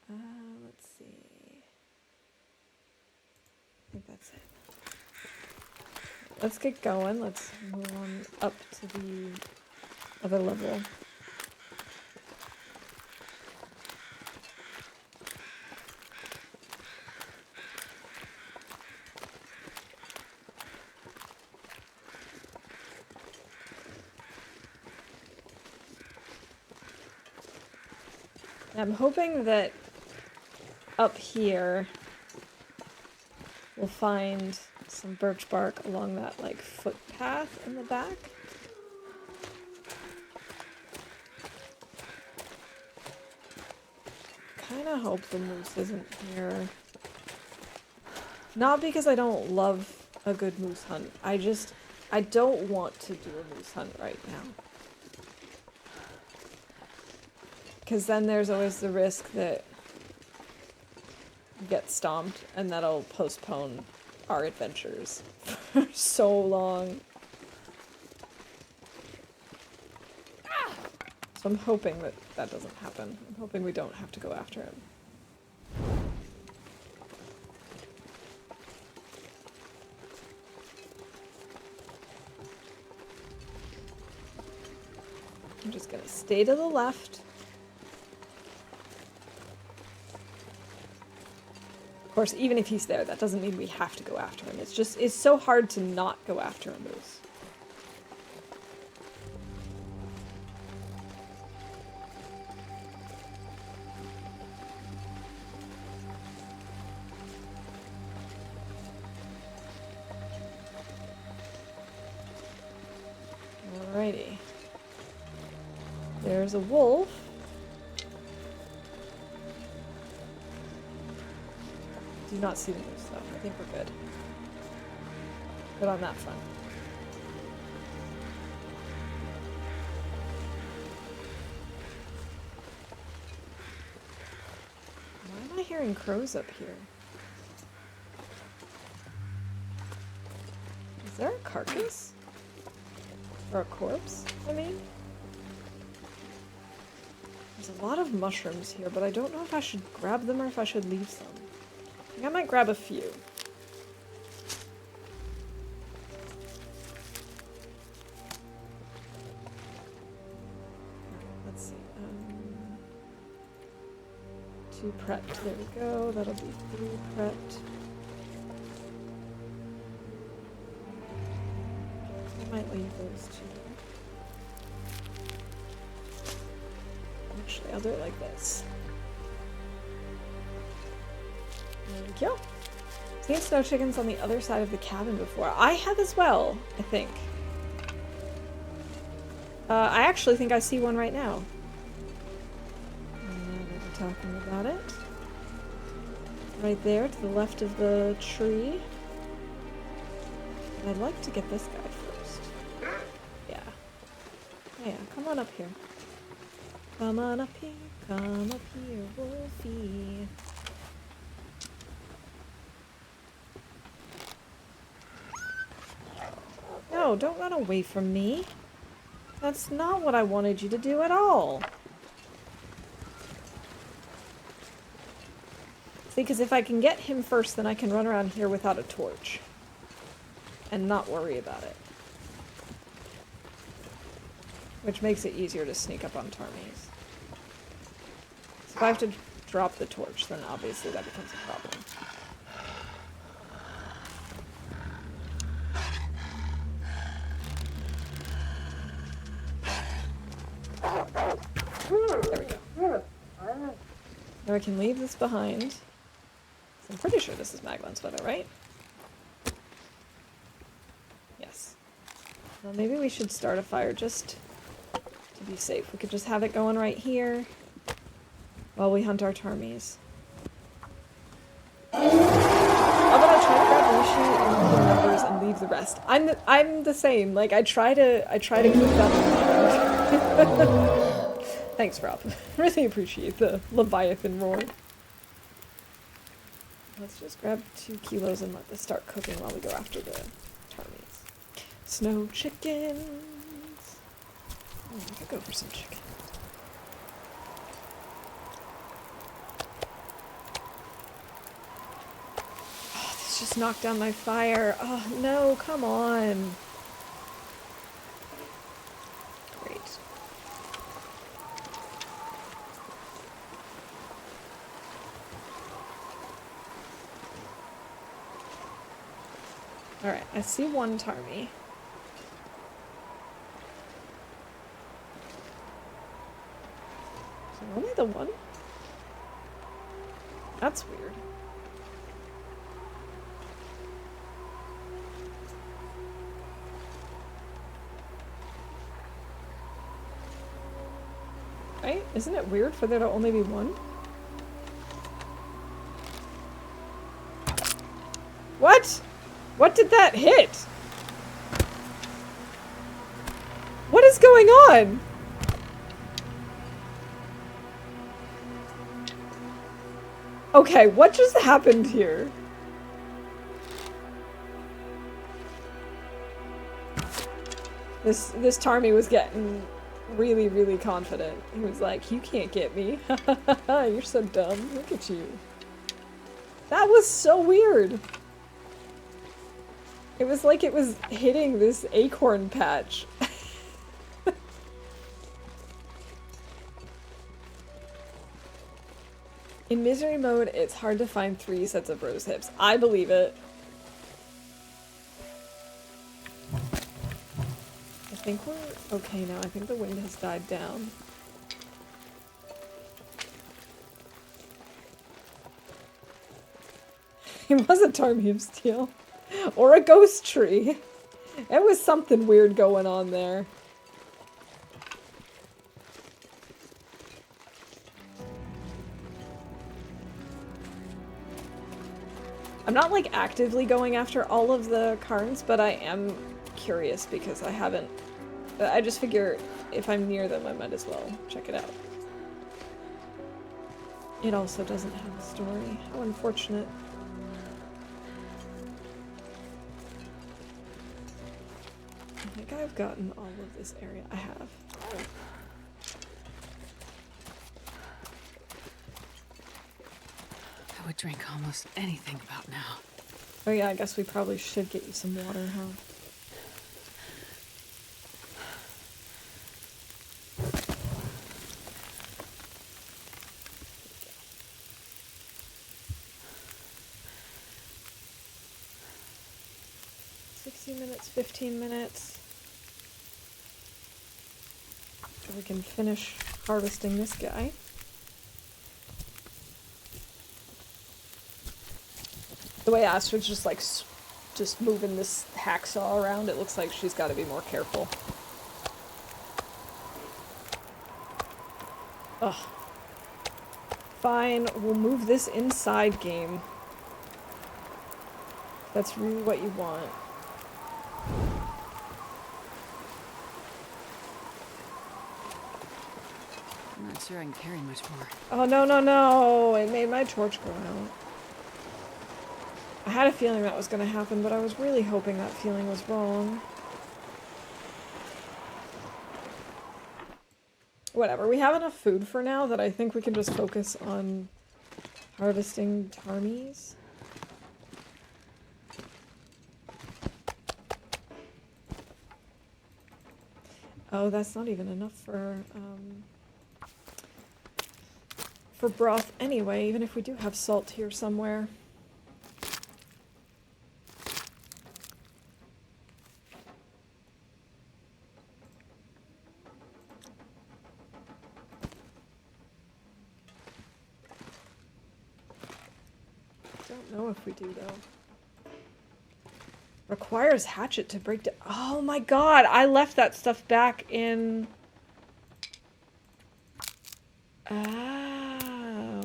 Let's see. I think that's it. Let's get going. Let's move on up to the other level. I'm hoping that up here we'll find some birch bark along that, like, footpath in the back. Kinda hope the moose isn't here. Not because I don't love a good moose hunt. I don't want to do a moose hunt right now. Because then there's always the risk that you get stomped, and that'll postpone our adventures for so long. So I'm hoping that that doesn't happen. I'm hoping we don't have to go after him. I'm just gonna stay to the left. Of course, even if he's there, that doesn't mean we have to go after him. It's so hard to not go after a moose. Alrighty. There's a wolf. Do not see the moose though. I think we're good. Good on that front. Why am I hearing crows up here? Is there a carcass? Or a corpse, I mean? There's a lot of mushrooms here, but I don't know if I should grab them or if I should leave some. I think I might grab a few. Okay, let's see. 2 prepped. There we go. That'll be 3 prepped. I might leave those 2. Actually, I'll do it like this. There we go. Seen snow chickens on the other side of the cabin before. I have as well, I think. I actually think I see one right now. We're talking about it. Right there, to the left of the tree. And I'd like to get this guy first. Yeah. Yeah, come on up here. Come on up here, Wolfie. No, don't run away from me. That's not what I wanted you to do at all. See, because if I can get him first, then I can run around here without a torch. And not worry about it. Which makes it easier to sneak up on Tarmies. So if I have to drop the torch, then obviously that becomes a problem. There we go. Now I can leave this behind. I'm pretty sure this is Maglin's weather, right? Well, maybe we should start a fire just to be safe. We could just have it going right here while we hunt our Tarmies. I'm gonna try to grab Rishi and the numbers and leave the rest. I'm the same. Like I try to keep that in mind. Thanks, Rob. Really appreciate the Leviathan roar. Let's just grab 2 kilos and let this start cooking while we go after the Tarmies. Snow chickens. Oh, I could go for some chicken. Oh, this just knocked down my fire. Oh no, come on. Great. Alright, I see one Tarmy. Is there only the one? That's weird. Right? Isn't it weird for there to only be one? What? What did that hit? What is going on? Okay, what just happened here? This Tarmy was getting really, really confident. He was like, "You can't get me. You're so dumb. Look at you." That was so weird. It was like it was hitting this acorn patch. In misery mode, it's hard to find 3 sets of rose hips. I believe it. I think we're okay now. I think the wind has died down. It was a Tarmy of Steel. Or a ghost tree. It was something weird going on there. I'm not like actively going after all of the Karns, but I am curious because I haven't... I just figure if I'm near them I might as well check it out. It also doesn't have a story. How unfortunate. I think I've gotten all of this area. I have. Oh. I would drink almost anything about now. Oh yeah, I guess we probably should get you some water, huh? Minutes, 15 minutes. So we can finish harvesting this guy. The way Astrid's just like just moving this hacksaw around, it looks like she's got to be more careful. Ugh. Fine, we'll move this inside game. That's really what you want. I'm not sure I can carry much more. Oh, no, no, no! It made my torch go out. I had a feeling that was going to happen, but I was really hoping that feeling was wrong. Whatever, we have enough food for now that I think we can just focus on harvesting Tarmies. Oh, that's not even enough for broth anyway, even if we do have salt here somewhere. Don't know if we do, though. Requires hatchet to break down. Oh my god, I left that stuff back in... Oh.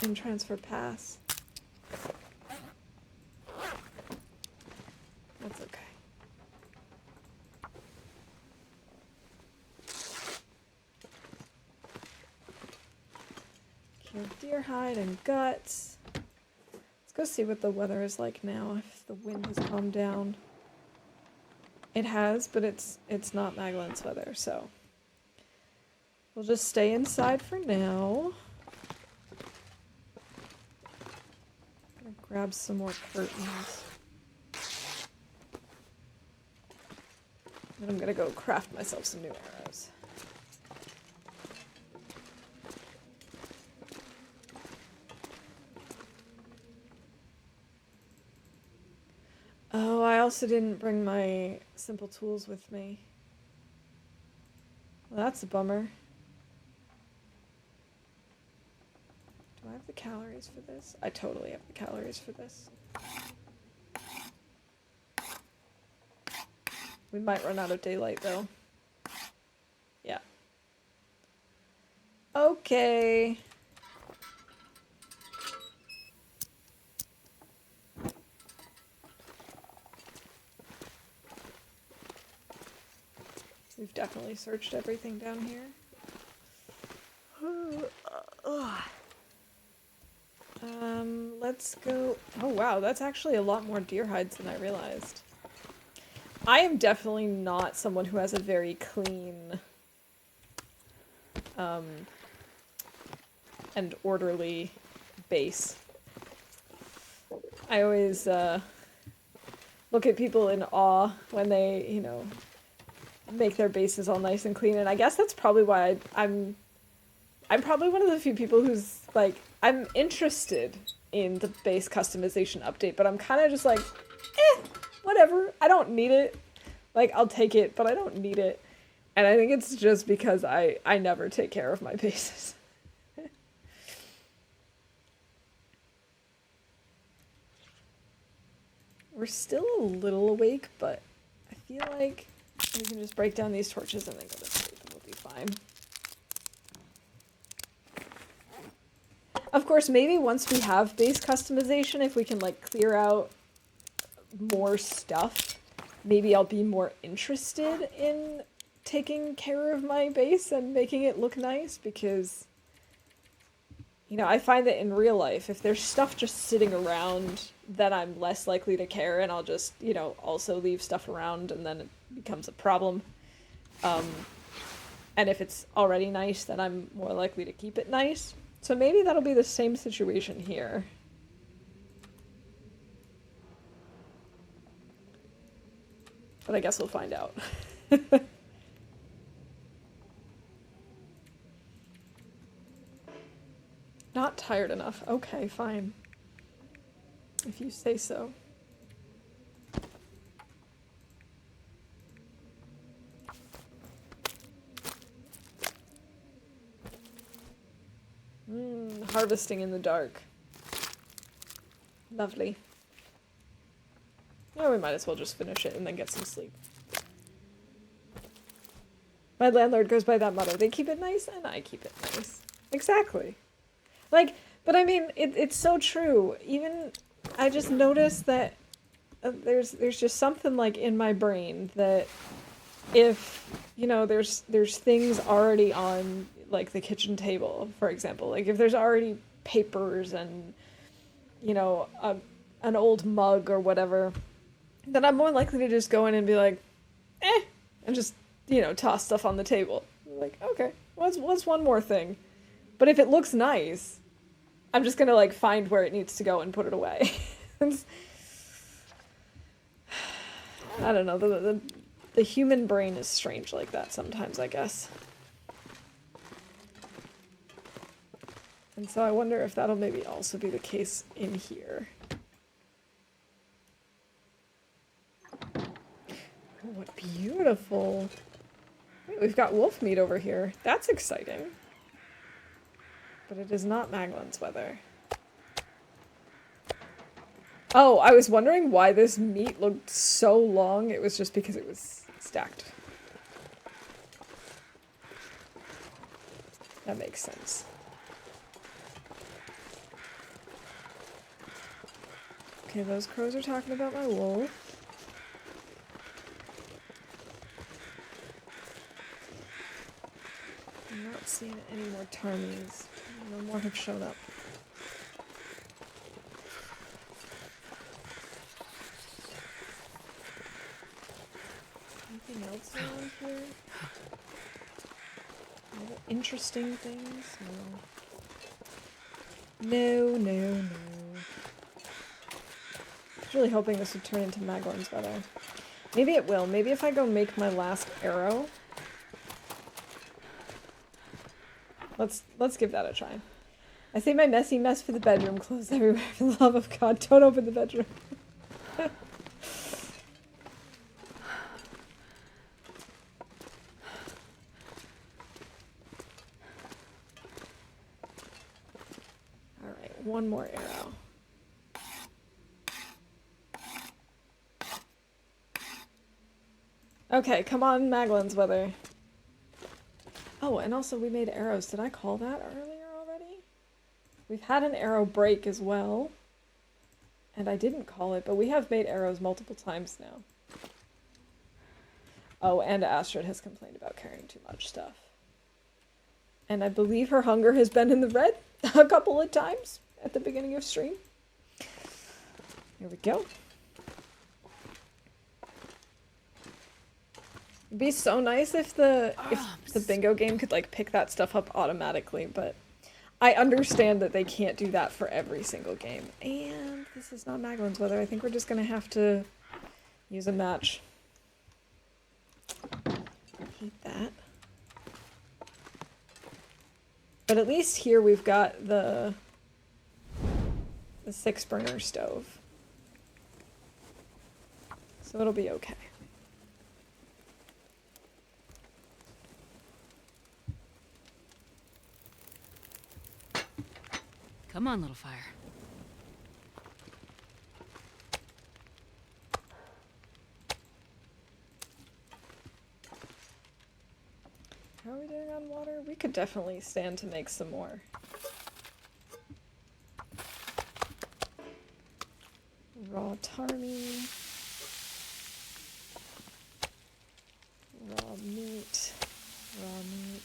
In transfer pass. That's okay. Cured deer hide and guts. Let's go see what the weather is like now, if the wind has calmed down. It has, but it's not Magdalene's weather, so we'll just stay inside for now. Gonna grab some more curtains. And I'm gonna go craft myself some new arrows. Oh, I also didn't bring my simple tools with me. Well, that's a bummer. Do I have the calories for this? I totally have the calories for this. We might run out of daylight, though. Yeah. Okay. We've definitely searched everything down here. Let's go... Oh wow, that's actually a lot more deer hides than I realized. I am definitely not someone who has a very clean and orderly base. I always look at people in awe when they, you know, make their bases all nice and clean, and I guess that's probably why I'm probably one of the few people who's like, I'm interested in the base customization update, but I'm kind of just like, whatever, I don't need it. Like, I'll take it, but I don't need it. And I think it's just because I never take care of my bases. We're still a little awake, but I feel like we can just break down these torches and then go to sleep and we'll be fine. Of course, maybe once we have base customization, if we can, like, clear out more stuff, maybe I'll be more interested in taking care of my base and making it look nice, because, you know, I find that in real life, if there's stuff just sitting around, then I'm less likely to care, and I'll just, you know, also leave stuff around, and then it becomes a problem. And if it's already nice, then I'm more likely to keep it nice. So maybe that'll be the same situation here. But I guess we'll find out. Not tired enough. Okay, fine. If you say so. Harvesting in the dark. Lovely. Oh, we might as well just finish it and then get some sleep. My landlord goes by that motto. They keep it nice and I keep it nice. Exactly. Like, but I mean, it's so true. Even, I just noticed that there's just something like in my brain that if, you know, there's things already on like the kitchen table, for example, like if there's already papers and, you know, an old mug or whatever, then I'm more likely to just go in and be like, and just, you know, toss stuff on the table. Like, okay, what's one more thing? But if it looks nice, I'm just gonna like find where it needs to go and put it away. I don't know, the human brain is strange like that sometimes, I guess. And so I wonder if that'll maybe also be the case in here. Oh, what beautiful. Wait, we've got wolf meat over here. That's exciting. But it is not Magdalene's weather. Oh, I was wondering why this meat looked so long. It was just because it was stacked. That makes sense. Okay, those crows are talking about my wool. I'm not seeing any more tarmies. No more have shown up. Anything else around here? Any interesting things? No. No. I was really hoping this would turn into Maglin's weather. Maybe it will. Maybe if I go make my last arrow. Let's give that a try. I say my messy mess for the bedroom. Clothes everywhere. For the love of God, don't open the bedroom. Alright, one more arrow. Okay, come on, Maglin's weather. Oh, and also we made arrows. Did I call that earlier already? We've had an arrow break as well. And I didn't call it, but we have made arrows multiple times now. Oh, and Astrid has complained about carrying too much stuff. And I believe her hunger has been in the red a couple of times at the beginning of stream. Here we go. It'd be so nice if the bingo game could like pick that stuff up automatically, but I understand that they can't do that for every single game. And this is not Maglin's weather. I think we're just gonna have to use a match. I hate that. But at least here we've got the 6-burner stove. So it'll be okay. Come on, little fire. How are we doing on water? We could definitely stand to make some more. Raw tarmy. Raw meat. Raw meat.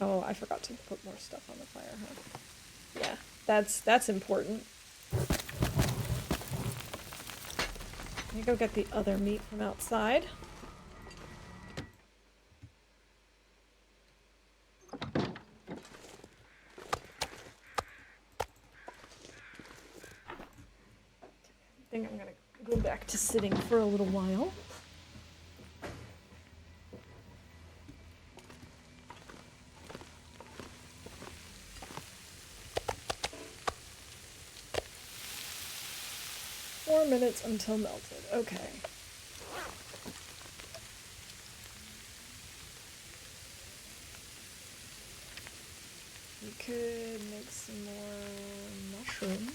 Oh, I forgot to put more stuff on the fire, huh? Yeah, that's important. Let me go get the other meat from outside. I think I'm gonna go back to sitting for a little while. Minutes until melted. Okay. We could make some more mushrooms.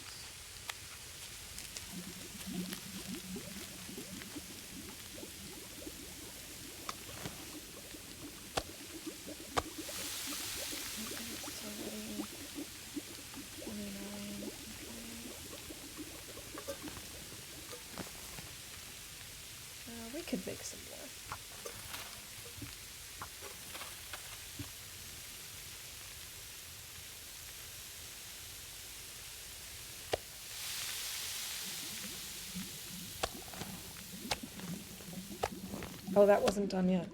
We could make some more. Oh, that wasn't done yet.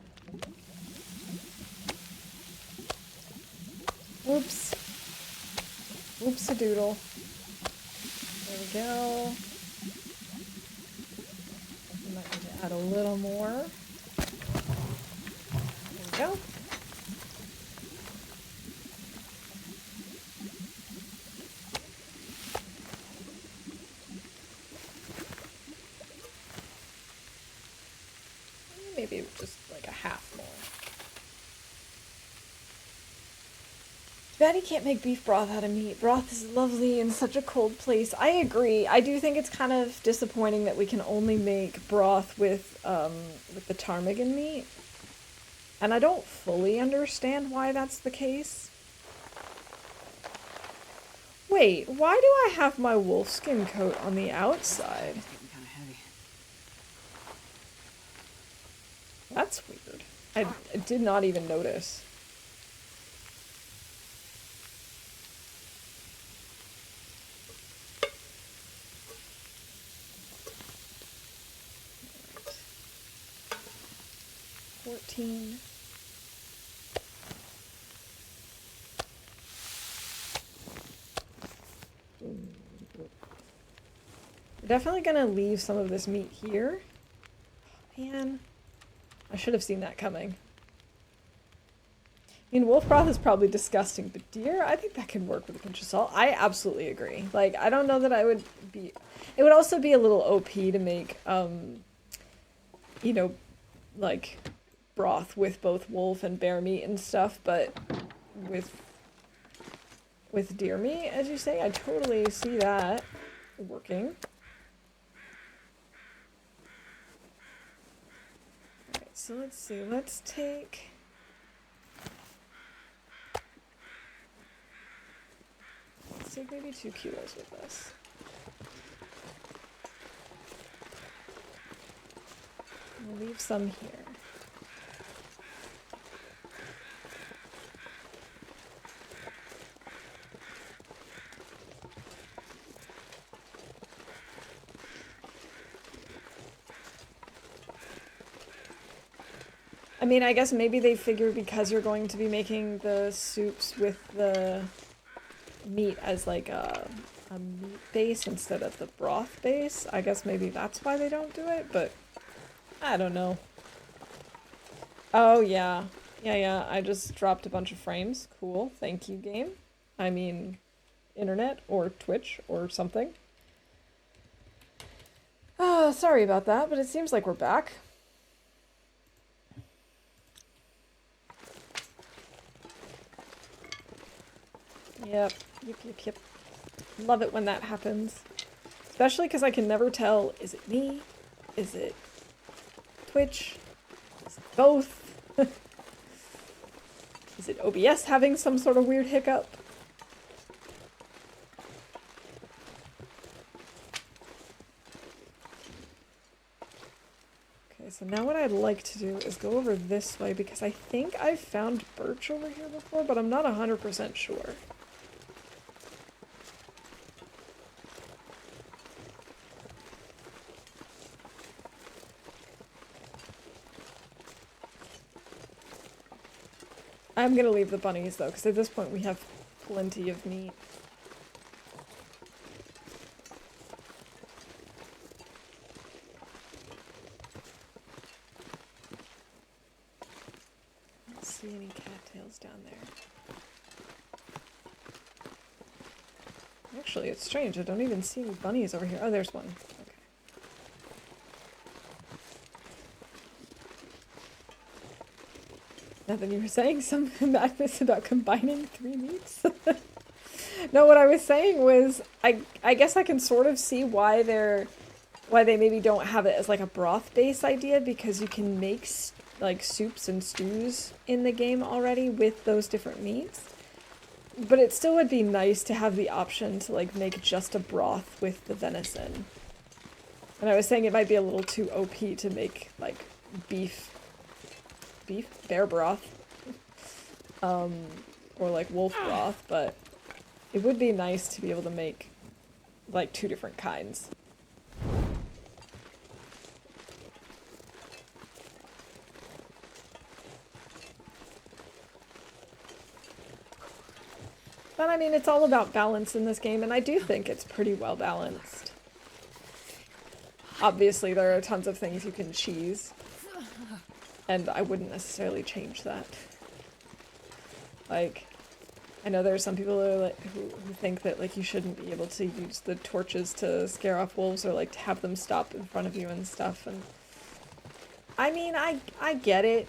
Whoops. Whoops-a-doodle. There we go. I might need to add a little more. There we go. Maybe just like a half more. Betty can't make beef broth out of meat. Broth is lovely in such a cold place. I agree. I do think it's kind of disappointing that we can only make broth with the ptarmigan meat. And I don't fully understand why that's the case. Wait, why do I have my wolfskin coat on the outside? It's getting kind of heavy. That's weird. I did not even notice. Right. 14. We're definitely gonna leave some of this meat here. Oh, man, I should have seen that coming. I mean, wolf broth is probably disgusting, but deer, I think that can work with a pinch of salt. I absolutely agree. Like, I don't know that I would be... It would also be a little OP to make, you know, like, broth with both wolf and bear meat and stuff, but with deer meat, as you say, I totally see that working. Alright, so let's see. Let's take... Let's take maybe 2 kilos with this. We'll leave some here. I mean, I guess maybe they figure because you're going to be making the soups with the meat as like a meat base instead of the broth base. I guess maybe that's why they don't do it, but I don't know. Oh, yeah. Yeah, I just dropped a bunch of frames. Cool. Thank you, game. I mean, internet or Twitch or something. Sorry about that, but it seems like we're back. Yep. Love it when that happens. Especially because I can never tell, is it me? Is it Twitch? Is it both? Is it OBS having some sort of weird hiccup? Okay, so now what I'd like to do is go over this way because I think I've found birch over here before, but I'm not 100% sure. I'm gonna leave the bunnies though, because at this point we have plenty of meat. I don't see any cattails down there. Actually, it's strange. I don't even see any bunnies over here. Oh, there's one. Okay. Nothing you were saying? Some madness about combining 3 meats? No, what I was saying was, I guess I can sort of see why they maybe don't have it as like a broth base idea, because you can make like soups and stews in the game already with those different meats. But it still would be nice to have the option to like make just a broth with the venison. And I was saying it might be a little too OP to make like bear broth, or like wolf broth, but it would be nice to be able to make like 2 different kinds. But I mean, it's all about balance in this game, and I do think it's pretty well balanced. Obviously, there are tons of things you can cheese, and I wouldn't necessarily change that. Like, I know there are some people who, who think that like you shouldn't be able to use the torches to scare off wolves, or like to have them stop in front of you and stuff. And I mean, I get it,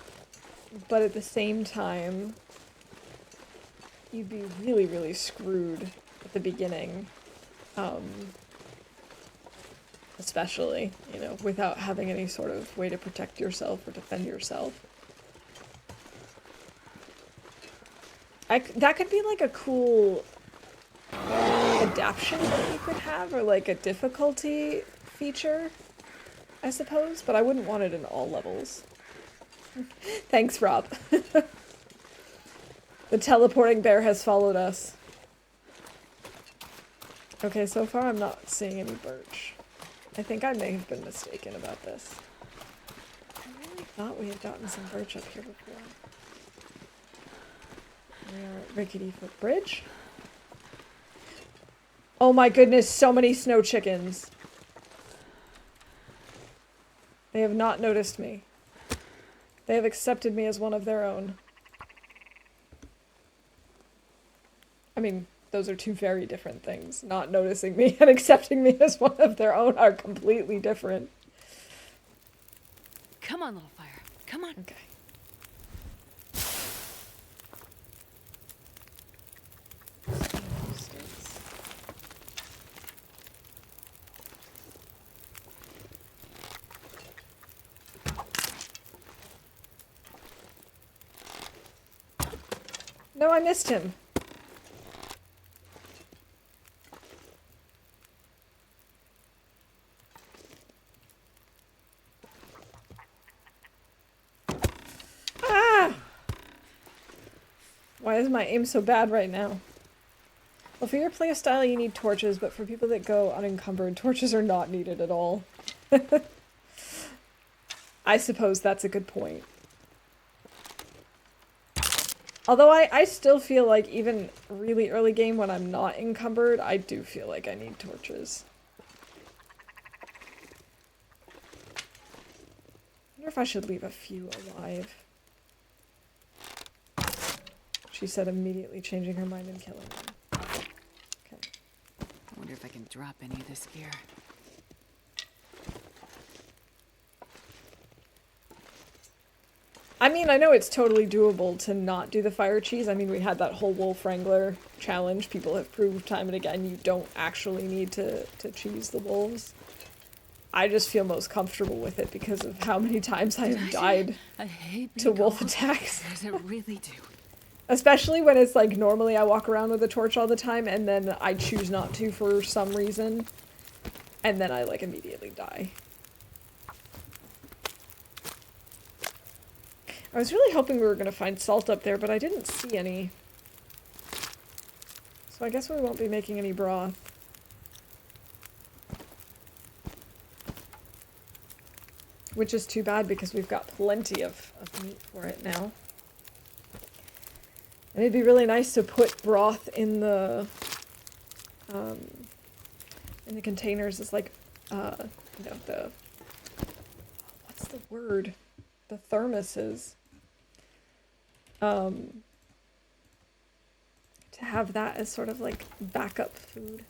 but at the same time, you'd be really, really screwed at the beginning. Especially, you know, without having any sort of way to protect yourself or defend yourself. That could be like a cool adaptation that you could have, or like a difficulty feature, I suppose, but I wouldn't want it in all levels. Thanks, Rob. The teleporting bear has followed us. Okay, so far I'm not seeing any birch. I think I may have been mistaken about this. I really thought we had gotten some birch up here before. We are at Rickety Foot Bridge. Oh my goodness, so many snow chickens. They have not noticed me. They have accepted me as one of their own. I mean, those are two very different things. Not noticing me and accepting me as one of their own are completely different. Come on, little fire. Come on. Okay. No, I missed him. Why is my aim so bad right now? Well, for your playstyle you need torches, but for people that go unencumbered, torches are not needed at all. I suppose that's a good point. Although I still feel like even really early game when I'm not encumbered, I do feel like I need torches. I wonder if I should leave a few alive. She said, immediately changing her mind and killing them. Okay. I wonder if I can drop any of this gear. I mean, I know it's totally doable to not do the fire cheese. I mean, we had that whole Wolf Wrangler challenge. People have proved time and again you don't actually need to cheese the wolves. I just feel most comfortable with it because of how many times I have died to wolf attacks. Does it really do? Especially when it's like normally I walk around with a torch all the time and then I choose not to for some reason. And then I like immediately die. I was really hoping we were going to find salt up there, but I didn't see any. So I guess we won't be making any broth. Which is too bad because we've got plenty of meat for it now. And it'd be really nice to put broth in the containers as like, you know, the, what's the word? The thermoses. To have that as sort of like backup food.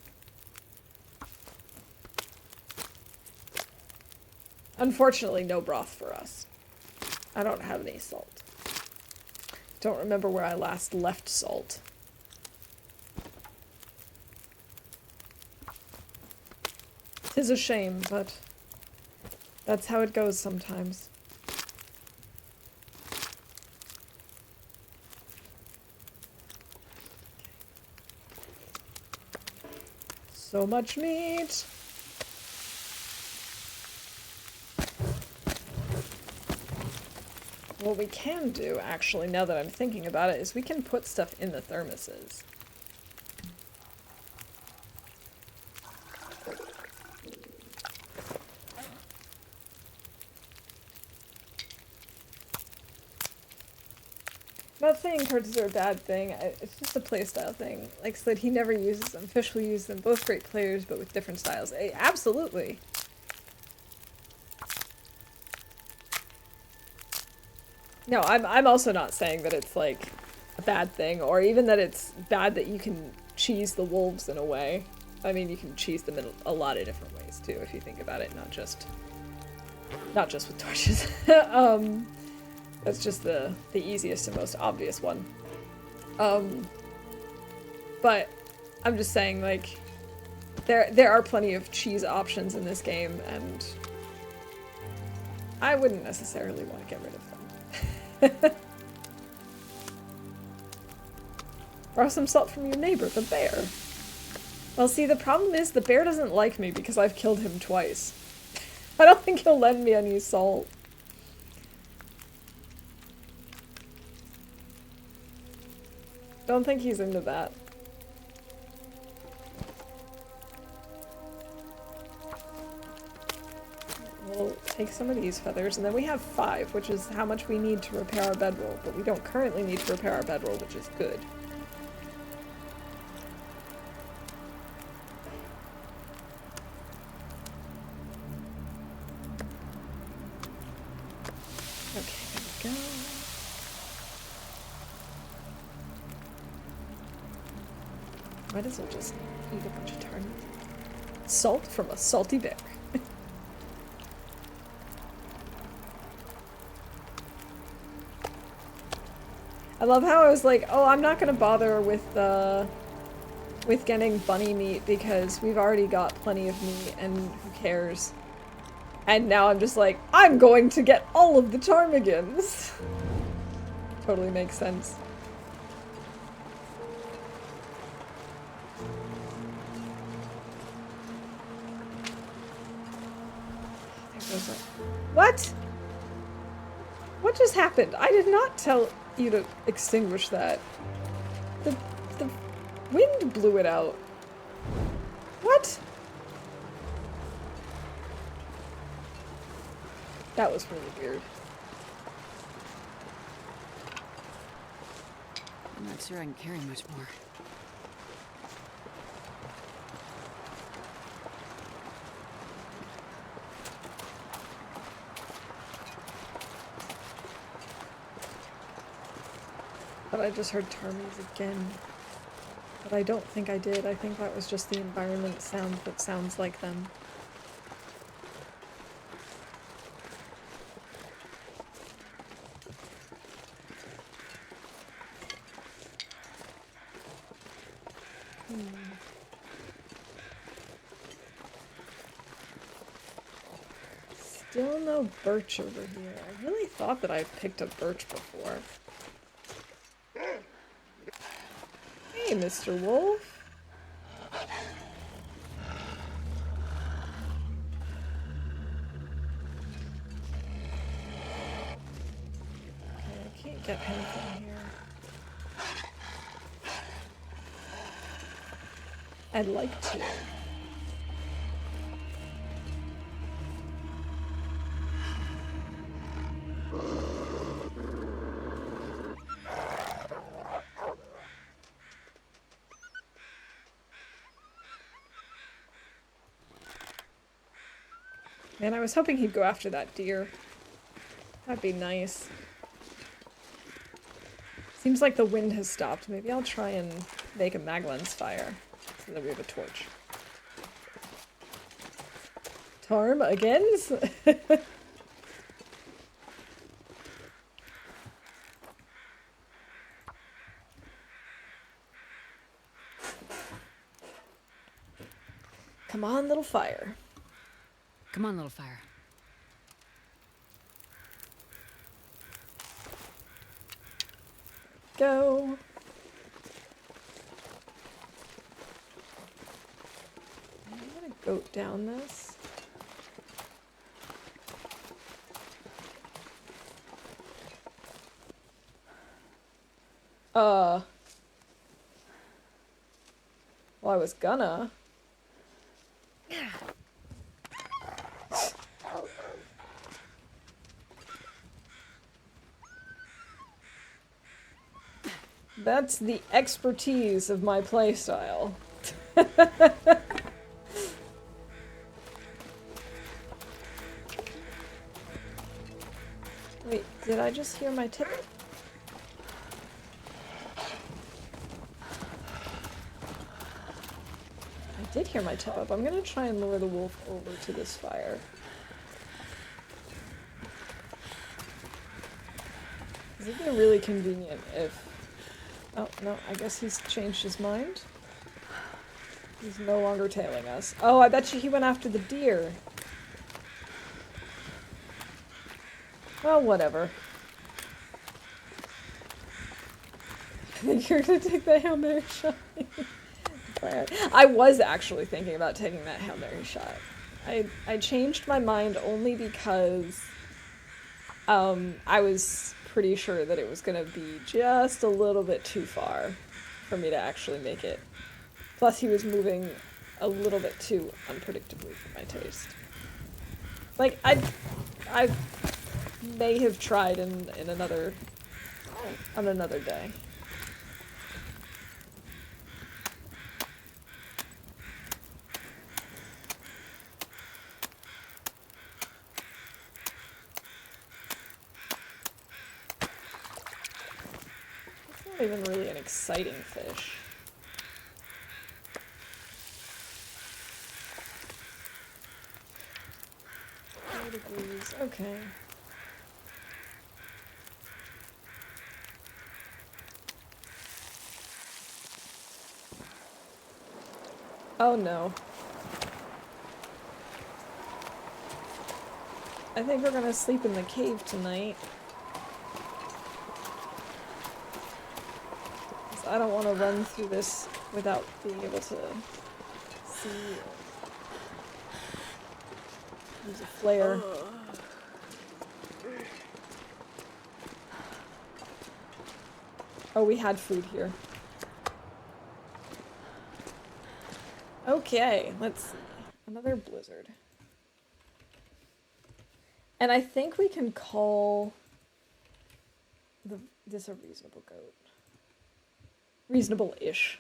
Unfortunately, no broth for us. I don't have any salt. Don't remember where I last left salt. Tis a shame, but that's how it goes sometimes. So much meat! What we can do, actually, now that I'm thinking about it, is we can put stuff in the thermoses. I'm not saying torches are a bad thing, it's just a playstyle thing. Like I said, he never uses them, Fish will use them, both great players, but with different styles. Absolutely! No, I'm also not saying that it's, like, a bad thing, or even that it's bad that you can cheese the wolves in a way. I mean, you can cheese them in a lot of different ways, too, if you think about it, not just with torches. That's just the easiest and most obvious one. But I'm just saying, like, there are plenty of cheese options in this game, and I wouldn't necessarily want to get rid of them. Borrow some salt from your neighbor, the bear. Well, see, the problem is the bear doesn't like me because I've killed him twice. I don't think he'll lend me any salt. Don't think he's into that. We'll take some of these feathers, and then we have 5, which is how much we need to repair our bedroll, but we don't currently need to repair our bedroll, which is good. Okay, there we go. Why does it just eat a bunch of turnips? Salt from a salty bear. I love how I was like, oh, I'm not gonna bother with getting bunny meat because we've already got plenty of meat and who cares. And now I'm just like, I'm going to get all of the ptarmigans. Totally makes sense. What? What just happened? I did not tell you to extinguish that. The wind blew it out. What? That was really weird. I'm not sure I can carry much more. But I just heard ptarmies again. But I don't think I did. I think that was just the environment sound that sounds like them. Still no birch over here. I really thought that I picked up birch before. Hey, Mr. Wolf. Okay, I can't get him from here. I'd like to. Man, I was hoping he'd go after that deer. That'd be nice. Seems like the wind has stopped. Maybe I'll try and make a Maglin's fire so that we have a torch. Tarm again? Come on, little fire. Come on, little fire. Go. I'm gonna goat down this. Well, I was gonna. That's the expertise of my playstyle. Wait, did I just hear my tip? I did hear my tip up. I'm gonna try and lure the wolf over to this fire. It'd be really convenient if Oh, no, I guess he's changed his mind. He's no longer tailing us. Oh, I bet you he went after the deer. Well, whatever. I think you're gonna take the Hail Mary shot. I was actually thinking about taking that Hail Mary shot. I changed my mind only because I was pretty sure that it was gonna be just a little bit too far for me to actually make it. Plus he was moving a little bit too unpredictably for my taste. Like, I may have tried in another, on another day. It's not even really an exciting fish. Degrees. Okay. Oh no. I think we're gonna sleep in the cave tonight. 'Cause I don't want to run through this without being able to see. Use a flare. Oh, we had food here. Okay, let's see. Another blizzard. And I think we can call this a reasonable goat. Reasonable-ish.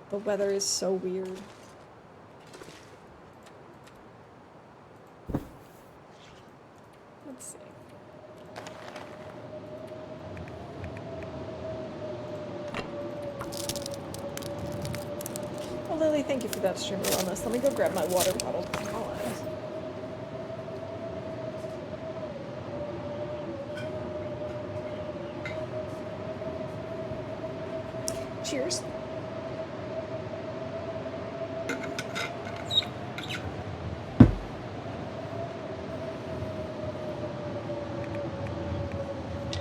The weather is so weird. Let's see. Well, Lily, thank you for that stream of wellness. Let me go grab my water bottle. Cheers.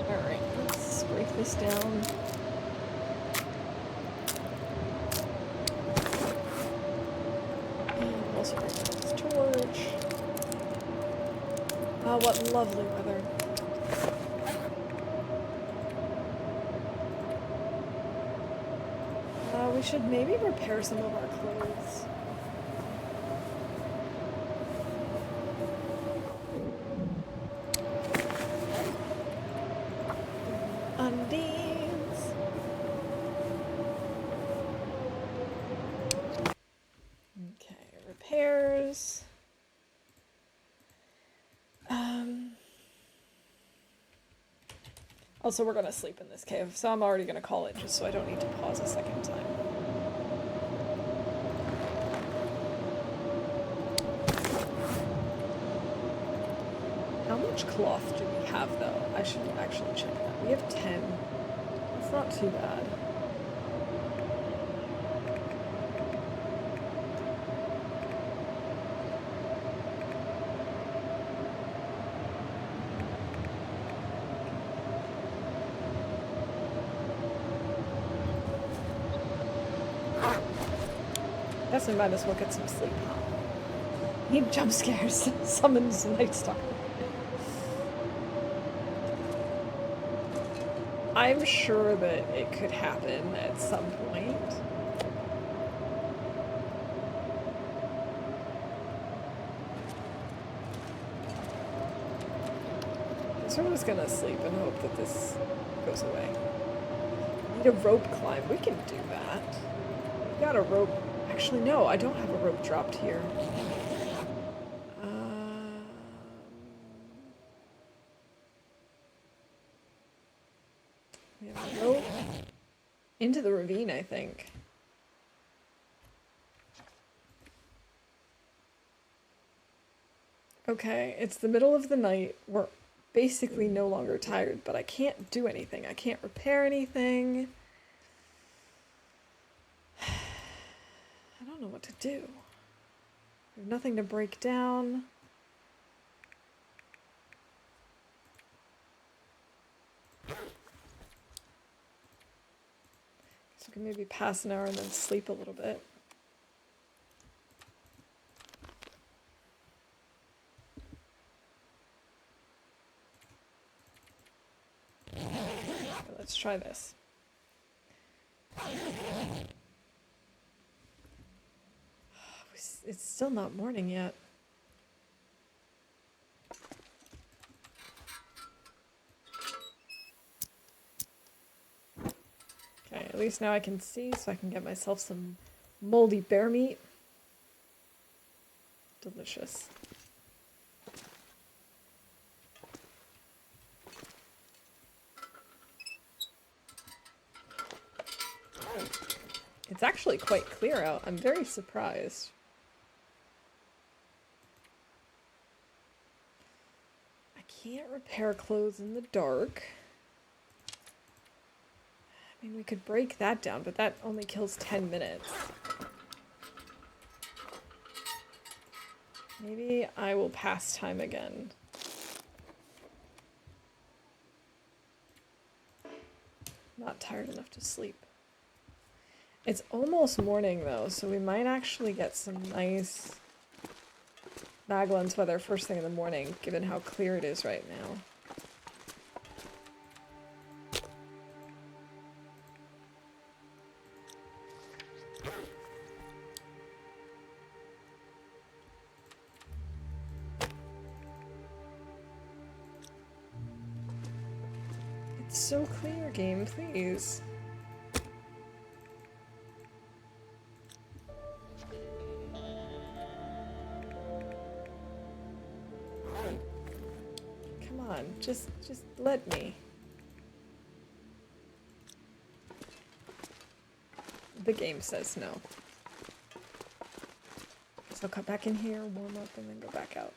Alright, let's break this down. And also bring out this torch. Oh, what lovely weather. We should maybe repair some of our clothes. Undies. Okay, repairs. Also, we're gonna sleep in this cave, so I'm already gonna call it just so I don't need to pause a second time. How much cloth do we have, though? I should actually check that. We have 10. That's not too bad. Guess we might as well get some sleep. Need jump scares. Summons Night Stalker. I'm sure that it could happen at some point. So I'm just gonna sleep and hope that this goes away. Need a rope climb. We can do that. We've got a rope. Actually, no, I don't have a rope dropped here. We have a rope into the ravine, I think. Okay, it's the middle of the night. We're basically no longer tired, but I can't do anything. I can't repair anything. I don't know what to do. There's nothing to break down. So we can maybe pass an hour and then sleep a little bit. Okay, let's try this. It's still not morning yet. Okay, at least now I can see, so I can get myself some moldy bear meat. Delicious. It's actually quite clear out. I'm very surprised. I can't repair clothes in the dark. I mean, we could break that down, but that only kills 10 minutes. Maybe I will pass time again. Not tired enough to sleep. It's almost morning though, so we might actually get some nice Maglens weather first thing in the morning, given how clear it is right now. It's so clear, game, please. Come on, just let me. The game says no. So I'll cut back in here, warm up, and then go back out.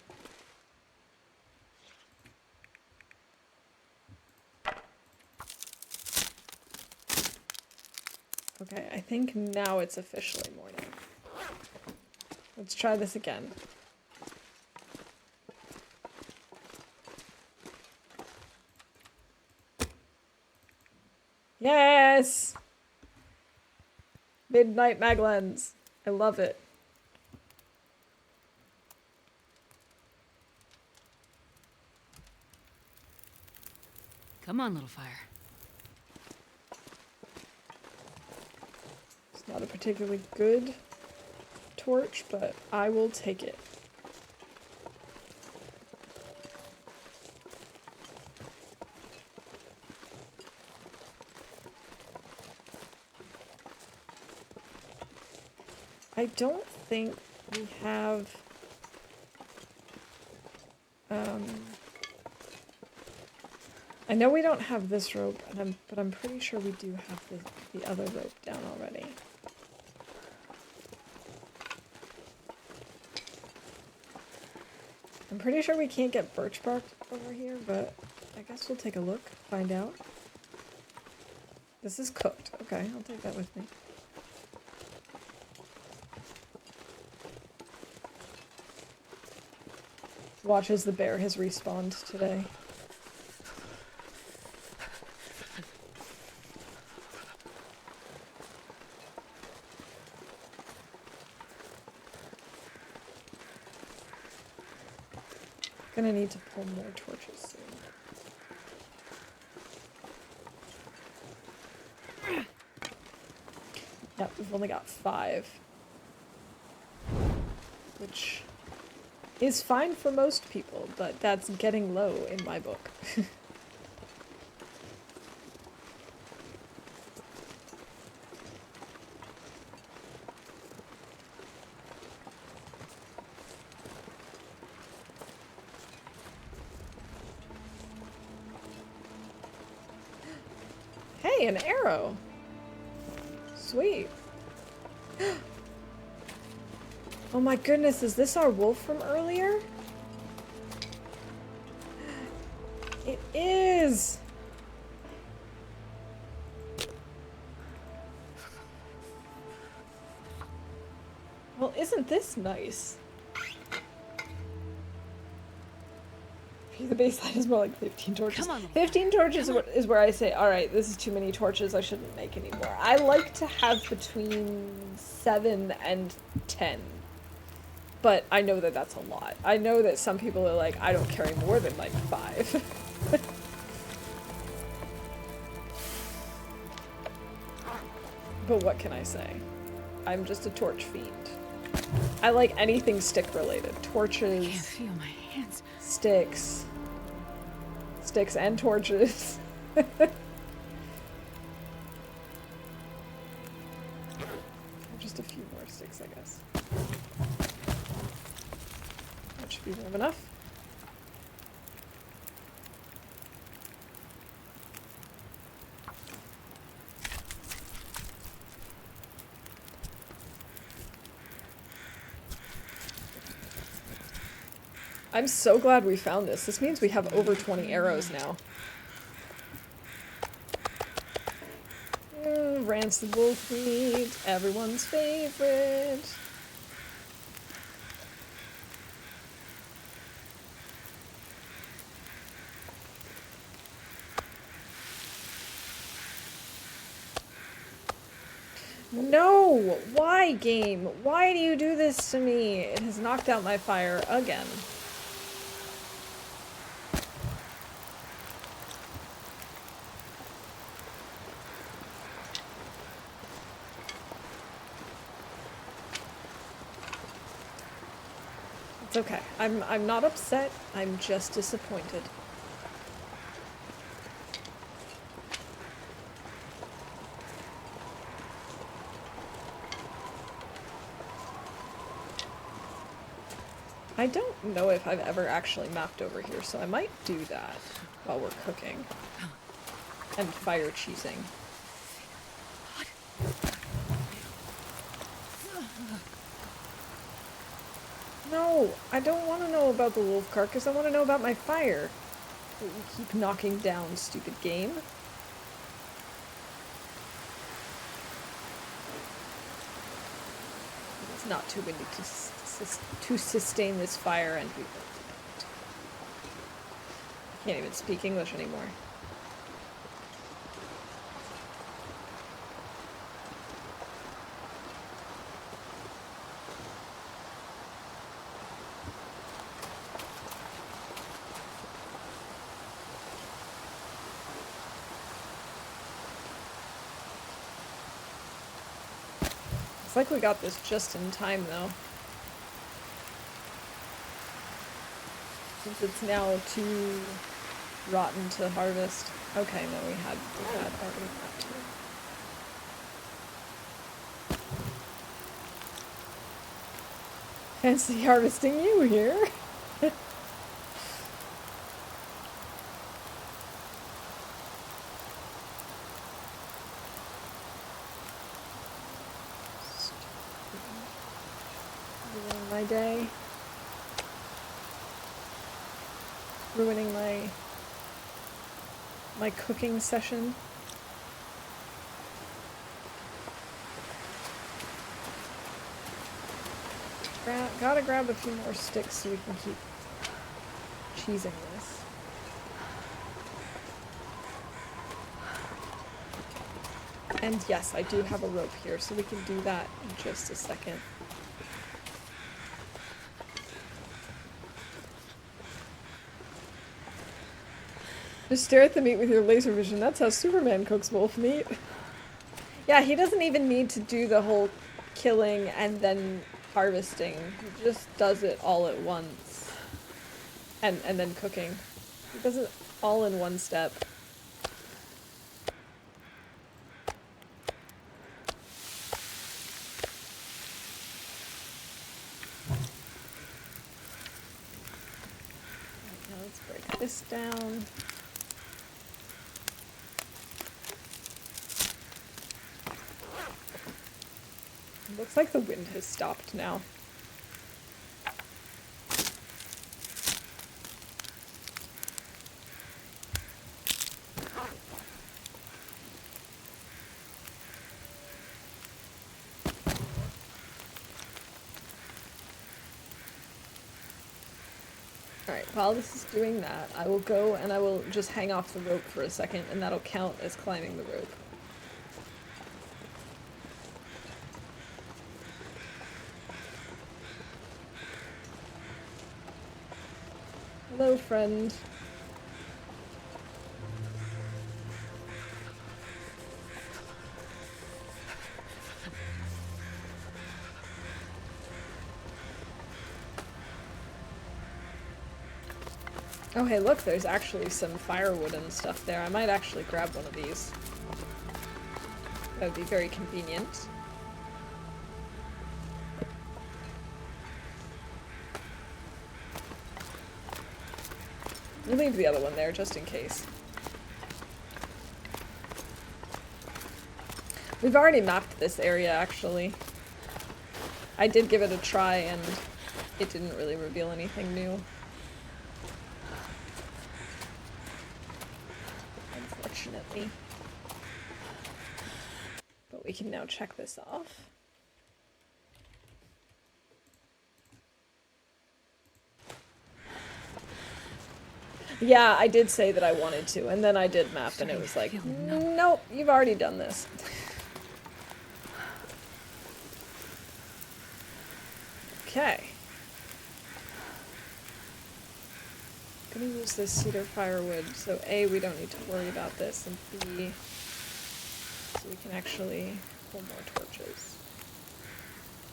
Okay, I think now it's officially morning. Let's try this again. Yes! Midnight Maglens. I love it. Come on, little fire. It's not a particularly good torch, but I will take it. I don't think we have I know we don't have this rope, but I'm pretty sure we do have the other rope down already. I'm pretty sure we can't get birch bark over here, but I guess we'll take a look, find out. This is cooked. Okay, I'll take that with me. Watch as the bear has respawned today. Gonna need to pull more torches soon. Yep, we've only got 5. Which is fine for most people, but that's getting low in my book. Hey, an arrow! Sweet. Oh my goodness, is this our wolf from earlier? It is! Well, isn't this nice? The baseline is more like 15 torches. Come on, 15 torches is where I say, alright, this is too many torches, I shouldn't make any more. I like to have between 7 and 10. But I know that that's a lot. I know that some people are like, I don't carry more than like 5. But what can I say? I'm just a torch fiend. I like anything stick related. Torches. I can't feel my hands. Sticks. Sticks and torches. Just a few more sticks, I guess. That should be warm enough. I'm so glad we found this. This means we have over 20 arrows now. Rancid wolf meat, everyone's favorite. No! Why, game? Why do you do this to me? It has knocked out my fire again. It's okay. I'm not upset. I'm just disappointed. I don't know if I've ever actually mapped over here, so I might do that while we're cooking. And fire cheesing. No, I don't want to know about the wolf carcass. I want to know about my fire. That you keep knocking down, stupid game. It's not too windy to sustain this fire, and we can't even speak English anymore. It's like we got this just in time, though. Since it's now too rotten to harvest. Okay, no, we had already that too. Fancy harvesting you here. Ruining my day. Ruining my cooking session. Gotta grab a few more sticks so we can keep cheesing this. And yes, I do have a rope here, so we can do that in just a second. Just stare at the meat with your laser vision. That's how Superman cooks wolf meat. Yeah, he doesn't even need to do the whole killing and then harvesting. He just does it all at once. And then cooking. He does it all in one step. Right, now let's break this down. Looks like the wind has stopped now. Alright, while this is doing that, I will go and I will just hang off the rope for a second, and that'll count as climbing the rope. Hello, friend. Oh hey, look, there's actually some firewood and stuff there. I might actually grab one of these. That would be very convenient. We'll leave the other one there, just in case. We've already mapped this area, actually. I did give it a try, and it didn't really reveal anything new. Unfortunately. But we can now check this off. Yeah, I did say that I wanted to, and then I did map, and it was like, nope, you've already done this. Okay. I'm gonna use this cedar firewood, so A, we don't need to worry about this, and B, so we can actually pull more torches.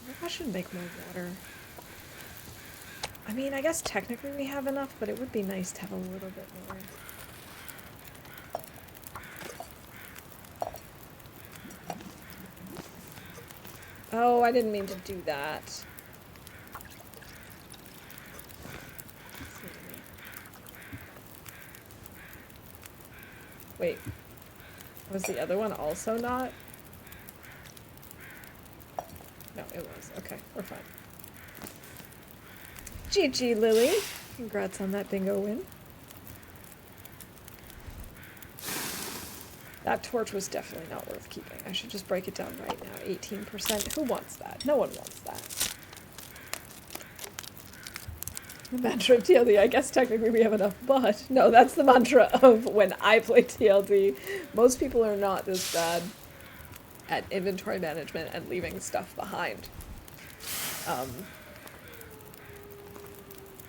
I think I should make more water. I mean, I guess technically we have enough, but it would be nice to have a little bit more. Oh, I didn't mean to do that. Wait, was the other one also not? No, it was. Okay, we're fine. GG, Lily. Congrats on that bingo win. That torch was definitely not worth keeping. I should just break it down right now. 18%. Who wants that? No one wants that. The mantra of TLD. I guess technically we have enough, but no, that's the mantra of when I play TLD. Most people are not this bad at inventory management and leaving stuff behind.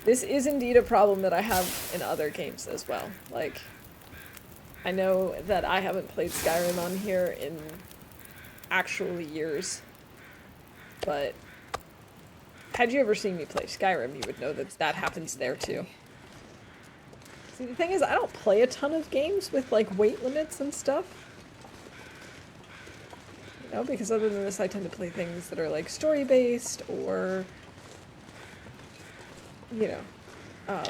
This is indeed a problem that I have in other games as well. Like, I know that I haven't played Skyrim on here in actually years, but had you ever seen me play Skyrim, you would know that that happens there too. See, the thing is, I don't play a ton of games with, like, weight limits and stuff. You know, because other than this, I tend to play things that are, like, story-based or, you know,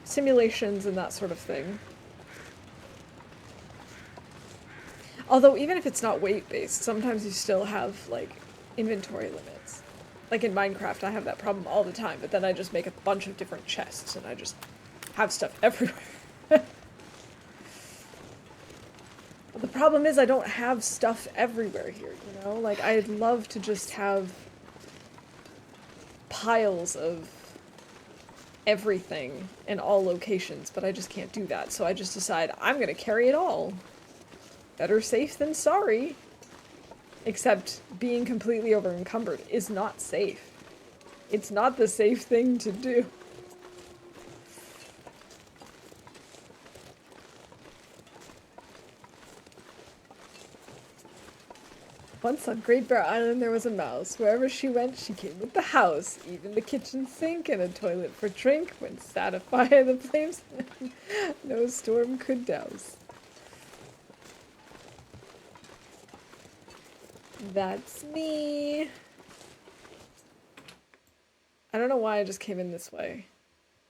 simulations and that sort of thing. Although, even if it's not weight-based, sometimes you still have, like, inventory limits. Like in Minecraft, I have that problem all the time, but then I just make a bunch of different chests, and I just have stuff everywhere. But the problem is I don't have stuff everywhere here, you know? Like, I'd love to just have piles of everything in all locations, but I just can't do that, so I just decide I'm gonna carry it all. Better safe than sorry. Except being completely over encumbered is not safe. It's not the safe thing to do. Once on Great Bear Island there was a mouse. Wherever she went, she came with the house. Even the kitchen sink and a toilet for drink. When sat afire the flames, no storm could douse. That's me. I don't know why I just came in this way.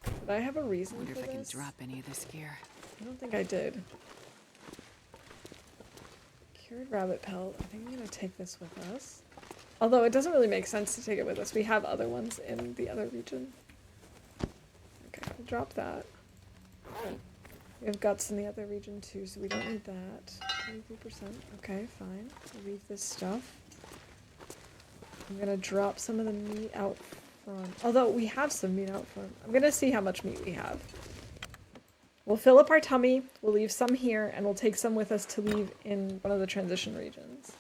Did I have a reason for this? Wonder if I can drop any of this gear. I don't think I did. Cured rabbit pelt. I think I'm gonna take this with us. Although it doesn't really make sense to take it with us. We have other ones in the other region. Okay, we'll drop that. We have guts in the other region too, so we don't need that. 23%. Okay, fine. We'll leave this stuff. I'm gonna drop some of the meat out front. Although we have some meat out front. I'm gonna see how much meat we have. We'll fill up our tummy, we'll leave some here, and we'll take some with us to leave in one of the transition regions.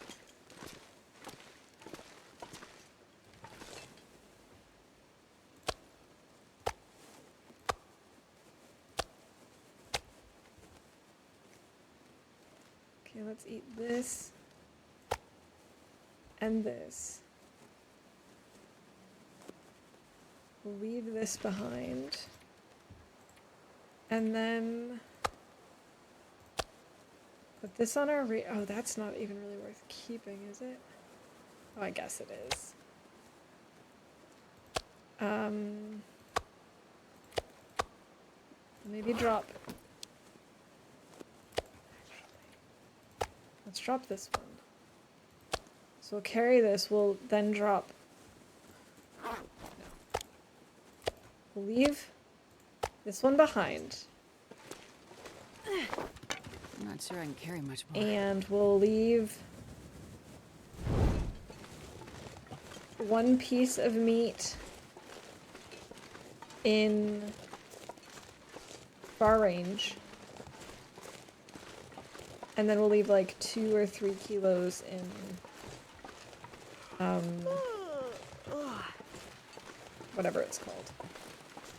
Okay, let's eat this and this. We'll leave this behind. And then put this on our oh, that's not even really worth keeping, is it? Oh, I guess it is. Maybe drop. Let's drop this one. So we'll carry this, we'll then drop. No. We'll leave this one behind. I'm not sure I can carry much more. And we'll leave one piece of meat in far range. And then we'll leave like 2 or 3 kilos in whatever it's called.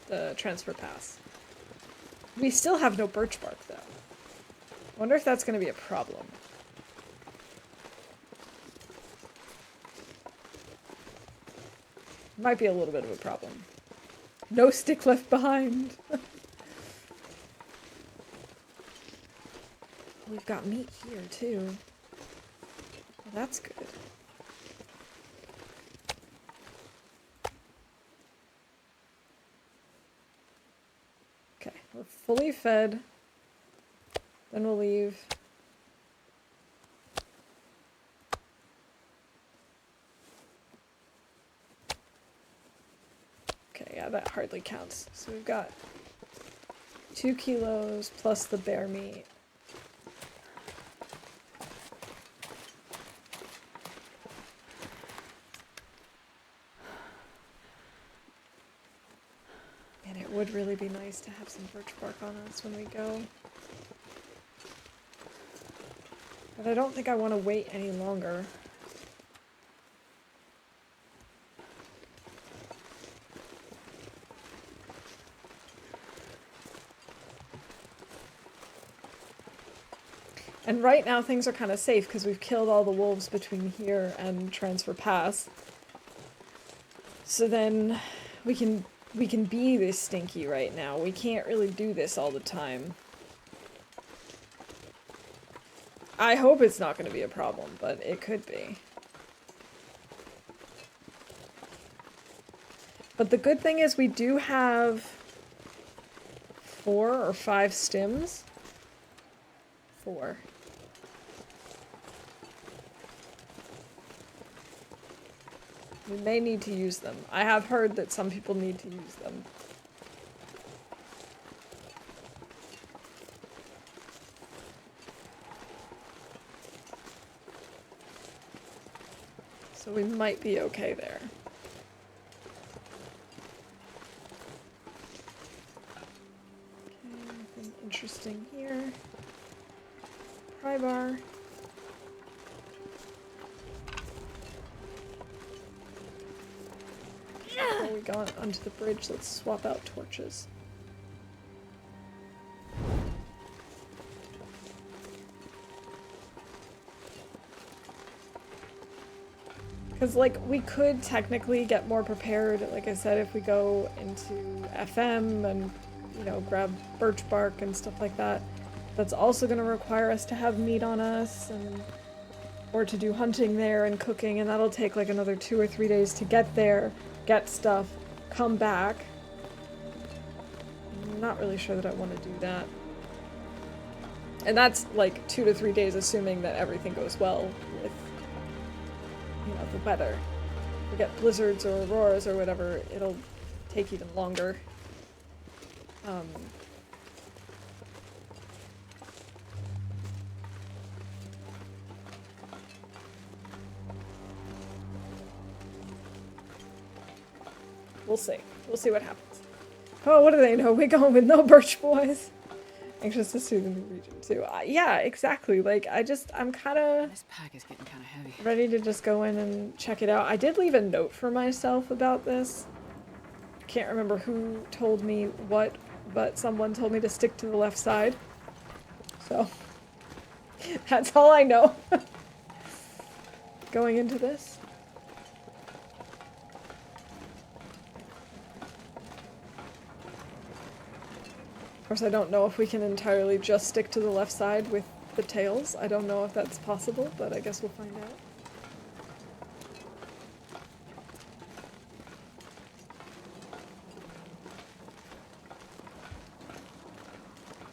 The transfer pass. We still have no birch bark though. I wonder if that's going to be a problem. Might be a little bit of a problem. No stick left behind. We've got meat here too. Well, that's good. Okay, we're fully fed. Then we'll leave. Okay, yeah, that hardly counts. So we've got 2 kilos plus the bear meat. And it would really be nice to have some birch bark on us when we go. But I don't think I want to wait any longer. And right now things are kind of safe because we've killed all the wolves between here and Transfer Pass. So then we can be this stinky right now. We can't really do this all the time. I hope it's not going to be a problem, but it could be. But the good thing is we do have 4 or 5 stims. 4. We may need to use them. I have heard that some people need to use them. So we might be okay there. Okay, nothing interesting here. Pry bar. Before we go onto the bridge, let's swap out torches. Because, like, we could technically get more prepared, like I said, if we go into FM and, you know, grab birch bark and stuff like that. That's also going to require us to have meat on us, and or to do hunting there and cooking, and that'll take like another 2 or 3 days to get there, get stuff, come back. I'm not really sure that I want to do that. And that's like 2 to 3 days, assuming that everything goes well with, you know, the weather. If we get blizzards or auroras or whatever, it'll take even longer. We'll see. We'll see what happens. Oh, what do they know? We going with no birch boys. Anxious to see the new region too. Yeah, exactly. Like, I'm kind of This pack is getting kind of heavy. ready to just go in and check it out. I did leave a note for myself about this. Can't remember who told me what, but someone told me to stick to the left side. So, that's all I know. Going into this. Of course, I don't know if we can entirely just stick to the left side with the tails. I don't know if that's possible, but I guess we'll find out.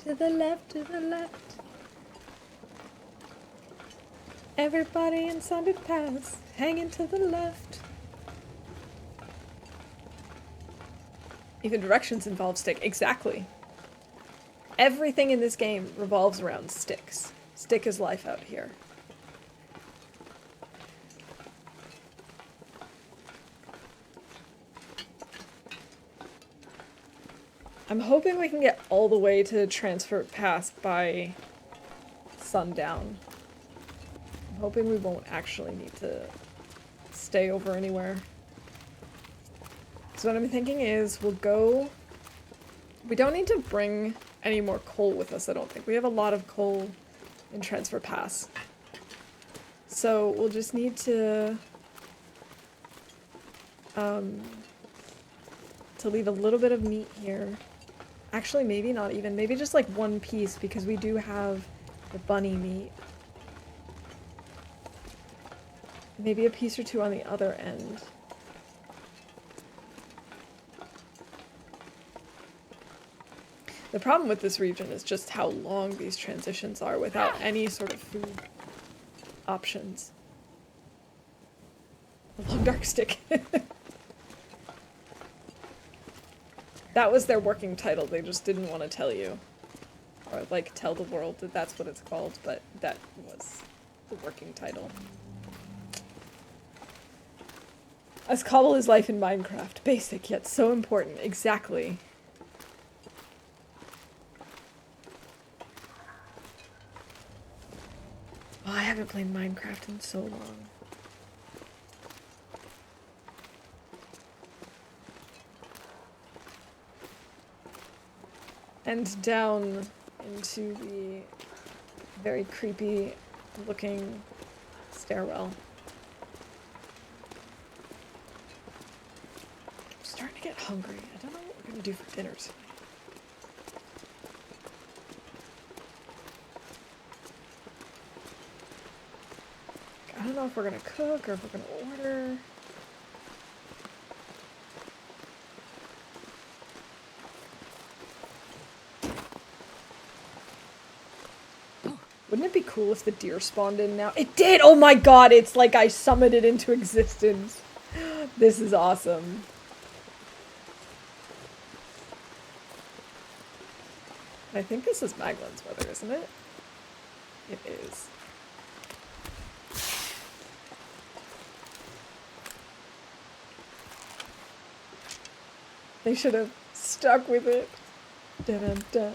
To the left, to the left. Everybody in Sundered Paths, hanging to the left. Even directions involve stick. Exactly. Everything in this game revolves around sticks. Stick is life out here. I'm hoping we can get all the way to Transfer Pass by sundown. I'm hoping we won't actually need to stay over anywhere. So what I'm thinking is we'll go... We don't need to bring any more coal with us, I don't think. We have a lot of coal in Transfer Pass. So we'll just need to leave a little bit of meat here. Actually, maybe not even. Maybe just like one piece, because we do have the bunny meat. Maybe a piece or two on the other end. The problem with this region is just how long these transitions are without any sort of food options. A long dark stick. That was their working title. They just didn't want to tell you. Or, like, tell the world that that's what it's called, but that was the working title. As cobble is life in Minecraft. Basic, yet so important. Exactly. Oh, I haven't played Minecraft in so long. And down into the very creepy looking stairwell. I'm starting to get hungry. I don't know what we're gonna do for dinner tonight. I don't know if we're gonna cook or if we're gonna order. Wouldn't it be cool if the deer spawned in now? It did! Oh my god, it's like I summoned it into existence. This is awesome. I think this is Maglin's weather, isn't it? It is. They should have stuck with it. Dun-dun-dun.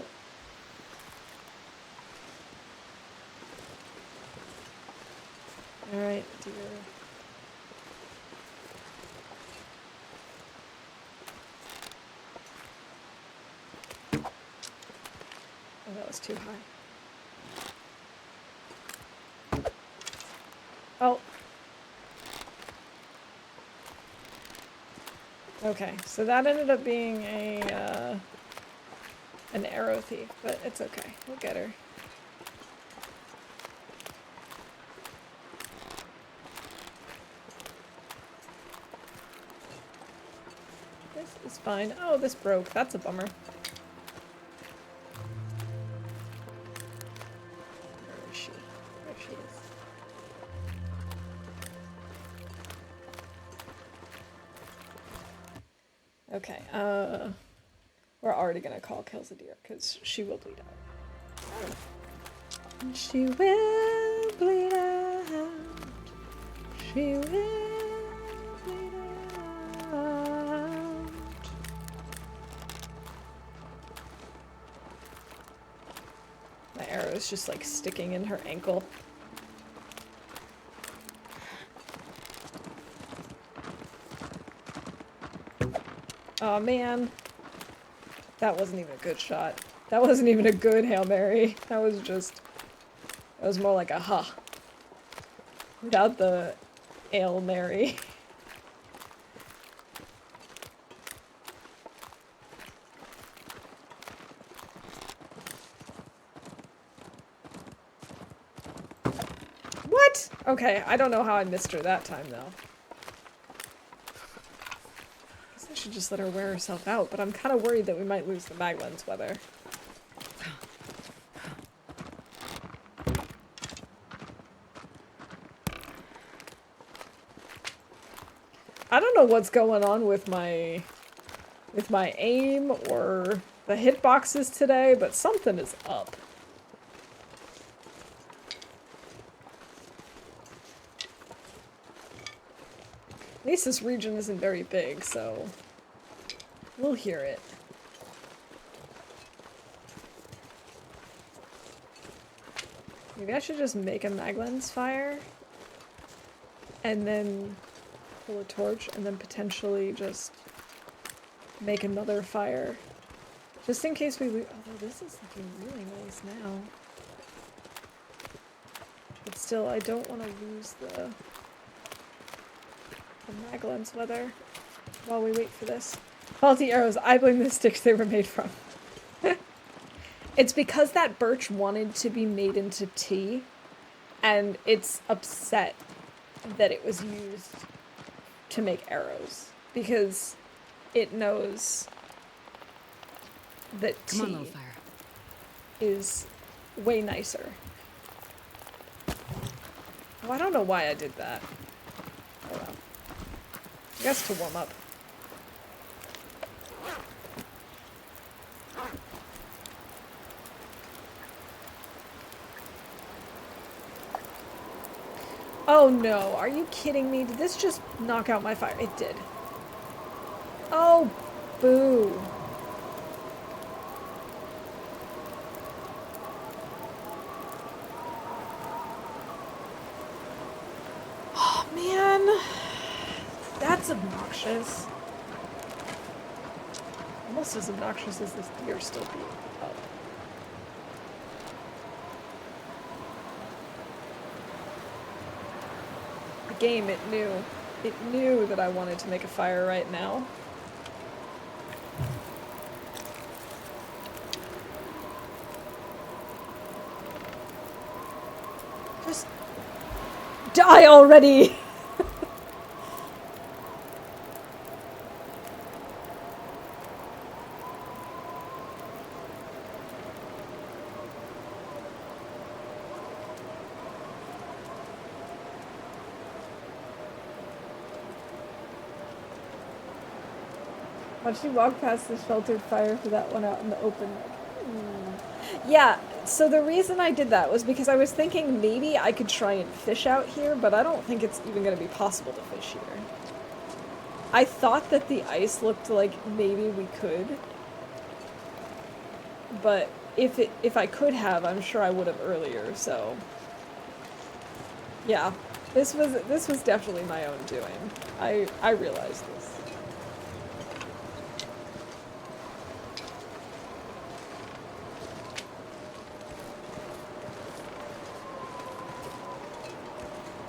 Alright, dear. Oh, that was too high. Oh. Okay, so that ended up being a, an arrow thief, but it's okay. We'll get her. This is fine. Oh, this broke. That's a bummer. Where is she? There she is. Okay, we're already gonna call Kelsadir, because she will bleed out. She will bleed out. She will bleed out. my arrow is just like sticking in her ankle. Oh man. That wasn't even a good shot. That wasn't even a good Hail Mary. That was more like a ha. Without the Ale Mary. What? Okay, I don't know how I missed her that time though. I should just let her wear herself out, but I'm kind of worried that we might lose the Maglens weather. I don't know what's going on with my aim or the hitboxes today, but something is up. At least this region isn't very big, so we'll hear it. Maybe I should just make a Maglens fire and then pull a torch and then potentially just make another fire. Just in case we lose. Although this is looking really nice now. But still, I don't want to lose the Maglens weather while we wait for this. Faulty arrows, I blame the sticks they were made from. It's because that birch wanted to be made into tea, and it's upset that it was used to make arrows, because it knows that tea is way nicer. Oh, I don't know why I did that. Oh well. I guess to warm up. Oh no, are you kidding me? Did this just knock out my fire? It did. Oh, boo. Oh man. That's obnoxious. Almost as obnoxious as this deer still being up. The game, it knew that I wanted to make a fire right now. Just die already! Watched you walk past the sheltered fire for that one out in the open. Yeah, so the reason I did that was because I was thinking maybe I could try and fish out here, but I don't think it's even going to be possible to fish here. I thought that the ice looked like maybe we could, but if I could have, I'm sure I would have earlier, so yeah, this was definitely my own doing. I realized this.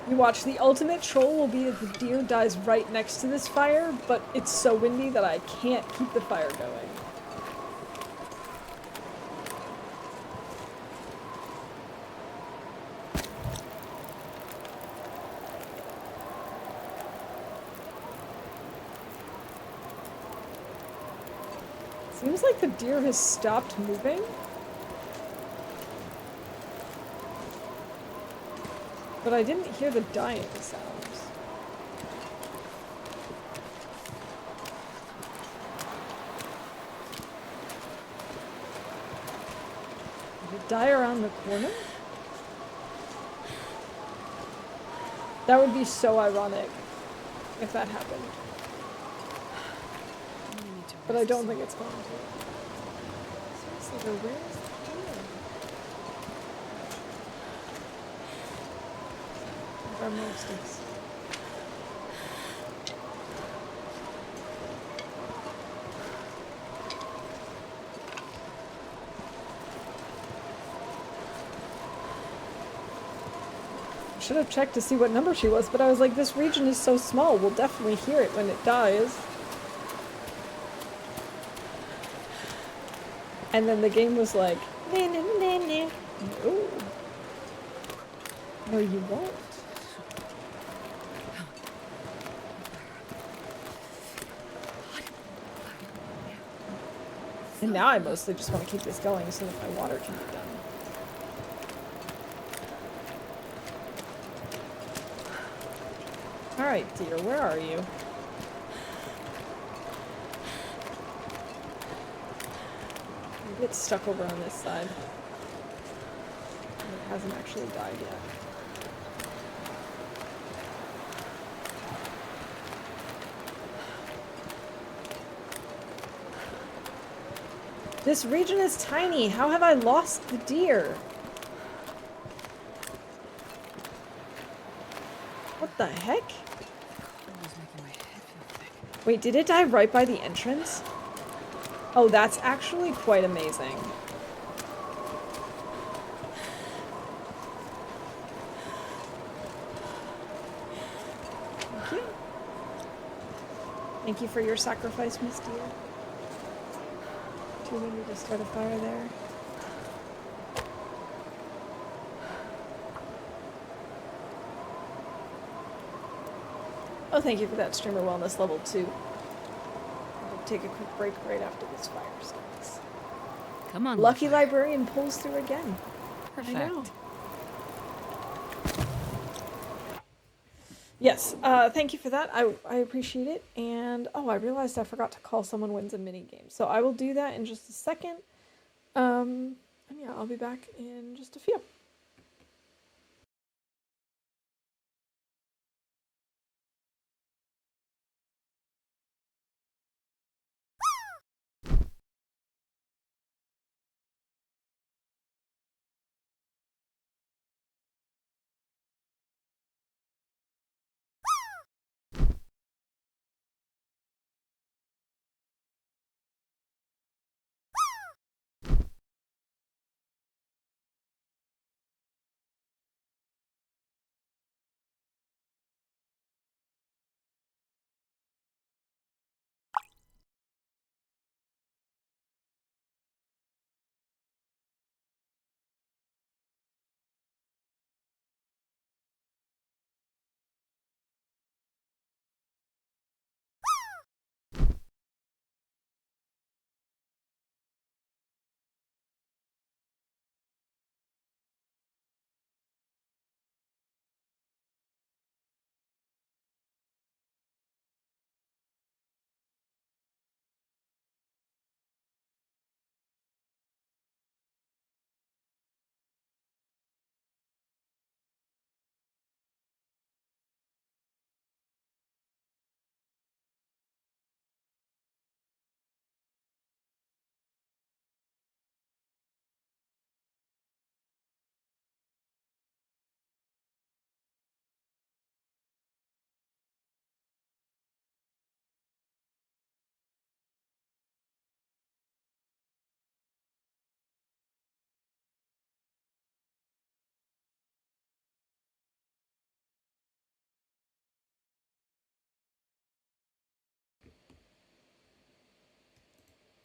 You watch, the ultimate troll will be that the deer dies right next to this fire, but it's so windy that I can't keep the fire going. Seems like the deer has stopped moving. But I didn't hear the dying sounds. Did it die around the corner? That would be so ironic if that happened. But I don't think it's going to. Seriously, though, where is the deer? Our mostest. Should have checked to see what number she was, but I was like, this region is so small, we'll definitely hear it when it dies. And then the game was like, nah, nah, nah, nah. No. No, you won't. And now I mostly just want to keep this going so that my water can be done. Alright, dear, where are you? Maybe it's stuck over on this side. And it hasn't actually died yet. This region is tiny. How have I lost the deer? What the heck? Wait, did it die right by the entrance? Oh, that's actually quite amazing. Thank you. Thank you for your sacrifice, Miss Deer. Do we need to start a fire there? Oh, thank you for that streamer wellness level 2. I'll take a quick break right after this fire starts. Come on, Lucky Loper. Librarian pulls through again. Perfect. I know. Yes, thank you for that. I appreciate it. And, oh, I realized I forgot to call someone wins a mini game. So I will do that in just a second. And yeah, I'll be back in just a few.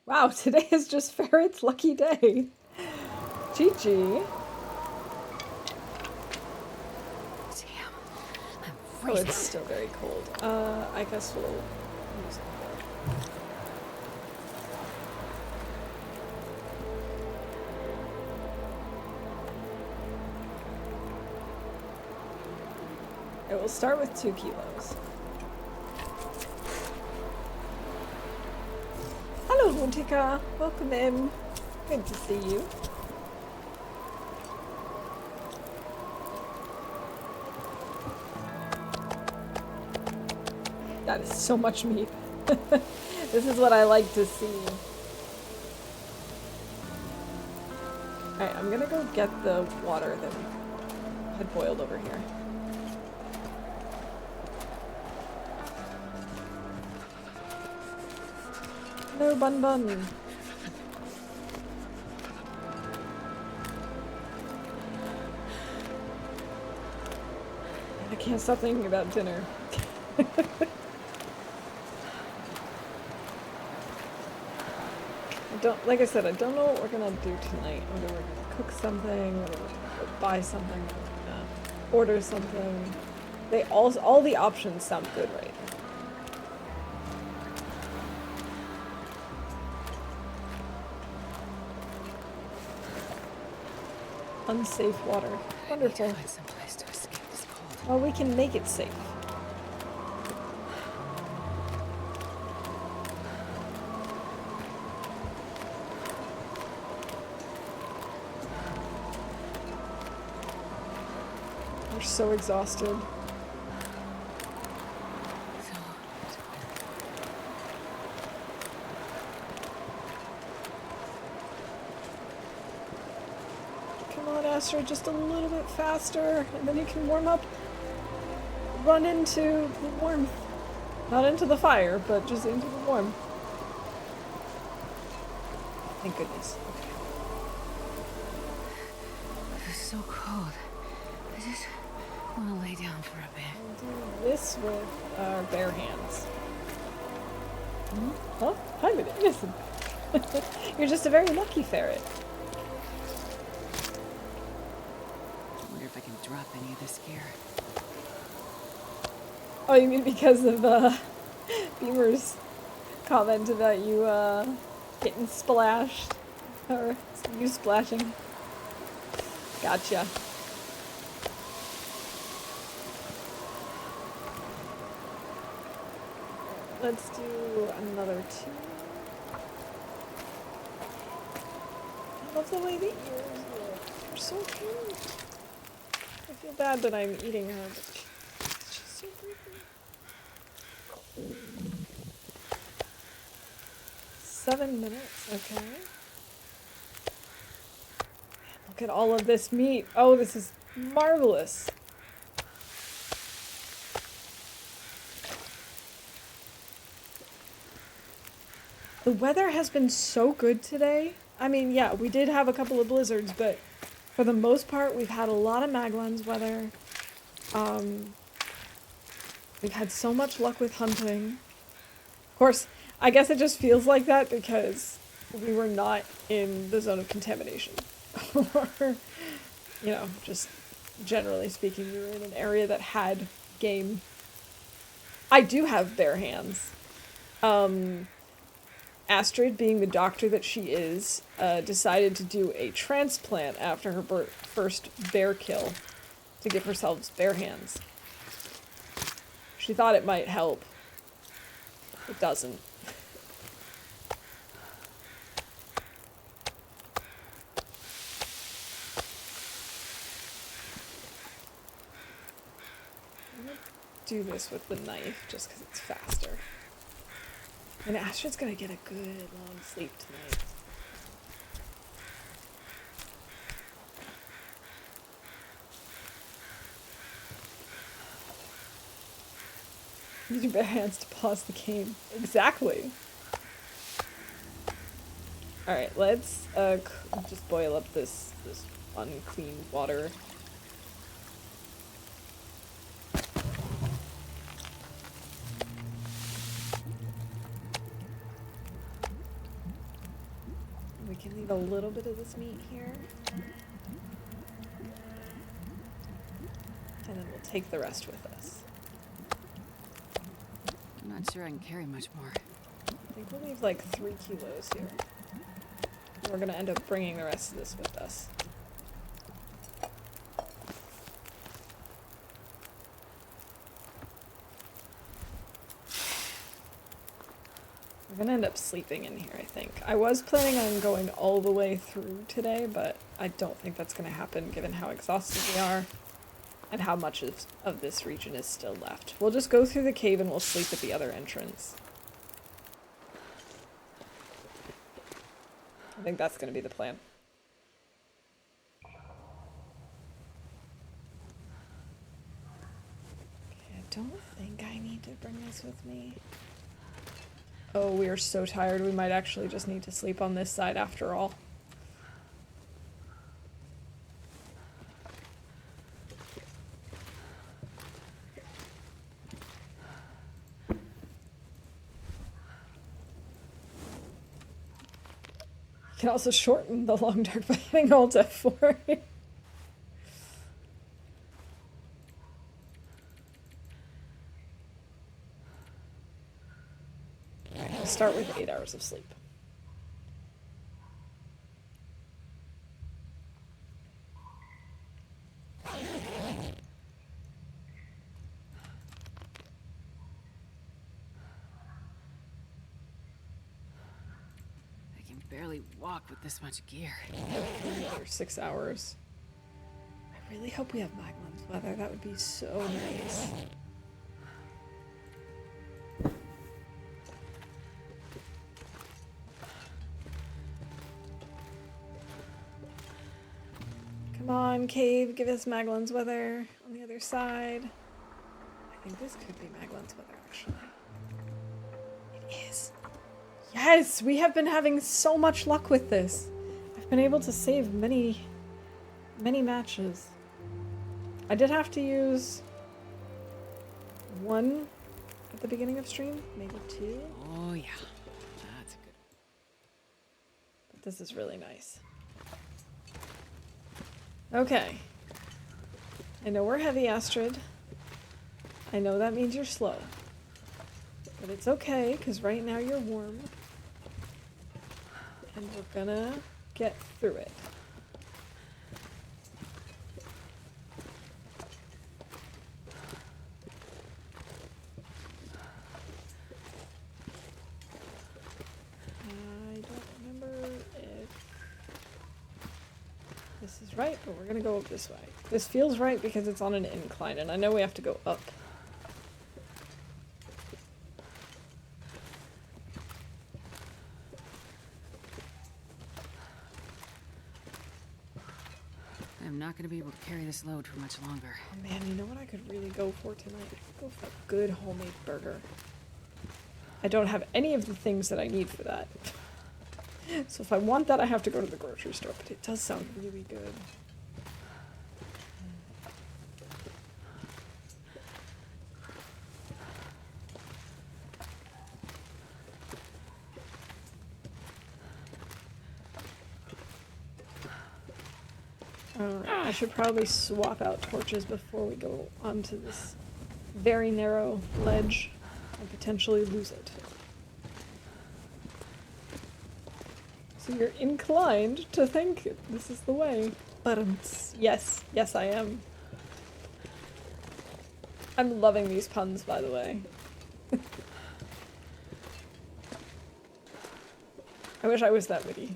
Wow, today is just Ferret's lucky day. GG. Damn. I'm Oh, freezing. it's still very cold. I guess we'll use it. It will start with 2 kilos. Hello, Montica. Welcome in. Good to see you. That is so much meat. This is what I like to see. Alright, I'm gonna go get the water that had boiled over here. Hello, Bun Bun. I can't stop thinking about dinner. Like I said, I don't know what we're gonna do tonight. Whether we're gonna cook something, whether we're gonna go buy something, whether we're gonna order something. All the options sound good right now. Unsafe water. Wonderful. Find some place to escape this cold. Well, we can make it safe. We're so exhausted. Come on, Astrid, just a little bit faster, and then you can warm up. Run into the warmth. Not into the fire, but just into the warmth. Thank goodness. Okay. It's so cold. I just want to lay down for a bit. We'll do this with our bare hands. Huh? I'm an innocent. You're just a very lucky ferret. I wonder if I can drop any of this gear. Oh, you mean because of Beamer's comment about you getting splashed? Or you splashing? Gotcha. Let's do another 2. I love the way the ears look. They're so cute. I feel bad that I'm eating her, but she's so pretty. 7 minutes, okay. Man, look at all of this meat. Oh, this is marvelous. The weather has been so good today. I mean, yeah, we did have a couple of blizzards, but for the most part, we've had a lot of Maglens weather. We've had so much luck with hunting. Of course, I guess it just feels like that because we were not in the zone of contamination. Or, you know, just generally speaking, we were in an area that had game. I do have bare hands. Astrid, being the doctor that she is, decided to do a transplant after her first bear kill to give herself bare hands. She thought it might help. It doesn't. I'm gonna do this with the knife just because it's faster. And Astrid's gonna get a good long sleep tonight. Use your bare hands to pause the game. Exactly. Alright, let's just boil up this unclean water. We can leave a little bit of this meat here. And then we'll take the rest with us. I'm not sure I can carry much more. I think we'll leave like 3 kilos here. We're gonna end up bringing the rest of this with us. We're gonna end up sleeping in here, I think. I was planning on going all the way through today, but I don't think that's gonna happen given how exhausted we are and how much of this region is still left. We'll just go through the cave and we'll sleep at the other entrance. I think that's gonna be the plan. Okay, I don't think I need to bring this with me. Oh, we are so tired. We might actually just need to sleep on this side after all. You can also shorten the long dark by hitting Alt F4. I'll start with 8 hours of sleep. I can barely walk with this much gear. Another 6 hours. I really hope we have Maglin's weather. That would be so nice. Come on, cave, give us Maglin's weather on the other side. I think this could be Maglin's weather, actually. It is. Yes, we have been having so much luck with this. I've been able to save many matches. I did have to use 1 at the beginning of stream, maybe 2. Oh yeah, that's a good But this is really nice. Okay. I know we're heavy, Astrid. I know that means you're slow. But it's okay, because right now you're warm. And we're gonna get through it. I don't remember if this is right, but we're gonna go up this way. This feels right because it's on an incline, and I know we have to go up. I'm not gonna be able to carry this load for much longer. Oh man, you know what I could really go for tonight? I could go for a good homemade burger. I don't have any of the things that I need for that. So if I want that, I have to go to the grocery store, but it does sound really good. Alright, I should probably swap out torches before we go onto this very narrow ledge and potentially lose it. So you're inclined to think this is the way. But yes, yes I am. I'm loving these puns, by the way. I wish I was that witty.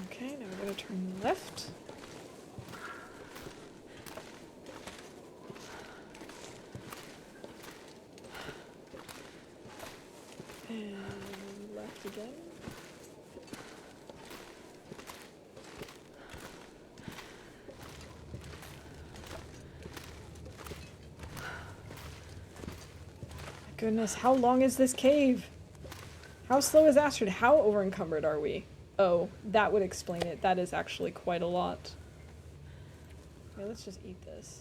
Okay, now we're gonna turn left. And left again. My goodness, how long is this cave? How slow is Astrid? How over-encumbered are we? Oh, that would explain it. That is actually quite a lot. Okay, let's just eat this.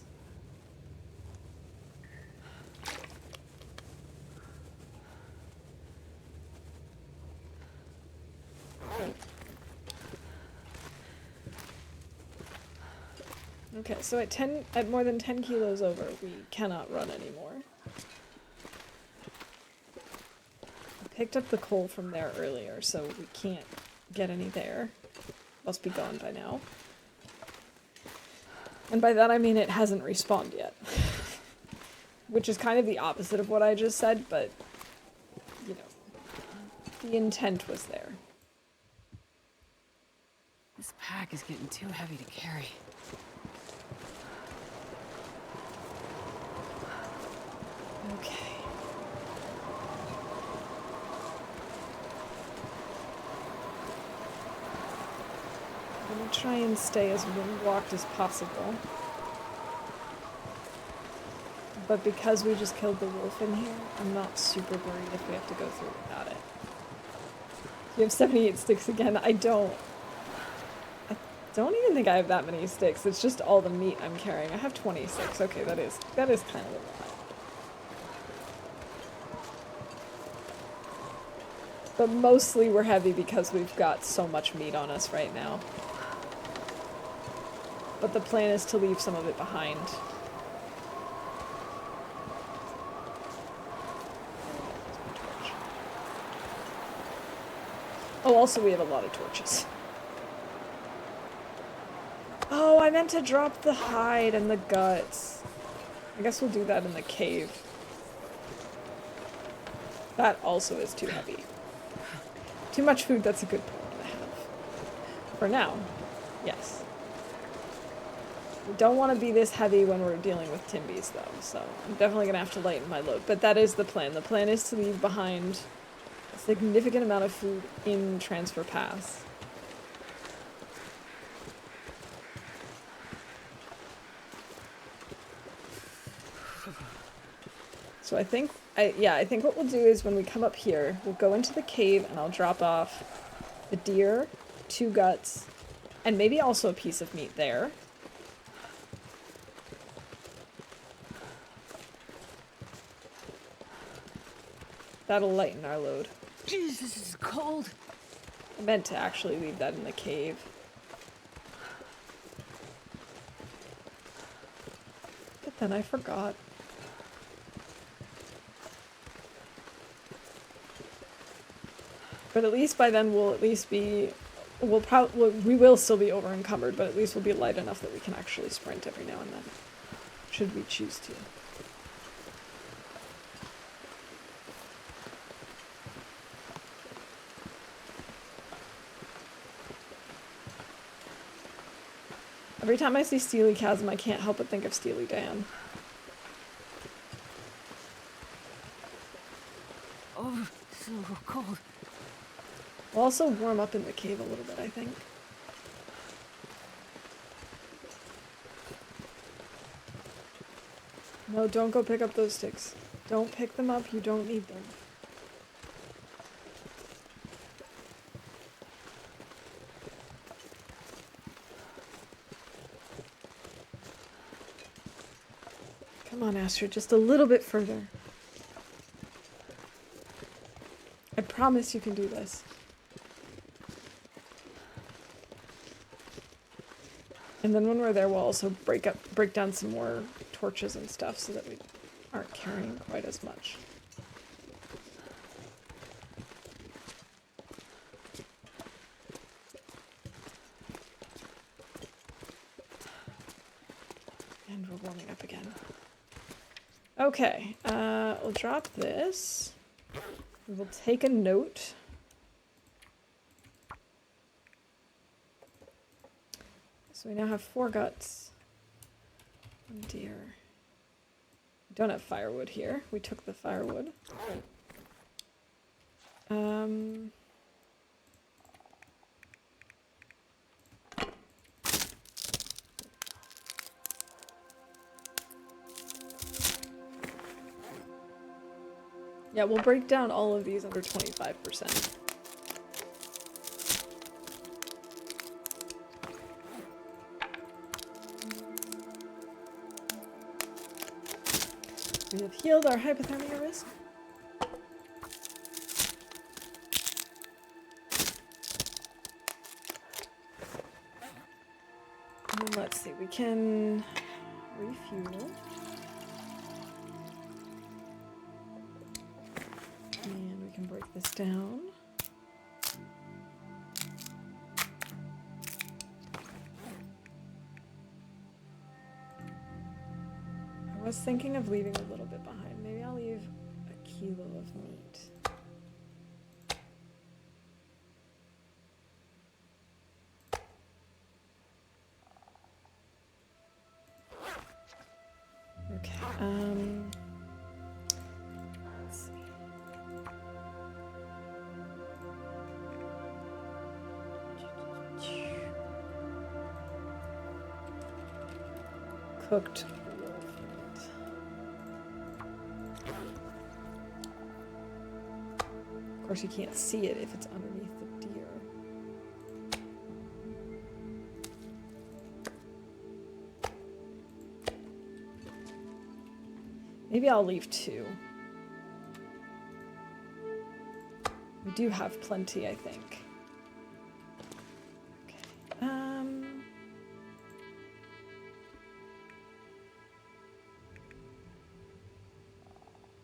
Okay, so at more than 10 kilos over, we cannot run anymore. I picked up the coal from there earlier, so we can't get any there. Must be gone by now. And by that I mean it hasn't respawned yet. Which is kind of the opposite of what I just said, but, you know, the intent was there. This pack is getting too heavy to carry. Okay. I'm gonna try and stay as windwalked as possible. But because we just killed the wolf in here, I'm not super worried if we have to go through without it. You have 78 sticks again. I don't even think I have that many sticks. It's just all the meat I'm carrying. I have 26. Okay, that is kind of a lot. But mostly we're heavy because we've got so much meat on us right now. But the plan is to leave some of it behind. Oh, also we have a lot of torches. Oh, I meant to drop the hide and the guts. I guess we'll do that in the cave. That also is too heavy. Too much food, that's a good problem to have. For now, yes. We don't want to be this heavy when we're dealing with Timbies, though, so I'm definitely going to have to lighten my load. But that is the plan. The plan is to leave behind a significant amount of food in Transfer Pass. So I think what we'll do is when we come up here, we'll go into the cave and I'll drop off the deer, 2 guts, and maybe also a piece of meat there. That'll lighten our load. Jesus, this is cold. I meant to actually leave that in the cave. But then I forgot. But at least by then we'll at least be... we will still be over encumbered, but at least we'll be light enough that we can actually sprint every now and then. Should we choose to. Every time I see Steely Chasm, I can't help but think of Steely Dan. Oh, so cold. We'll also warm up in the cave a little bit, I think. No, don't go pick up those sticks. Don't pick them up, you don't need them. Come on, Astrid, just a little bit further. I promise you can do this. And then when we're there, we'll also break down some more torches and stuff so that we aren't carrying quite as much. And we're warming up again. Okay, we'll drop this. We will take a note. So we now have 4 guts. Oh dear. We don't have firewood here. We took the firewood. Yeah, we'll break down all of these under 25%. We have healed our hypothermia risk. And then let's see, we can refuel. And we can break this down. I was thinking of leaving a little bit behind. Maybe I'll leave a kilo of meat. Okay, let's see. Cooked wolf meat. course, you can't see it if it's underneath the deer. Maybe I'll leave 2. We do have plenty, I think. Okay.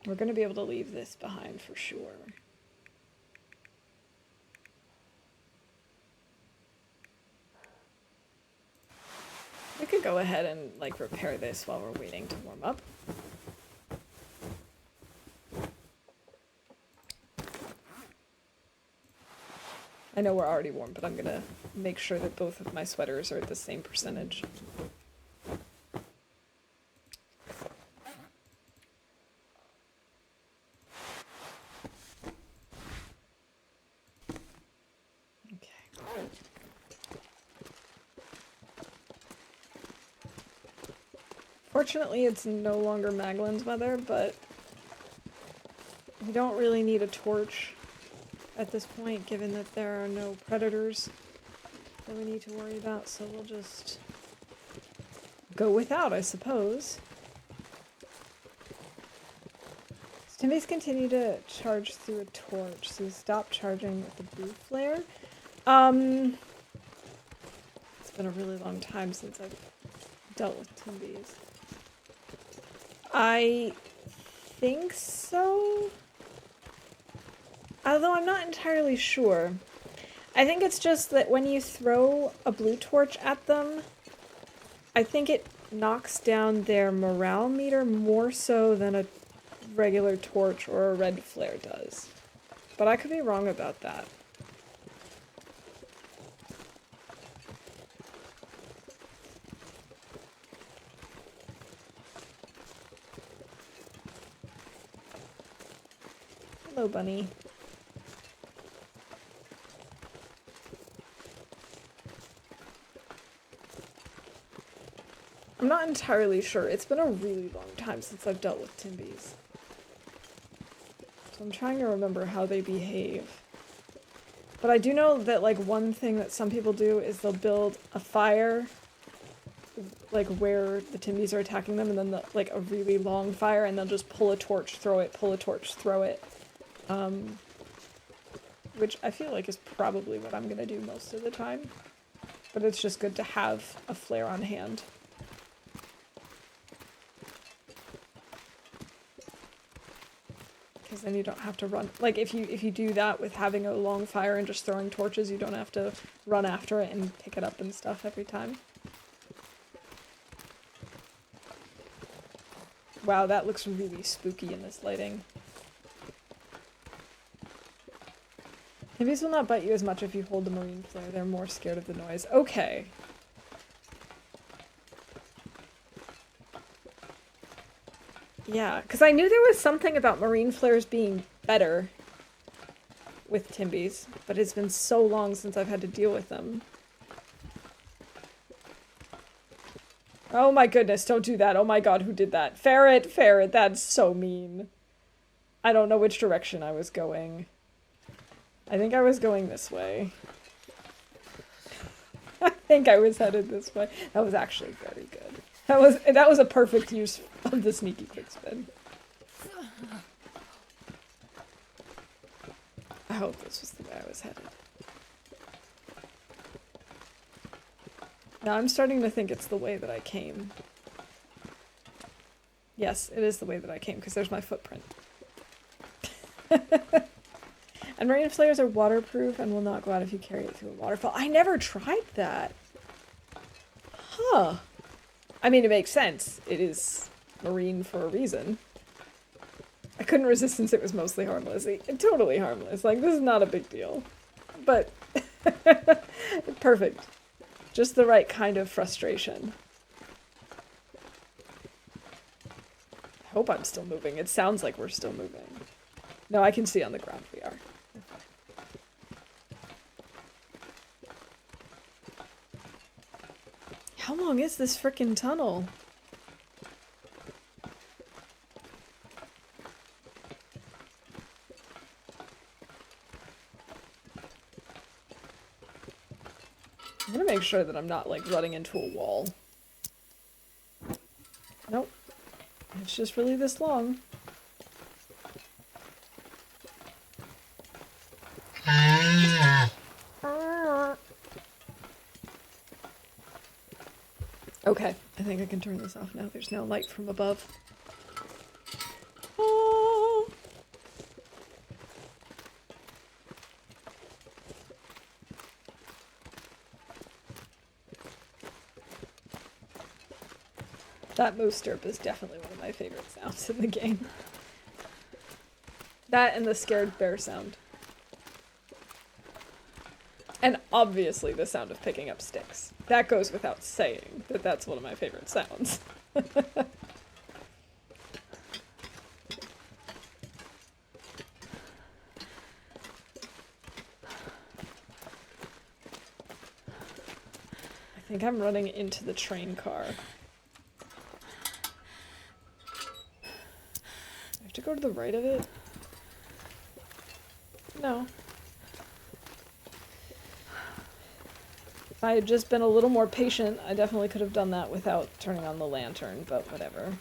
We're gonna be able to leave this behind for sure. We could go ahead and like repair this while we're waiting to warm up. I know we're already warm, but I'm gonna make sure that both of my sweaters are at the same percentage. Okay. Fortunately, it's no longer Maglin's weather, but we don't really need a torch at this point, given that there are no predators that we need to worry about, so we'll just go without, I suppose. Stimbies continue to charge through a torch, so stop charging with the blue flare. It's been a really long time since I've dealt with Timbies. I think so. Although I'm not entirely sure. I think it's just that when you throw a blue torch at them, I think it knocks down their morale meter more so than a regular torch or a red flare does. But I could be wrong about that. Hello, bunny. I'm not entirely sure. It's been a really long time since I've dealt with Timbies. So I'm trying to remember how they behave. But I do know that, like, one thing that some people do is they'll build a fire, like, where the Timbies are attacking them, and then, like, a really long fire, and they'll just pull a torch, throw it, pull a torch, throw it. Which I feel like is probably what I'm gonna do most of the time. But it's just good to have a flare on hand. Because then you don't have to run. Like, if you do that with having a long fire and just throwing torches, you don't have to run after it and pick it up and stuff every time. Wow, that looks really spooky in this lighting. Timbies will not bite you as much if you hold the marine flare. They're more scared of the noise. Okay. Yeah, because I knew there was something about marine flares being better with Timbies, but it's been so long since I've had to deal with them. Oh my goodness, don't do that. Oh my god, who did that? Ferret, ferret, that's so mean. I don't know which direction I was going. I think I was going this way. I think I was headed this way. That was actually very good. That was a perfect use of the sneaky quick spin. I hope this was the way I was headed. Now I'm starting to think it's the way that I came. Yes, it is the way that I came, because there's my footprint. And marine flares are waterproof and will not go out if you carry it through a waterfall. I never tried that. Huh. I mean, it makes sense. It is marine for a reason. I couldn't resist since it was mostly harmless. Totally harmless. Like, this is not a big deal. But, perfect. Just the right kind of frustration. I hope I'm still moving. It sounds like we're still moving. No, I can see on the ground we are. How long is this frickin' tunnel? I'm gonna make sure that I'm not, like, running into a wall. Nope. It's just really this long. Okay, I think I can turn this off now. There's no light from above. Oh. That moose derp is definitely one of my favorite sounds in the game. That and the scared bear sound. And obviously the sound of picking up sticks. That goes without saying that that's one of my favorite sounds. I think I'm running into the train car. I have to go to the right of it? No. If I had just been a little more patient, I definitely could have done that without turning on the lantern, but whatever.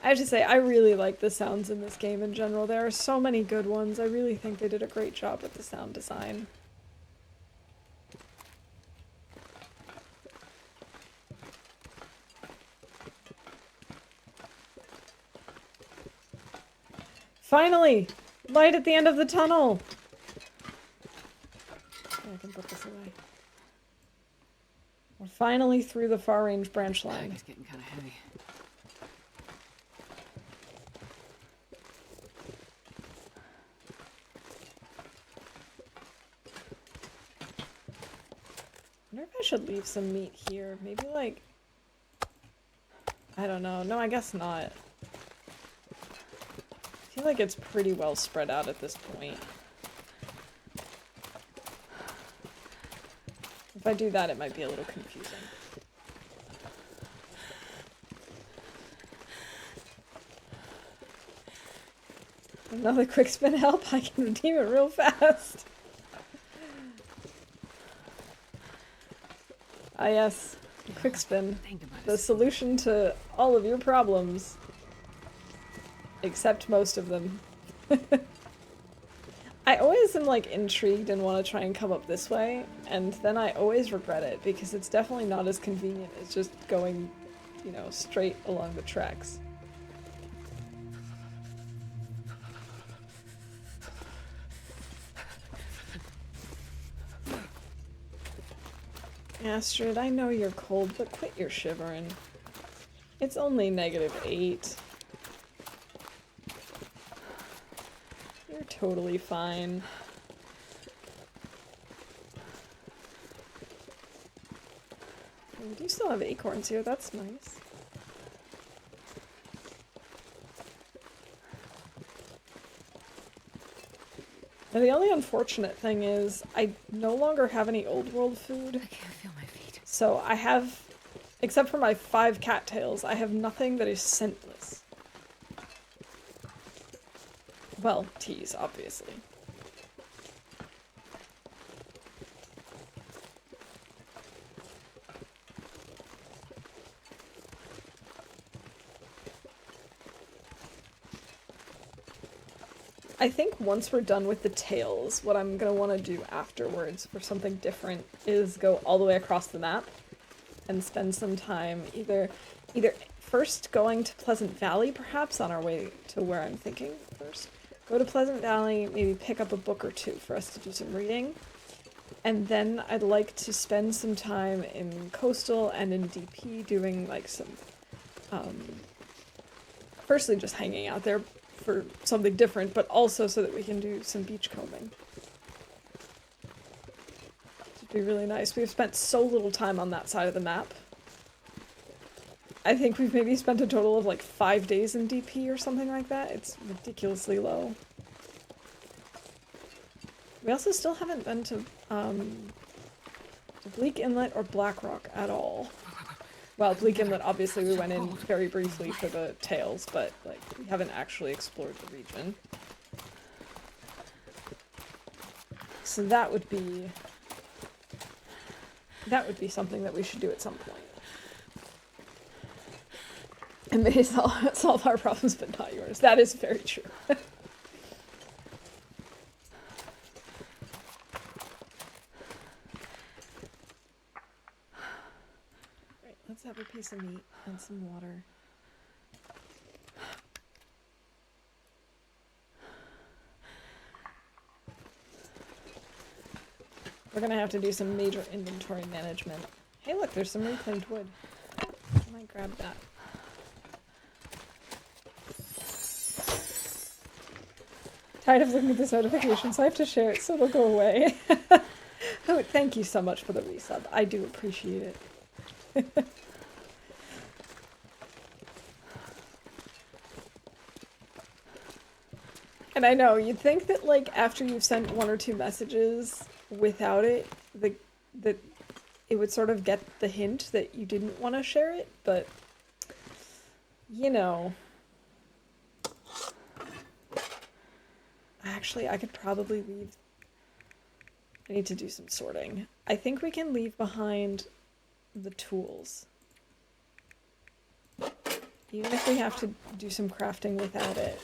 I have to say, I really like the sounds in this game in general. There are so many good ones. I really think they did a great job with the sound design. Finally! Light at the end of the tunnel! I can put this away. We're finally through the far range branch line. It's getting kind of heavy. I wonder if I should leave some meat here. Maybe like... I don't know. No, I guess not. I feel like it's pretty well spread out at this point. If I do that, it might be a little confusing. Another quick spin help? I can redeem it real fast. Ah yes, quick spin. The solution to all of your problems. Except most of them. I always am like intrigued and want to try and come up this way, and then I always regret it because it's definitely not as convenient as just going, you know, straight along the tracks. Astrid, I know you're cold, but quit your shivering. It's only -8. You're totally fine. We do still have acorns here, that's nice. And the only unfortunate thing is, I no longer have any old world food. I can't feel my feet. So I have, except for my 5 cattails, I have nothing that is scentless. Well, teas, obviously. I think once we're done with the tails, what I'm going to want to do afterwards for something different is go all the way across the map and spend some time either first going to Pleasant Valley, perhaps, on our way to where I'm thinking first. Go to Pleasant Valley, maybe pick up a book or 2 for us to do some reading. And then I'd like to spend some time in Coastal and in DP doing like some, firstly just hanging out there for something different, but also so that we can do some beach combing. It'd be really nice. We've spent so little time on that side of the map. I think we've maybe spent a total of like 5 days in DP or something like that. It's ridiculously low. We also still haven't been to Bleak Inlet or Blackrock at all. Well, Bleak Inlet, obviously we went in very briefly for the tails, but like we haven't actually explored the region. So that would be something that we should do at some point. It may solve our problems, but not yours. That is very true. Right, let's have a piece of meat and some water. We're gonna have to do some major inventory management. Hey, look, there's some reclaimed wood. I might grab that. Tired of looking at this notification, so I have to share it so it'll go away. Oh, thank you so much for the resub. I do appreciate it. And I know, you'd think that, like, after you've sent 1 or 2 messages without it, that it would sort of get the hint that you didn't want to share it, but, you know. Actually, I could probably leave. I need to do some sorting. I think we can leave behind the tools. Even if we have to do some crafting without it.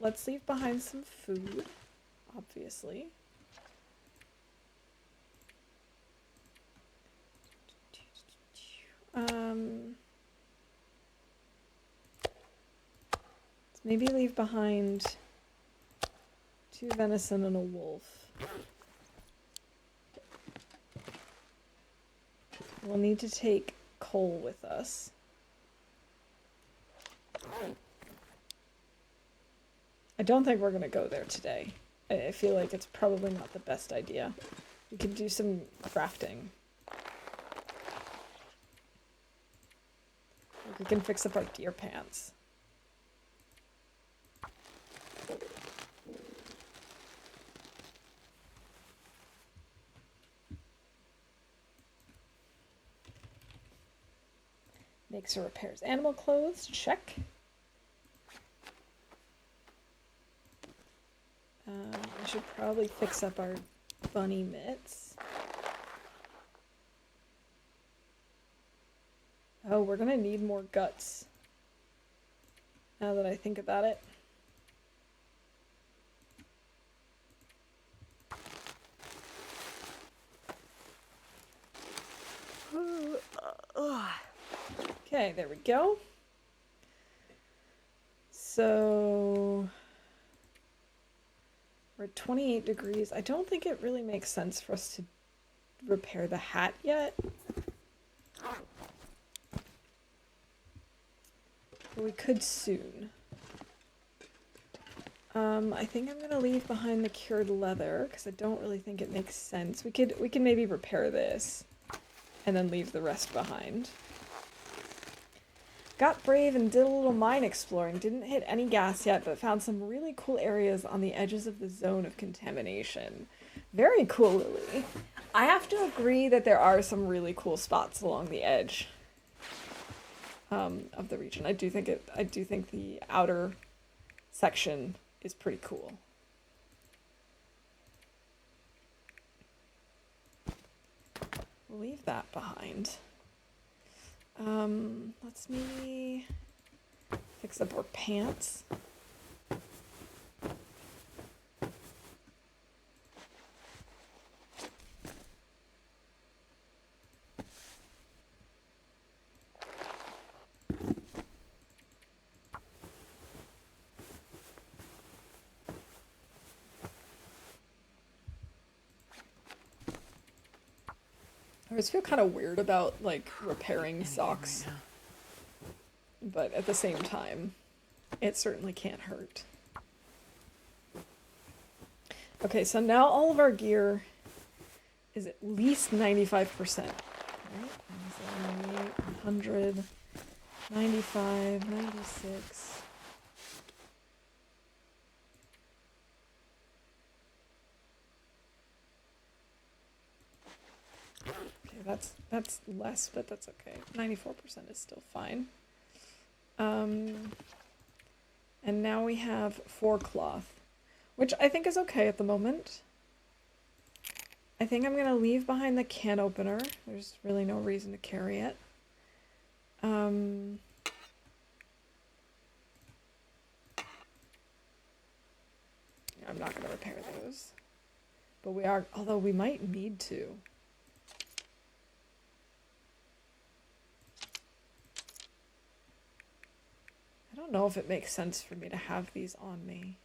Let's leave behind some food, obviously. Let's maybe leave behind 2 venison and a wolf. We'll need to take coal with us. I don't think we're going to go there today. I feel like it's probably not the best idea. We could do some crafting. We can fix up our deer pants. Makes or repairs animal clothes, check. We should probably fix up our bunny mitts. Oh, we're gonna need more guts. Now that I think about it. Okay, there we go. So we're at 28 degrees. I don't think it really makes sense for us to repair the hat yet. But we could soon. I think I'm gonna leave behind the cured leather because I don't really think it makes sense. We can maybe repair this and then leave the rest behind. Got brave and did a little mine exploring. Didn't hit any gas yet, but found some really cool areas on the edges of the zone of contamination. Very cool, Lily. I have to agree that there are some really cool spots along the edge of the region. I do think the outer section is pretty cool. We'll leave that behind. Let's maybe fix up our pants. I always feel kind of weird about, like, repairing socks. But at the same time, it certainly can't hurt. Okay, so now all of our gear is at least 95%. Right? 100, 95, 96. That's less, but that's okay. 94% is still fine. And now we have 4 cloth. which I think is okay at the moment. I think I'm gonna leave behind the can opener. There's really no reason to carry it. I'm not gonna repair those. But we are, although we might need to. I don't know if it makes sense for me to have these on me.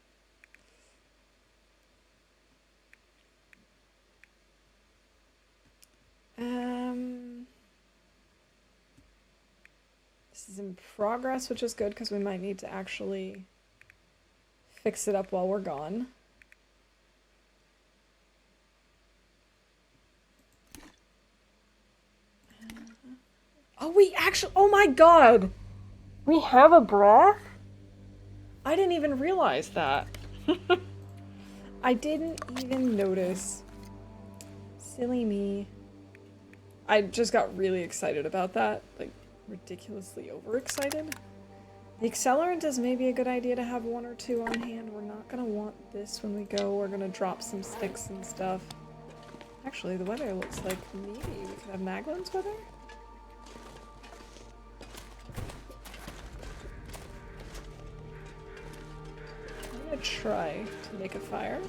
This is in progress, which is good because we might need to actually fix it up while we're gone. Oh, we actually, oh my god! We have a broth? I didn't even realize that. I didn't even notice. Silly me. I just got really excited about that. Like, ridiculously overexcited. The accelerant is maybe a good idea to have 1 or 2 on hand. We're not gonna want this when we go. We're gonna drop some sticks and stuff. Actually, the weather looks like maybe we could have Maglin's weather? I'm gonna try to make a fire.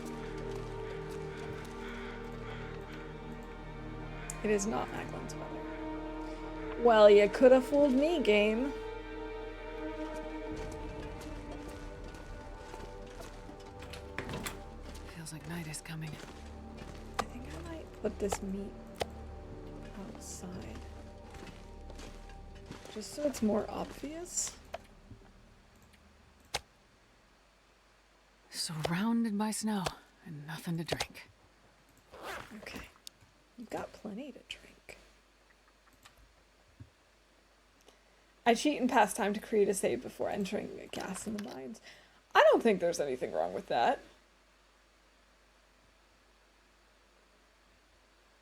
It is not Maglin's weather. Well, you could have fooled me, game. Feels like night is coming. I think I might put this meat outside. Just so it's more obvious. Surrounded by snow and nothing to drink. Okay. You've got plenty to drink. I cheat and pass time to create a save before entering a gas in the mines. I don't think there's anything wrong with that.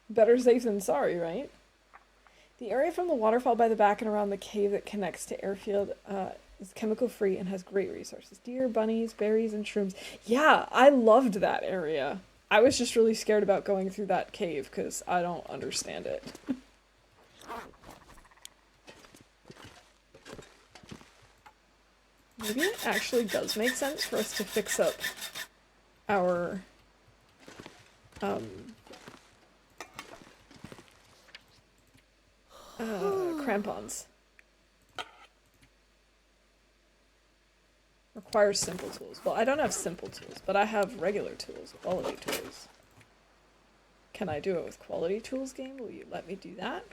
Better safe than sorry, right? The area from the waterfall by the back and around the cave that connects to airfield is chemical free and has great resources. Deer, bunnies, berries, and shrooms. Yeah, I loved that area. I was just really scared about going through that cave because I don't understand it. Maybe it actually does make sense for us to fix up our crampons. Requires simple tools. Well, I don't have simple tools, but I have regular tools, quality tools. Can I do it with quality tools, game? Will you let me do that?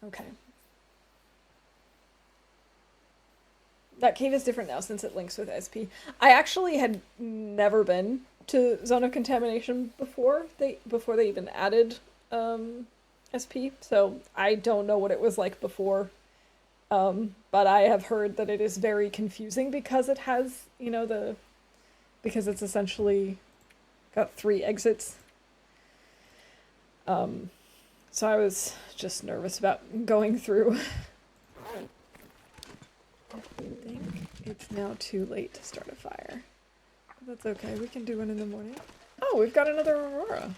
Okay. That cave is different now since it links with SP. I actually had never been to Zone of Contamination before they even added SP, so I don't know what it was like before. But I have heard that it is very confusing because it has, you know, because it's essentially got 3 exits. So I was just nervous about going through. I think it's now too late to start a fire. But that's okay, we can do one in the morning. Oh, we've got another Aurora.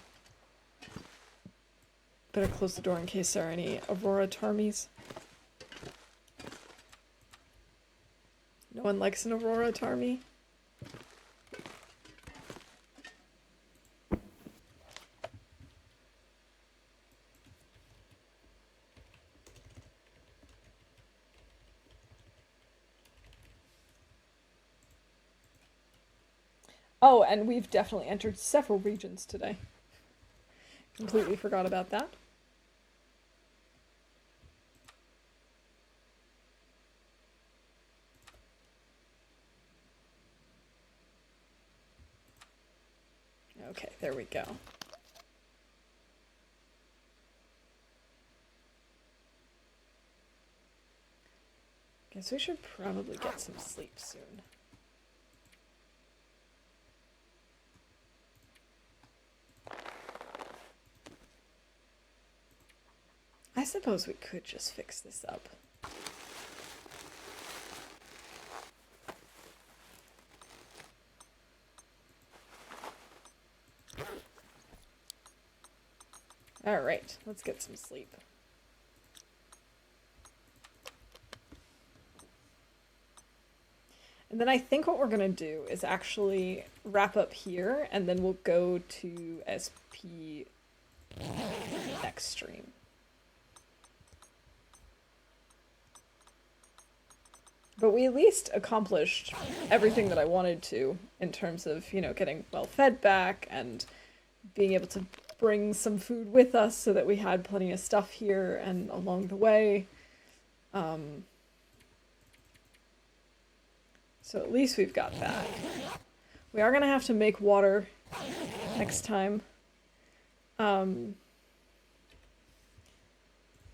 Better close the door in case there are any Aurora Tarmies. No one likes an Aurora Tarmy. Oh, and we've definitely entered several regions today. Completely forgot about that. Okay, there we go. Guess we should probably get some sleep soon. I suppose we could just fix this up. All right, let's get some sleep. And then I think what we're gonna do is actually wrap up here, and then we'll go to SP next stream. But we at least accomplished everything that I wanted to in terms of, you know, getting well fed back and being able to bring some food with us so that we had plenty of stuff here and along the way. So at least we've got that. We are going to have to make water next time. In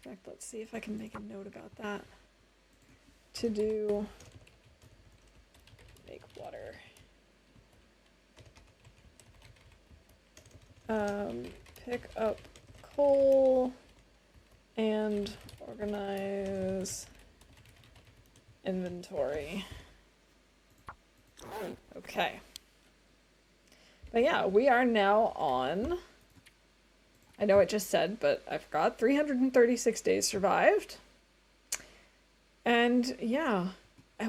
fact, let's see if I can make a note about that. To do make water. Pick up coal and organize inventory. Okay. But yeah, we are now on, I know it just said, but I forgot, 336 days survived. And yeah,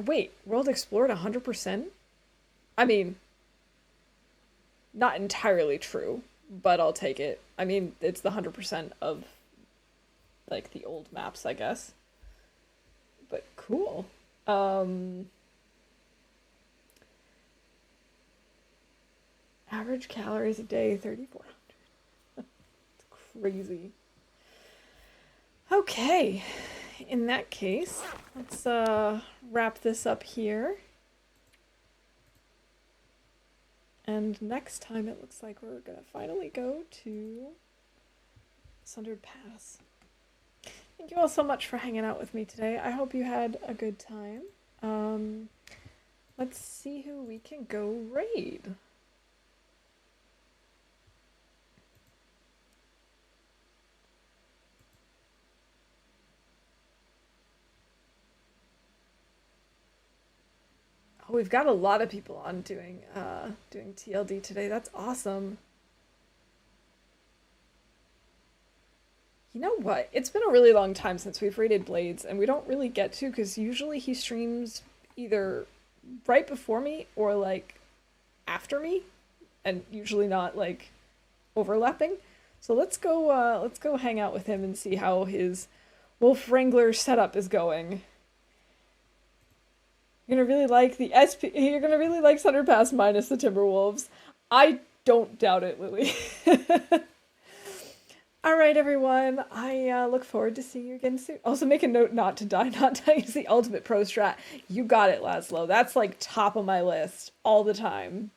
wait, world explored 100%? I mean, not entirely true, but I'll take it. I mean, it's the 100% of, like, the old maps, I guess. But cool. Average calories a day, 3,400. It's crazy. Okay. In that case, let's wrap this up here. And next time it looks like we're gonna finally go to Sundered Pass. Thank you all so much for hanging out with me today. I hope you had a good time. Let's see who we can go raid. Oh, we've got a lot of people on doing TLD today. That's awesome. You know what? It's been a really long time since we've raided Blades, and we don't really get to because usually he streams either right before me or like after me, and usually not like overlapping. So let's go hang out with him and see how his Wolf Wrangler setup is going. You're gonna really like the SP. You're gonna really like Sundered Pass minus the Timberwolves. I don't doubt it, Lily. All right, everyone. I look forward to seeing you again soon. Also, make a note not to die. Not dying is the ultimate pro strat. You got it, Laszlo. That's like top of my list all the time.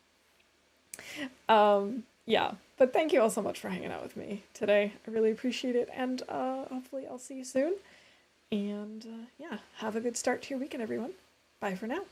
Yeah. But thank you all so much for hanging out with me today. I really appreciate it, and hopefully I'll see you soon. And yeah, have a good start to your weekend, everyone. Bye for now.